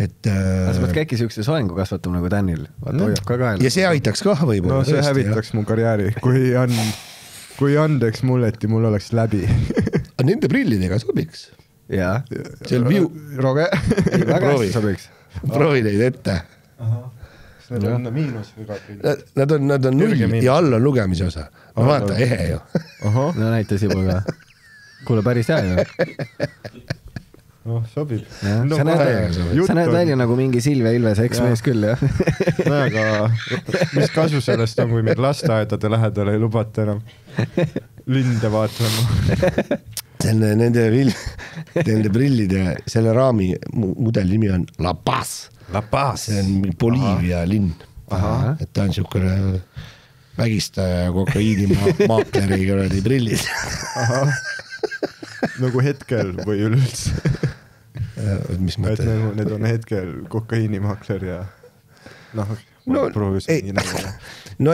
Et sa pead äkki siukse soengu kasvatama nagu Tänil, vaata hoiab ka kaela. ja see aitaks ka võib-olla. No see hävitaks mu karjääri, kui andeks mulleti, mul oleks läbi. Nende prillidega sobiks. Jaa. Roge. Väga hästi sobiks. Proovi neid ette. Need on miinus või ka prillid? Nad on null ja all on lugemise osa. No vaata, ehe ju. No näitas juba ka. Kuule, päris hea ju. Sobib. Sa näed välja nagu mingi Silvia Ilves eksmees küll, jah? No aga mis kasu sellest on, kui mind lasteaedade lähedal ei lubata enam linde vaatlema? Nende prillide, selle raami mudeli nimi on La Paz. See on Boliivia linn. Et ta on siukene vägistaja kokaiini maakleri kuradi prillid. Nagu hetkel või üleüldse? Mis mõte? Need on hetkel kokaiinimaakler ja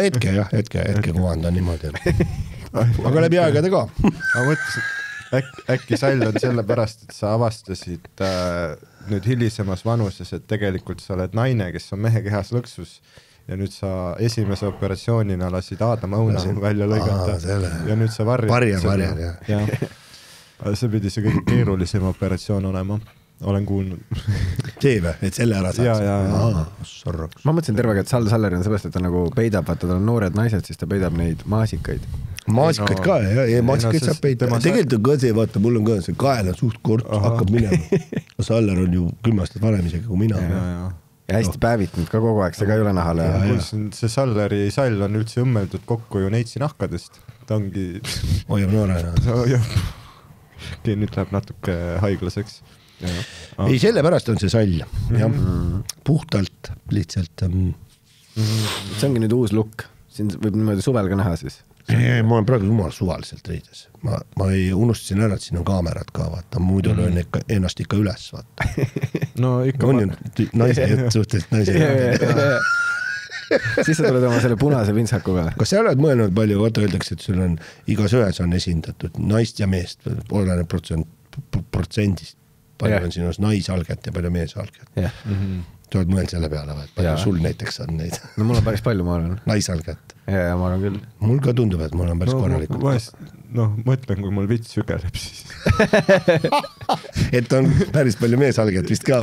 hetke jah, hetke kuvand on niimoodi. Aga läbi aegade ka. Ma mõtlesin, äkki sall on sellepärast, et sa avastasid nüüd hilisemas vanuses, et tegelikult sa oled naine, kes on mehe kehas lõksus ja nüüd sa esimese operatsioonina lasid Aadam õuna välja lõigata ja nüüd sa varjad. See pidi see kõige keerulisem operatsioon olema, olen kuulnud. See või, et selle ära saaks? Ma mõtlesin tervega, et Saller on seepärast, et ta nagu peidab, vaata ta on noored naised, siis ta peidab neid maasikaid. Maasikaid ka, ja maasikaid saab peida. Tegelikult on ka see, vaata, mul on ka see kael on suht kord, hakkab minema. Saller on ju 10 aastat vanem isegi kui mina. Ja hästi päevitnud ka kogu aeg, see ka ei ole nahale. See Salleri sall on üldse õmmeldud kokku ju neitsi nahkadest. Ta ongi... Hoiab noorena. Nüüd läheb natuke haiglaseks. ei, sellepärast on see sall, jah, puhtalt lihtsalt. See ongi nüüd uus look, siin võib niimoodi suvel ka näha siis. Ma olen praegu jumal suvaliselt riides. Ma ei unustasin ära, et siin on kaamerad ka, vaata, muidu löön ennast ikka üles, vaata. No ikka on ju naise jutt suhteliselt naise. Siis sa tuled oma selle punase vintsakuga. Kas sa oled mõelnud palju, vaata öeldakse, et sul on igas ühes on esindatud naist ja meest, oleneb protsendist. Palju on sinus naisalget ja palju meesalget. Sa oled mõelnud selle peale, et palju sul näiteks on neid? No mul on päris palju, ma arvan. Naisalget. Ja ma arvan küll. Mul ka tundub, et mul on päris korralikult. Vahest, mõtlen, kui mul vits sügeleb, siis. Et on päris palju meesalget vist ka.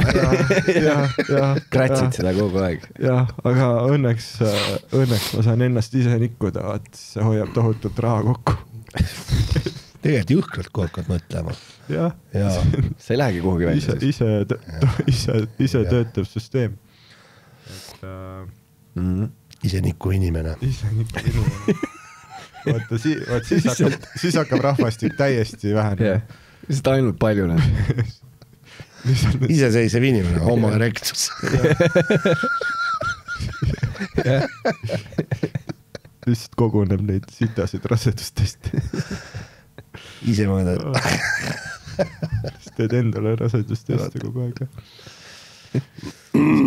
Kratsid seda kogu aeg. Jah, aga õnneks ma saan ennast ise nikkuda, et see hoiab tohutult raha kokku. Tegelikult jõhkralt kui hakkad mõtlema. Jah. See ei lähegi kuhugi välja. Ise töötab süsteem. Ise nikku inimene. Vaata, siis hakkab rahvastik täiesti vähene. Lihtsalt ainult palju näed. Iseseisev inimene, homo erectus. Lihtsalt koguneb neid sitasid rasedustesti. Ise mõõdad. Teed endale rasedustesti kogu aeg.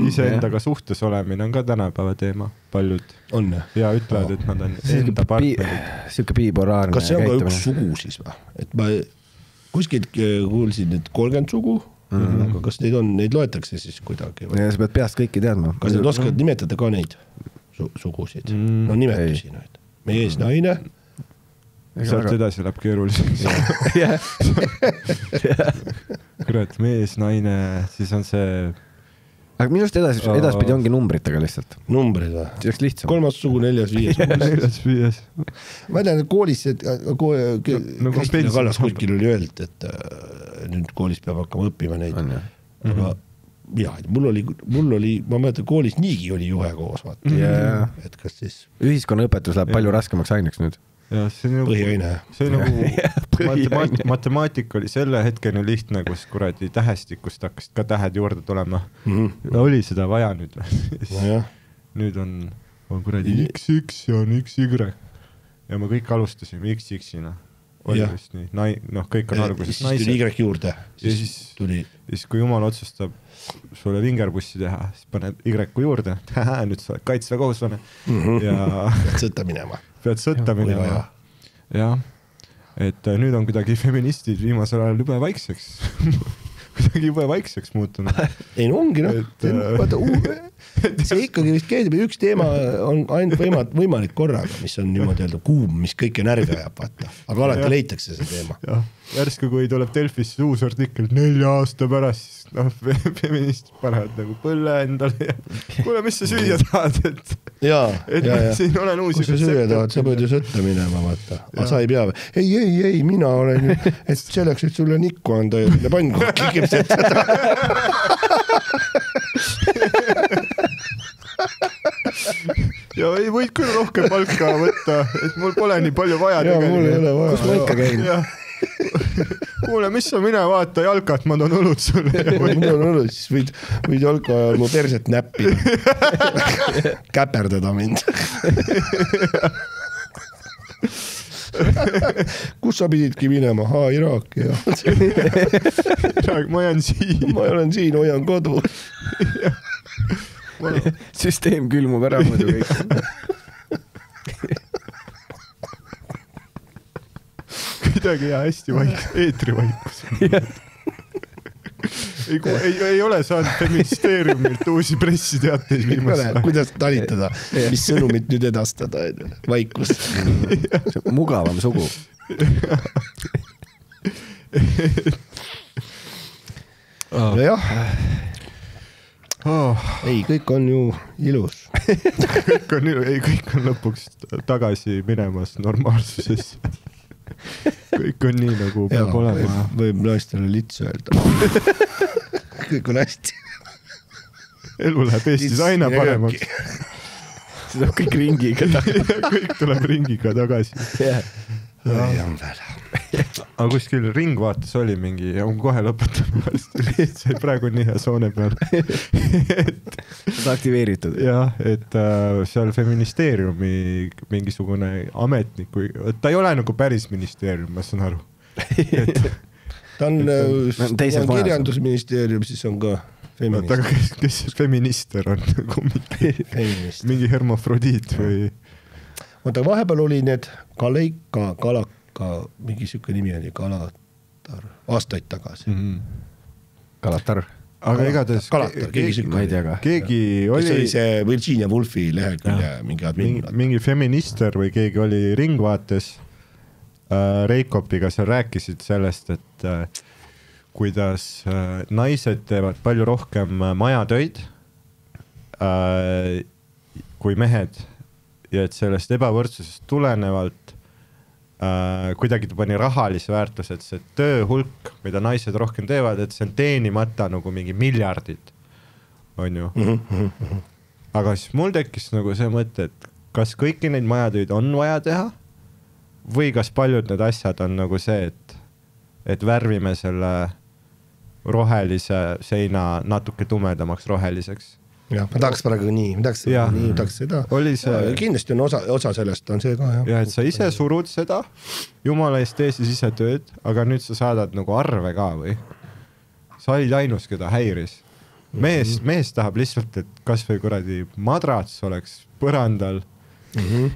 Ise endaga suhtes olemine on ka tänapäeva teema. Paljud. On. Ja ütlevad, et nad on enda partnerid. Siuke biipolaarne. Kas see on ka üks sugu siis või? Et ma kuskilt kuulsin, et 30 sugu, aga kas neid loetakse siis kuidagi? Ja sa pead peast kõiki teadma. Kas need oskavad nimetada ka neid sugusid? No nimetusi nüüd. Mees, naine. Sealt edasi läheb keeruliseks. Kurat, mees, naine, siis on see... Aga minu arust edaspidi ongi numbritega lihtsalt. Numbrid või? See oleks lihtsam. 3. sugu, 4., 5. 4., 5. Ma tean, et koolis Kristina Kallas kuskil oli öeldud, et nüüd koolis peab hakkama õppima neid. Aga mul oli, ma mõtlen, koolis niigi oli juhe koos. Et kas siis... Ühiskonnaõpetus läheb palju raskemaks aineks nüüd. Ja see nagu matemaatika oli selle hetkeni lihtne, kus kuradi tähestikust hakkasid ka tähed juurde tulema. Oli seda vaja nüüd. Nüüd on kuradi XX ja on XY. Ja me kõik alustasime XX-ina. Oli vist nii. Kõik on alguses naised. Siis tuli Y juurde. Ja siis kui jumal otsustab sulle vingerbussi teha, siis paned Y juurde. Nüüd sa oled kaitseväekohuslane. Pead sõtta minema. Pead sõtta minema. Jah, et nüüd on kuidagi feministid viimasel ajal jube vaikseks. Kuidagi jube vaikseks muutunud. Ei, no ongi, see ikkagi vist käib, üks teema on ainult võimalik korraga, mis on niimoodi öelda kuum, mis kõike närvi ajab, vaata. Aga alati leitakse see teema. Jah, järsku kui tuleb Delfisse uus artikkel 4 aasta pärast, feminist panevad nagu põlle endale ja kuule, mis sa süüa tahad, et siin olen uusi. Kus sa süüa tahad, sa pead ju sõtta minema, vaata. Aga sa ei pea või? Ei, mina olen ju, et selleks, et sulle nikku anda ja pannkokki kipsetada. Ja ei võid küll rohkem palka võtta, et mul pole nii palju vaja. Ja mul ei ole vaja. Kus ma ikka käin? Kuule, mis sa mine vaata jalkat, ma toon õlut sulle. Ma toon õlut, siis võid jalka ajal mu perset näppida. Käperdada mind. Kus sa pididki minema? Iraaki. Ma jään siin. Ma olen siin, hoian kodu. Süsteem külmub ära muidu kõik. Kuidagi hästi eetri vaikus. Ei ole saanud feministeeriumilt uusi pressiteateid viimasel. Kuidas talitada? Mis sõnumit nüüd edastada? Vaikus. Mugavam sugu. Jah. Ei, kõik on ju ilus. Kõik on lõpuks tagasi minemas normaalsuses. Kõik on nii, nagu peab olema. Võib naistele lits öelda. Kõik on hästi. Elu läheb Eestis aina paremaks. See tuleb kõik ringiga tagasi. Kõik tuleb ringiga tagasi. Ei on veel. aga kuskil Ringvaates oli mingi ja kohe lõpetama see praegu on nii hea soone peal seda aktiveeritud. jah, et seal feministeeriumi mingisugune ametnik või ta ei ole nagu päris ministeerium, ma saan aru ta on kirjandusministeerium, siis on ka feminist. aga kes feminister on? mingi hermafrodiit või? Oota, vahepeal oli need Kalaka, mingi siuke nimi oli Kalatar, aastaid tagasi. Kalatar. Aga igatahes Kalatar, keegi oli see Virginia Woolfi lehekülje mingi admin. Mingi feminister või keegi oli Ringvaates Reikopiga seal rääkisid sellest, et kuidas naised teevad palju rohkem majatöid kui mehed ja et sellest ebavõrdsusest tulenevalt kuidagi ta pani rahalise väärtuse, et see töö hulk, mida naised rohkem teevad, et see on teenimata nagu mingi miljardid, on ju. Aga siis mul tekkis nagu see mõte, et kas kõiki neid majatöid on vaja teha või kas paljud need asjad on nagu see, et värvime selle rohelise seina natuke tumedamaks roheliseks. Jah, ma tahaks praegu nii, tahaks seda. Kindlasti on osa sellest, on see ka. Ja, et sa ise surud seda, jumala eest tee siis ise tööd, aga nüüd sa saadad nagu arve ka või? Sa olid ainus, keda häiris. Mees tahab lihtsalt, et kas või kuradi madrats oleks põrandal.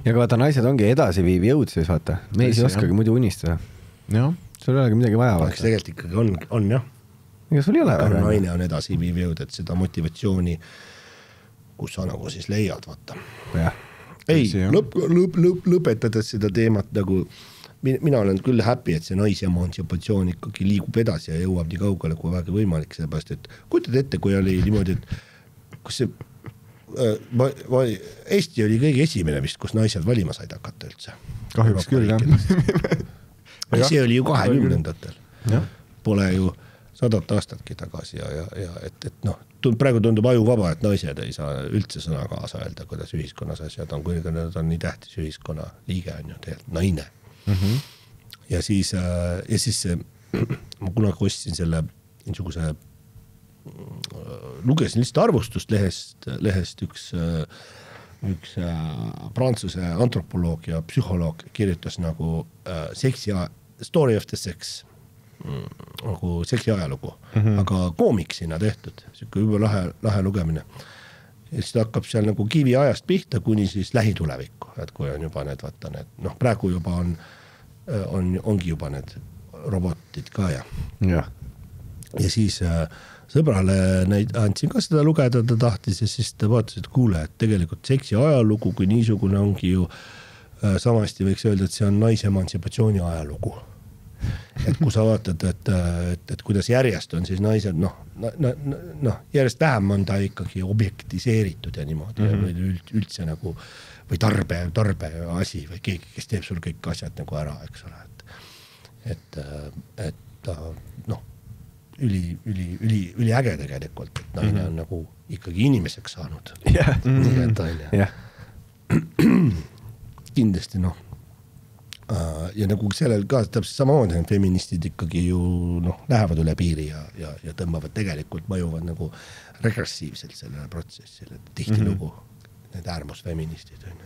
Ja ka vaata, naised ongi edasiviiv jõud siis, vaata. Mees ei oskagi muidu unistada. Sul ei olegi midagi vaja. Aga tegelikult ikkagi on jah. Ega sul ei ole väga. Naine on edasiviiv jõud, et seda motivatsiooni kus sa nagu siis leiad, vaata. Ei, lõpetades seda teemat nagu, mina olen küll happy, et see naisemantsipatsioon ikkagi liigub edasi ja jõuab nii kaugele kui vähegi võimalik, sellepärast, et kujutad ette, kui oli niimoodi, et kus see Eesti oli kõige esimene vist, kus naised valima said hakata üldse. Kahjuks küll, jah. See oli ju 20-ndatel. Pole ju 100 aastatki tagasi ja et noh, praegu tundub ajuvaba, et naised ei saa üldse sõna kaasa öelda, kuidas ühiskonnas asjad on, kui nad on nii tähtis ühiskonna liige on ju tegelikult naine. Ja siis ma kunagi ostsin selle niisuguse lugesin lihtsalt arvustust lehest üks prantsuse antropoloog ja psühholoog kirjutas nagu story of the sex nagu seksi ajalugu, aga koomiksina tehtud, siuke juba lahe lugemine. Ja siis ta hakkab seal nagu kivi ajast pihta kuni siis lähitulevikku, et kui on juba need, vaata need, noh praegu juba ongi juba need robotid ka ja siis sõbrale andsin ka seda lugeda, ta tahtis ja siis ta vaatas, et kuule, et tegelikult seksi ajalugu kui niisugune ongi ju samasti võiks öelda, et see on naisemantsipatsiooni ajalugu. Et kui sa vaatad, et kuidas järjest on siis naised, järjest vähem on ta ikkagi objektiseeritud ja niimoodi või üldse nagu või tarbe asi või keegi, kes teeb sul kõik asjad nagu ära, eks ole, et ta üli äge tegelikult, et naine on nagu ikkagi inimeseks saanud. Kindlasti ja nagu sellel ka täpselt samamoodi feministid ikkagi ju lähevad üle piiri ja tõmbavad tegelikult mõjuvad nagu regressiivselt sellele protsessile, tihti lugu need äärmusfeministid on.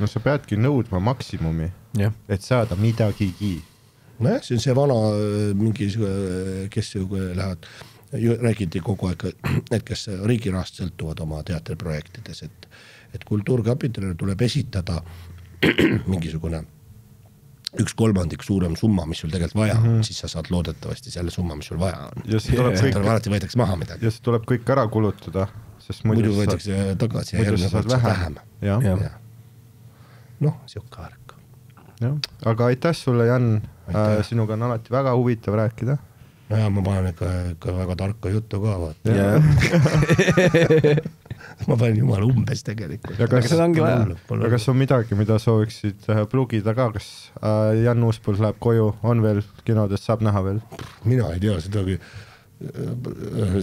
No sa peadki nõudma maksimumi, et saada midagigi. No jah, see on see vana mingi, kes ju lähevad, räägiti kogu aeg, et kes riigirahast sõltuvad oma teatriprojektides, et kultuurkapitalile tuleb esitada mingisugune 1/3 suurem summa, mis sul tegelikult vaja on, siis sa saad loodetavasti selle summa, mis sul vaja on. Ja see alati võetakse maha midagi. Ja see tuleb kõik ära kulutada, sest muidu võetakse tagasi ja järgmine võetakse vähem. Noh, siuke värk. Aga aitäh sulle, Jan. Sinuga on alati väga huvitav rääkida. No ja ma panen ikka väga tarka juttu ka, vaata. Ma panen jumala umbes tegelikult. Ja kas on midagi, mida sooviksid plugida ka, kas Jan Uuspõld läheb koju, on veel kinodest, saab näha veel? Mina ei tea sedagi.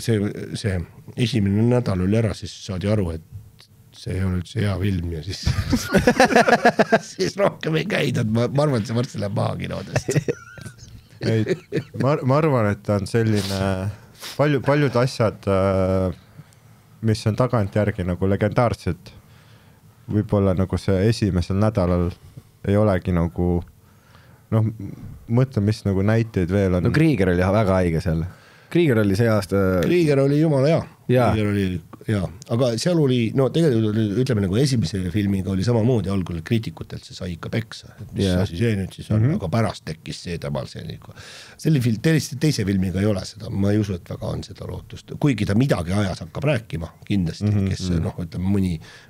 See esimene nädal oli ära, siis saadi aru, et see ei ole üldse hea film ja siis rohkem ei käidud. Ma arvan, et see varsti läheb maha kinodest. ma arvan, et ta on selline paljud asjad, mis on tagantjärgi nagu legendaarsed, võib-olla nagu see esimesel nädalal ei olegi nagu mõtlen, mis nagu näiteid veel on. No Krieger oli väga haige seal. Krieger oli see aasta... Krieger oli jumala hea. Jaa. Krieger oli hea. Aga seal oli, tegelikult ütleme nagu esimese filmiga oli samamoodi, algul kriitikutelt see sai ikka peksa. Mis asi see nüüd siis on, aga pärast tekkis see temal see nagu. Selle teise filmiga ei ole seda, ma ei usu, et väga on seda lootust. Kuigi ta midagi ajas hakkab rääkima, kindlasti, kes ütleme,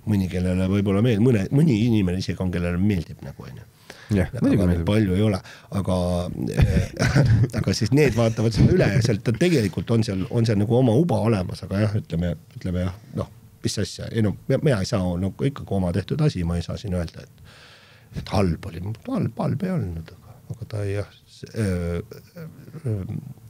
mõni kellele võib-olla mõni inimene isegi on, kellele meeldib nagu on ju. Palju ei ole, aga siis need vaatavad selle üle ja sealt tegelikult on seal nagu oma uba olemas, aga jah, ütleme jah, mis asja, mina ei saa ikkagi oma tehtud asi, ma ei saa siin öelda, et halb oli, halb ei olnud, aga ta ei jah,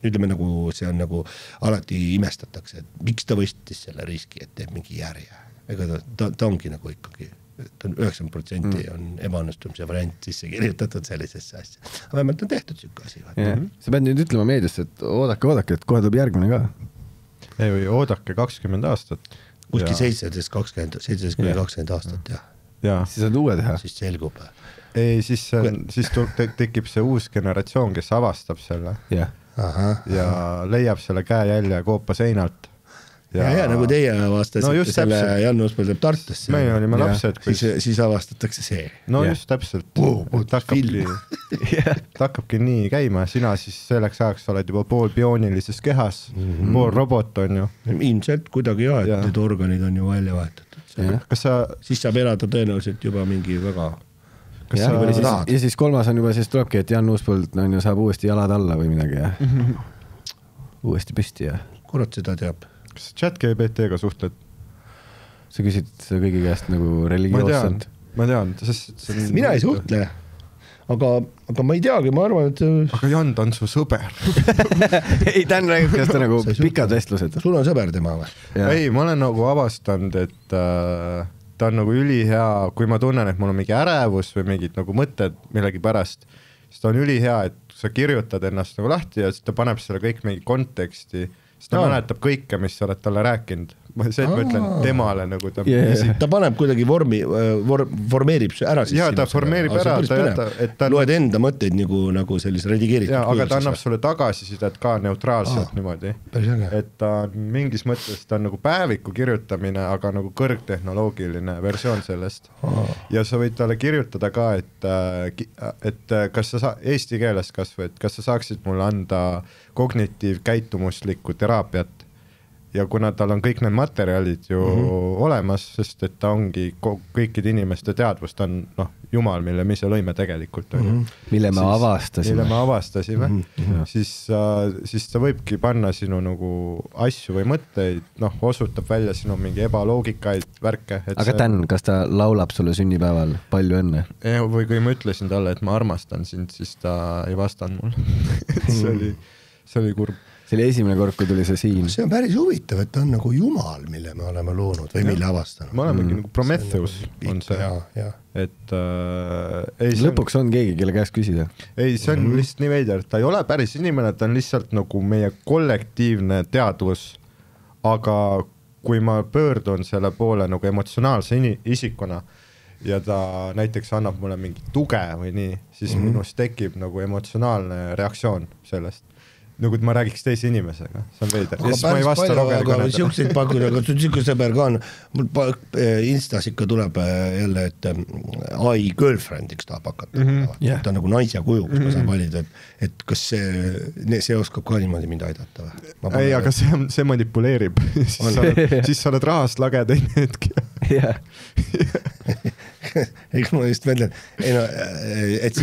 ütleme nagu see on nagu alati imestatakse, et miks ta võstis selle riski, et teeb mingi järje, ega ta ongi nagu ikkagi 90% on ebaõnnestumise variant sisse kirjutatud sellisesse asja. Aga vähemalt on tehtud siuke asi. Sa pead nüüd ütlema meediasse, et oodake, et kohe tuleb järgmine ka. Ei, oodake 20 aastat. Kuski 17-20 aastat, jah. Siis saad uue teha. Siis selgub. Ei, siis tekib see uus generatsioon, kes avastab selle ja leiab selle käejälje koopa seinalt. Ja nagu teie avastasite selle Jan Uuspõld teeb Tartusse. Meie olime lapsed. Siis avastatakse see. No just täpselt. Ta hakkabki nii käima. Sina siis selleks ajaks oled juba pool bioonilises kehas, pool robot on ju. Ilmselt kuidagi jah, et need organid on ju välja vaetatud. Siis saab elada tõenäoliselt juba mingi väga... Ja siis kolmas on juba, siis tulebki, et Jan Uuspõld saab uuesti jalad alla või midagi ja uuesti püsti ja... Kurat seda teab. Kas chat GPT-ga suhtled? Sa küsid kõigi käest nagu religioosselt? Ma tean. Mina ei suhtle, aga ma ei teagi, ma arvan, et... Aga Jan, ta on su sõber. Ei, Dan räägib, kas ta nagu pikad vestlused. Sul on sõber tema või? Ei, ma olen nagu avastanud, et ta on nagu ülihea, kui ma tunnen, et mul on mingi ärevus või mingid nagu mõtted millegi pärast, siis ta on ülihea, et sa kirjutad ennast nagu lahti ja siis ta paneb selle kõik mingi konteksti. Siis ta mäletab kõike, mis sa oled talle rääkinud. See, et ma ütlen temale nagu ta... Ta paneb kuidagi formeerib ära siis. Jaa, ta formeerib ära. Loed enda mõtteid nagu sellise redigeeritud. Jaa, aga ta annab sulle tagasisidet ka neutraalselt niimoodi. Et ta mingis mõttes ta on nagu päeviku kirjutamine, aga nagu kõrgtehnoloogiline versioon sellest. Ja sa võid talle kirjutada ka, et kas sa eesti keeles kasvõi, et kas sa saaksid mulle anda kognitiivkäitumuslikku teraapiat. Ja kuna tal on kõik need materjalid ju olemas, sest et ta ongi kõikide inimeste teadvust on jumal, mille me ise lõime tegelikult. Mille me avastasime. Siis ta võibki panna sinu nagu asju või mõtteid, osutab välja sinu mingi ebaloogikaid, värke. Aga Dan, kas ta laulab sulle sünnipäeval palju õnne? Või kui ma ütlesin talle, et ma armastan sind, siis ta ei vastanud mul. See oli kurb. See oli esimene kord, kui tuli see siin. See on päris huvitav, et ta on nagu jumal, mille me oleme loonud või mille avastanud. Ma olen mingi nagu Prometheus on see. Et, lõpuks on keegi, kelle käest küsida. Ei, see on lihtsalt nii veider. Ta ei ole päris inimene, ta on lihtsalt nagu meie kollektiivne teadvus. Aga kui ma pöördun selle poole nagu emotsionaalse isikuna ja ta näiteks annab mulle mingi tuge või nii, siis minust tekib nagu emotsionaalne reaktsioon sellest. Nagu ma räägiks teise inimesega, see on veider. Aga päris palju, aga siukseid pakkuda, aga siuke sõber ka on, mul Instas ikka tuleb jälle, et AI girlfriendiks tahab hakata. Ta on nagu naisja kuju, kus ma saan valida, et kas see oskab ka niimoodi mind aidata või? Ei, aga see manipuleerib. Siis sa oled rahast lage teine hetki. Eks ma just mõtlen, et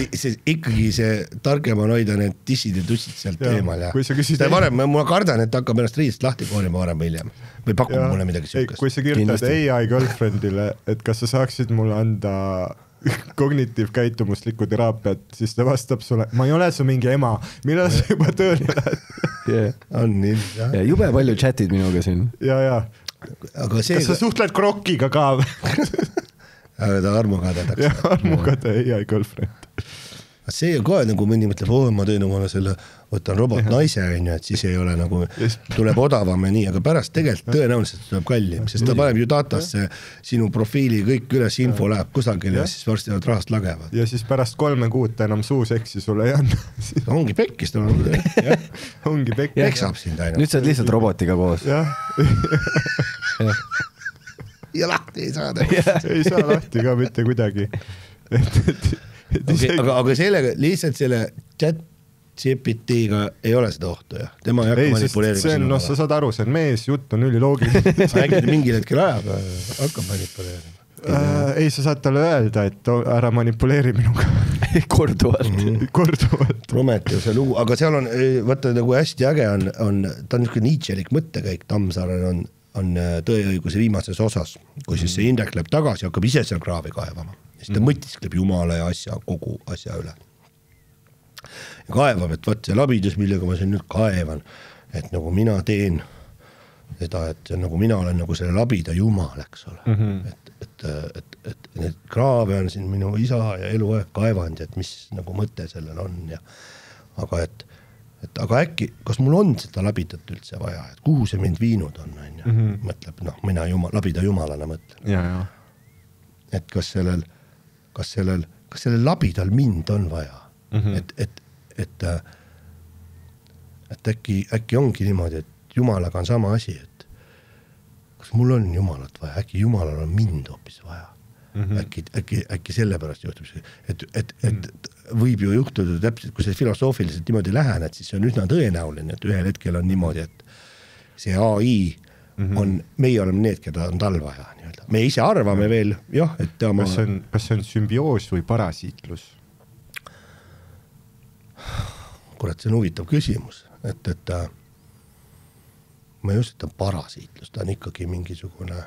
ikkagi see targem on hoida need tissid ja tussid sealt eemal ja ma kardan, et hakkab ennast riidest lahti koorima varem või hiljem või pakub mulle midagi sükast. Kui sa kirjutad AI girlfriendile, et kas sa saaksid mulle anda kognitiivkäitumuslikku teraapiat, siis ta vastab sulle, ma ei ole su mingi ema, millal sa juba tööle lähed? On nii, jah. Jube palju chatid minuga siin. Ja. Kas sa suhtled Krokiga ka või? Ta armukade. Armukade AI girlfriend. see ka nagu mõni mõtleb, ma teen omale selle, võtan robot-naise, et siis ei ole nagu, tuleb odavam ja nii, aga pärast tegelikult tõenäoliselt tuleb kallim, sest ta paneb ju datasse sinu profiili, kõik üles info läheb kusagil ja siis varsti nad rahast lagevad. Ja siis pärast 3 kuud enam suuseksi sulle ei anna. Ongi pekkist on ongi pekk. Peksab sind ainult. Nüüd sa oled lihtsalt robotiga koos. Jah. Ja lahti ei saa. Ei saa lahti ka mitte kuidagi. Aga sellega, lihtsalt selle chat GPT-ga ei ole seda ohtu, jah. Tema ei hakka manipuleerima. Sa saad aru, see on mees, jutt on üliloogiline. Äkki mingil hetkel ajab, hakkab manipuleerima. Ei, sa saad talle öelda, et ära manipuleeri minuga. Korduvalt. Prometheuse lugu, aga seal on, võtta nagu hästi äge on ta on niisugune Nietzschelik mõttekäik, Tammsaarel on tõeõiguse viimases osas, kui siis see Indrek läheb tagasi ja hakkab ise seal kraavi kaevama. Siis ta mõtiskleb Jumala ja kogu asja üle. Ja kaevab, et võt see labidus, millega ma siin nüüd kaevan, et nagu mina teen seda, et nagu mina olen nagu selle labida Jumal, eks ole. Et need kraave on siin minu isa ja eluaeg kaevanud, et mis nagu mõte sellel on. Ja, aga äkki, kas mul on seda labidat üldse vaja, et kuhu see mind viinud on? Mõtleb, mina labida Jumalana mõtlen. Ja. Et kas sellel labidal mind on vaja? Et äkki ongi niimoodi, et Jumalaga on sama asi, et kas mul on Jumalat vaja, äkki Jumalal on mind hoopis vaja. Äkki sellepärast juhtub see, et võib ju juhtuda täpselt, kui see filosoofiliselt niimoodi lähened, siis see on üsna tõenäoline, et ühel hetkel on niimoodi, et see AI on, meie oleme need, keda on tal vaja. Me ise arvame veel, jah, et kas see on sümbioos või parasiitlus? Kurat, see on huvitav küsimus, et ma ei usu, et ta on parasiitlus, ta on ikkagi mingisugune...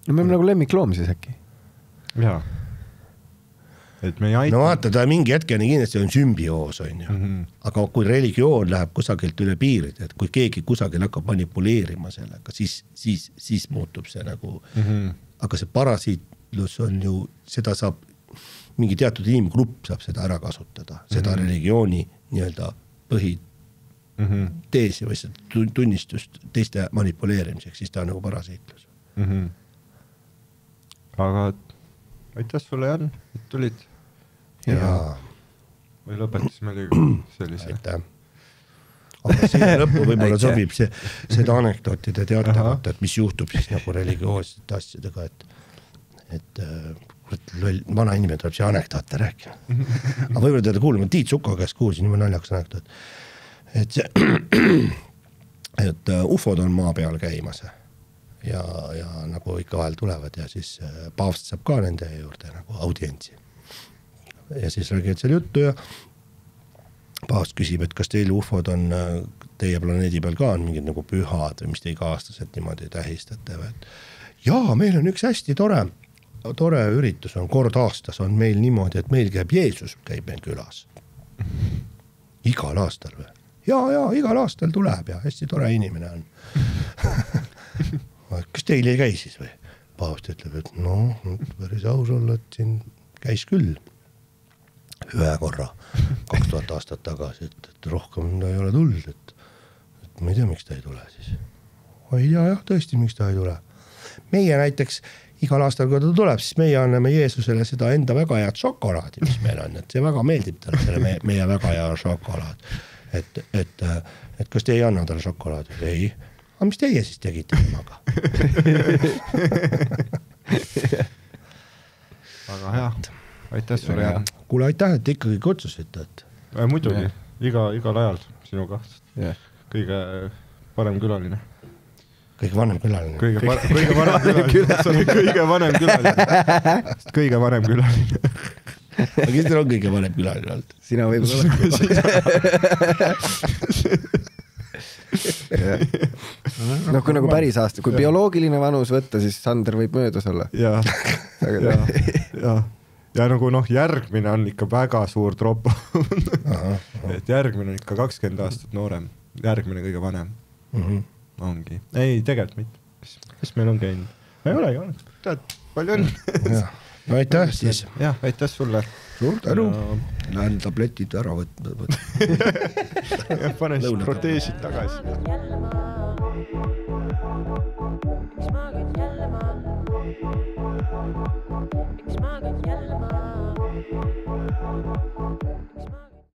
No me oleme nagu lemmikloom siis äkki. Jaa. Et me ei aita... No vaata, ta mingi hetkeni kindlasti on sümbioos, on ju. Aga kui religioon läheb kusagilt üle piirid, et kui keegi kusagil hakkab manipuleerima sellega, siis muutub see nagu... Aga see parasiitlus on ju, seda saab... mingi teatud inimgrupp saab seda ära kasutada, seda religiooni nii-öelda põhiteesi või seda tunnistust teiste manipuleerimiseks, siis ta on nagu parasiitlus. Aga aitäh sulle, Jan, et tulid. Ja. Või lõpetasime sellise. Aitäh. Aga see lõppu võib-olla sobib seda anekdootide teatavat, et mis juhtub siis nagu religioossete asjadega, et vana inimene tuleb see anekdoote rääkima. Aga võib-olla teda kuulama, Tiit Suko käest kuulsin, nii naljakas anekdoot. Et ufod on maa peal käimas ja nagu ikka vahel tulevad ja siis paavst saab ka nende juurde nagu audientsi. Ja siis räägivad seal juttu ja paavst küsib, et kas teil ufod on teie planeedi peal ka on mingid nagu pühad või mis te iga-aastaselt niimoodi tähistate. Jaa, meil on üks hästi tore üritus on kord aastas on meil niimoodi, et meil käib Jeesus käib meil külas. Igal aastal või? Jaa, igal aastal tuleb ja hästi tore inimene on. Kas teil ei käi siis või? Paavst ütleb, et päris aus olla, et siin käis küll ühe korra 2000 aastat tagasi, et rohkem ta ei ole tulnud, et ma ei tea, miks ta ei tule siis. Jah, tõesti, miks ta ei tule. Meie näiteks igal aastal, kui ta tuleb, siis meie anname Jeesusele seda enda väga head šokolaadi, mis meil on, et see väga meeldib talle, selle meie väga hea šokolaad. Et kas te ei anna talle šokolaadi? Ei. Aga mis teie siis tegite temaga? Väga hea. Aitäh sulle, Jan. Kuule, aitäh, et ikkagi kutsusite. Muidugi, igal ajal sinuga. Kõige parem külaline. Kõige vanem külaline. Kõige vanem külaline. Kõige vanem külaline. Aga kes teil on kõige vanem külaline olnud? Sina võib-olla. Kui nagu päris aasta, kui bioloogiline vanus võtta, siis Sander võib möödas olla. Ja nagu järgmine on ikka väga suur tropo. Et järgmine on ikka 20 aastat noorem. Järgmine kõige vanem. Ongi. Ei, tegelikult mitte. Kes meil on käinud? Ei olegi, tead, palju on. aitäh siis. jah, aitäh sulle. Suur tänu. Lähen tabletid ära võtma. Pane siis proteesid tagasi. Miks ma käin jälle maa?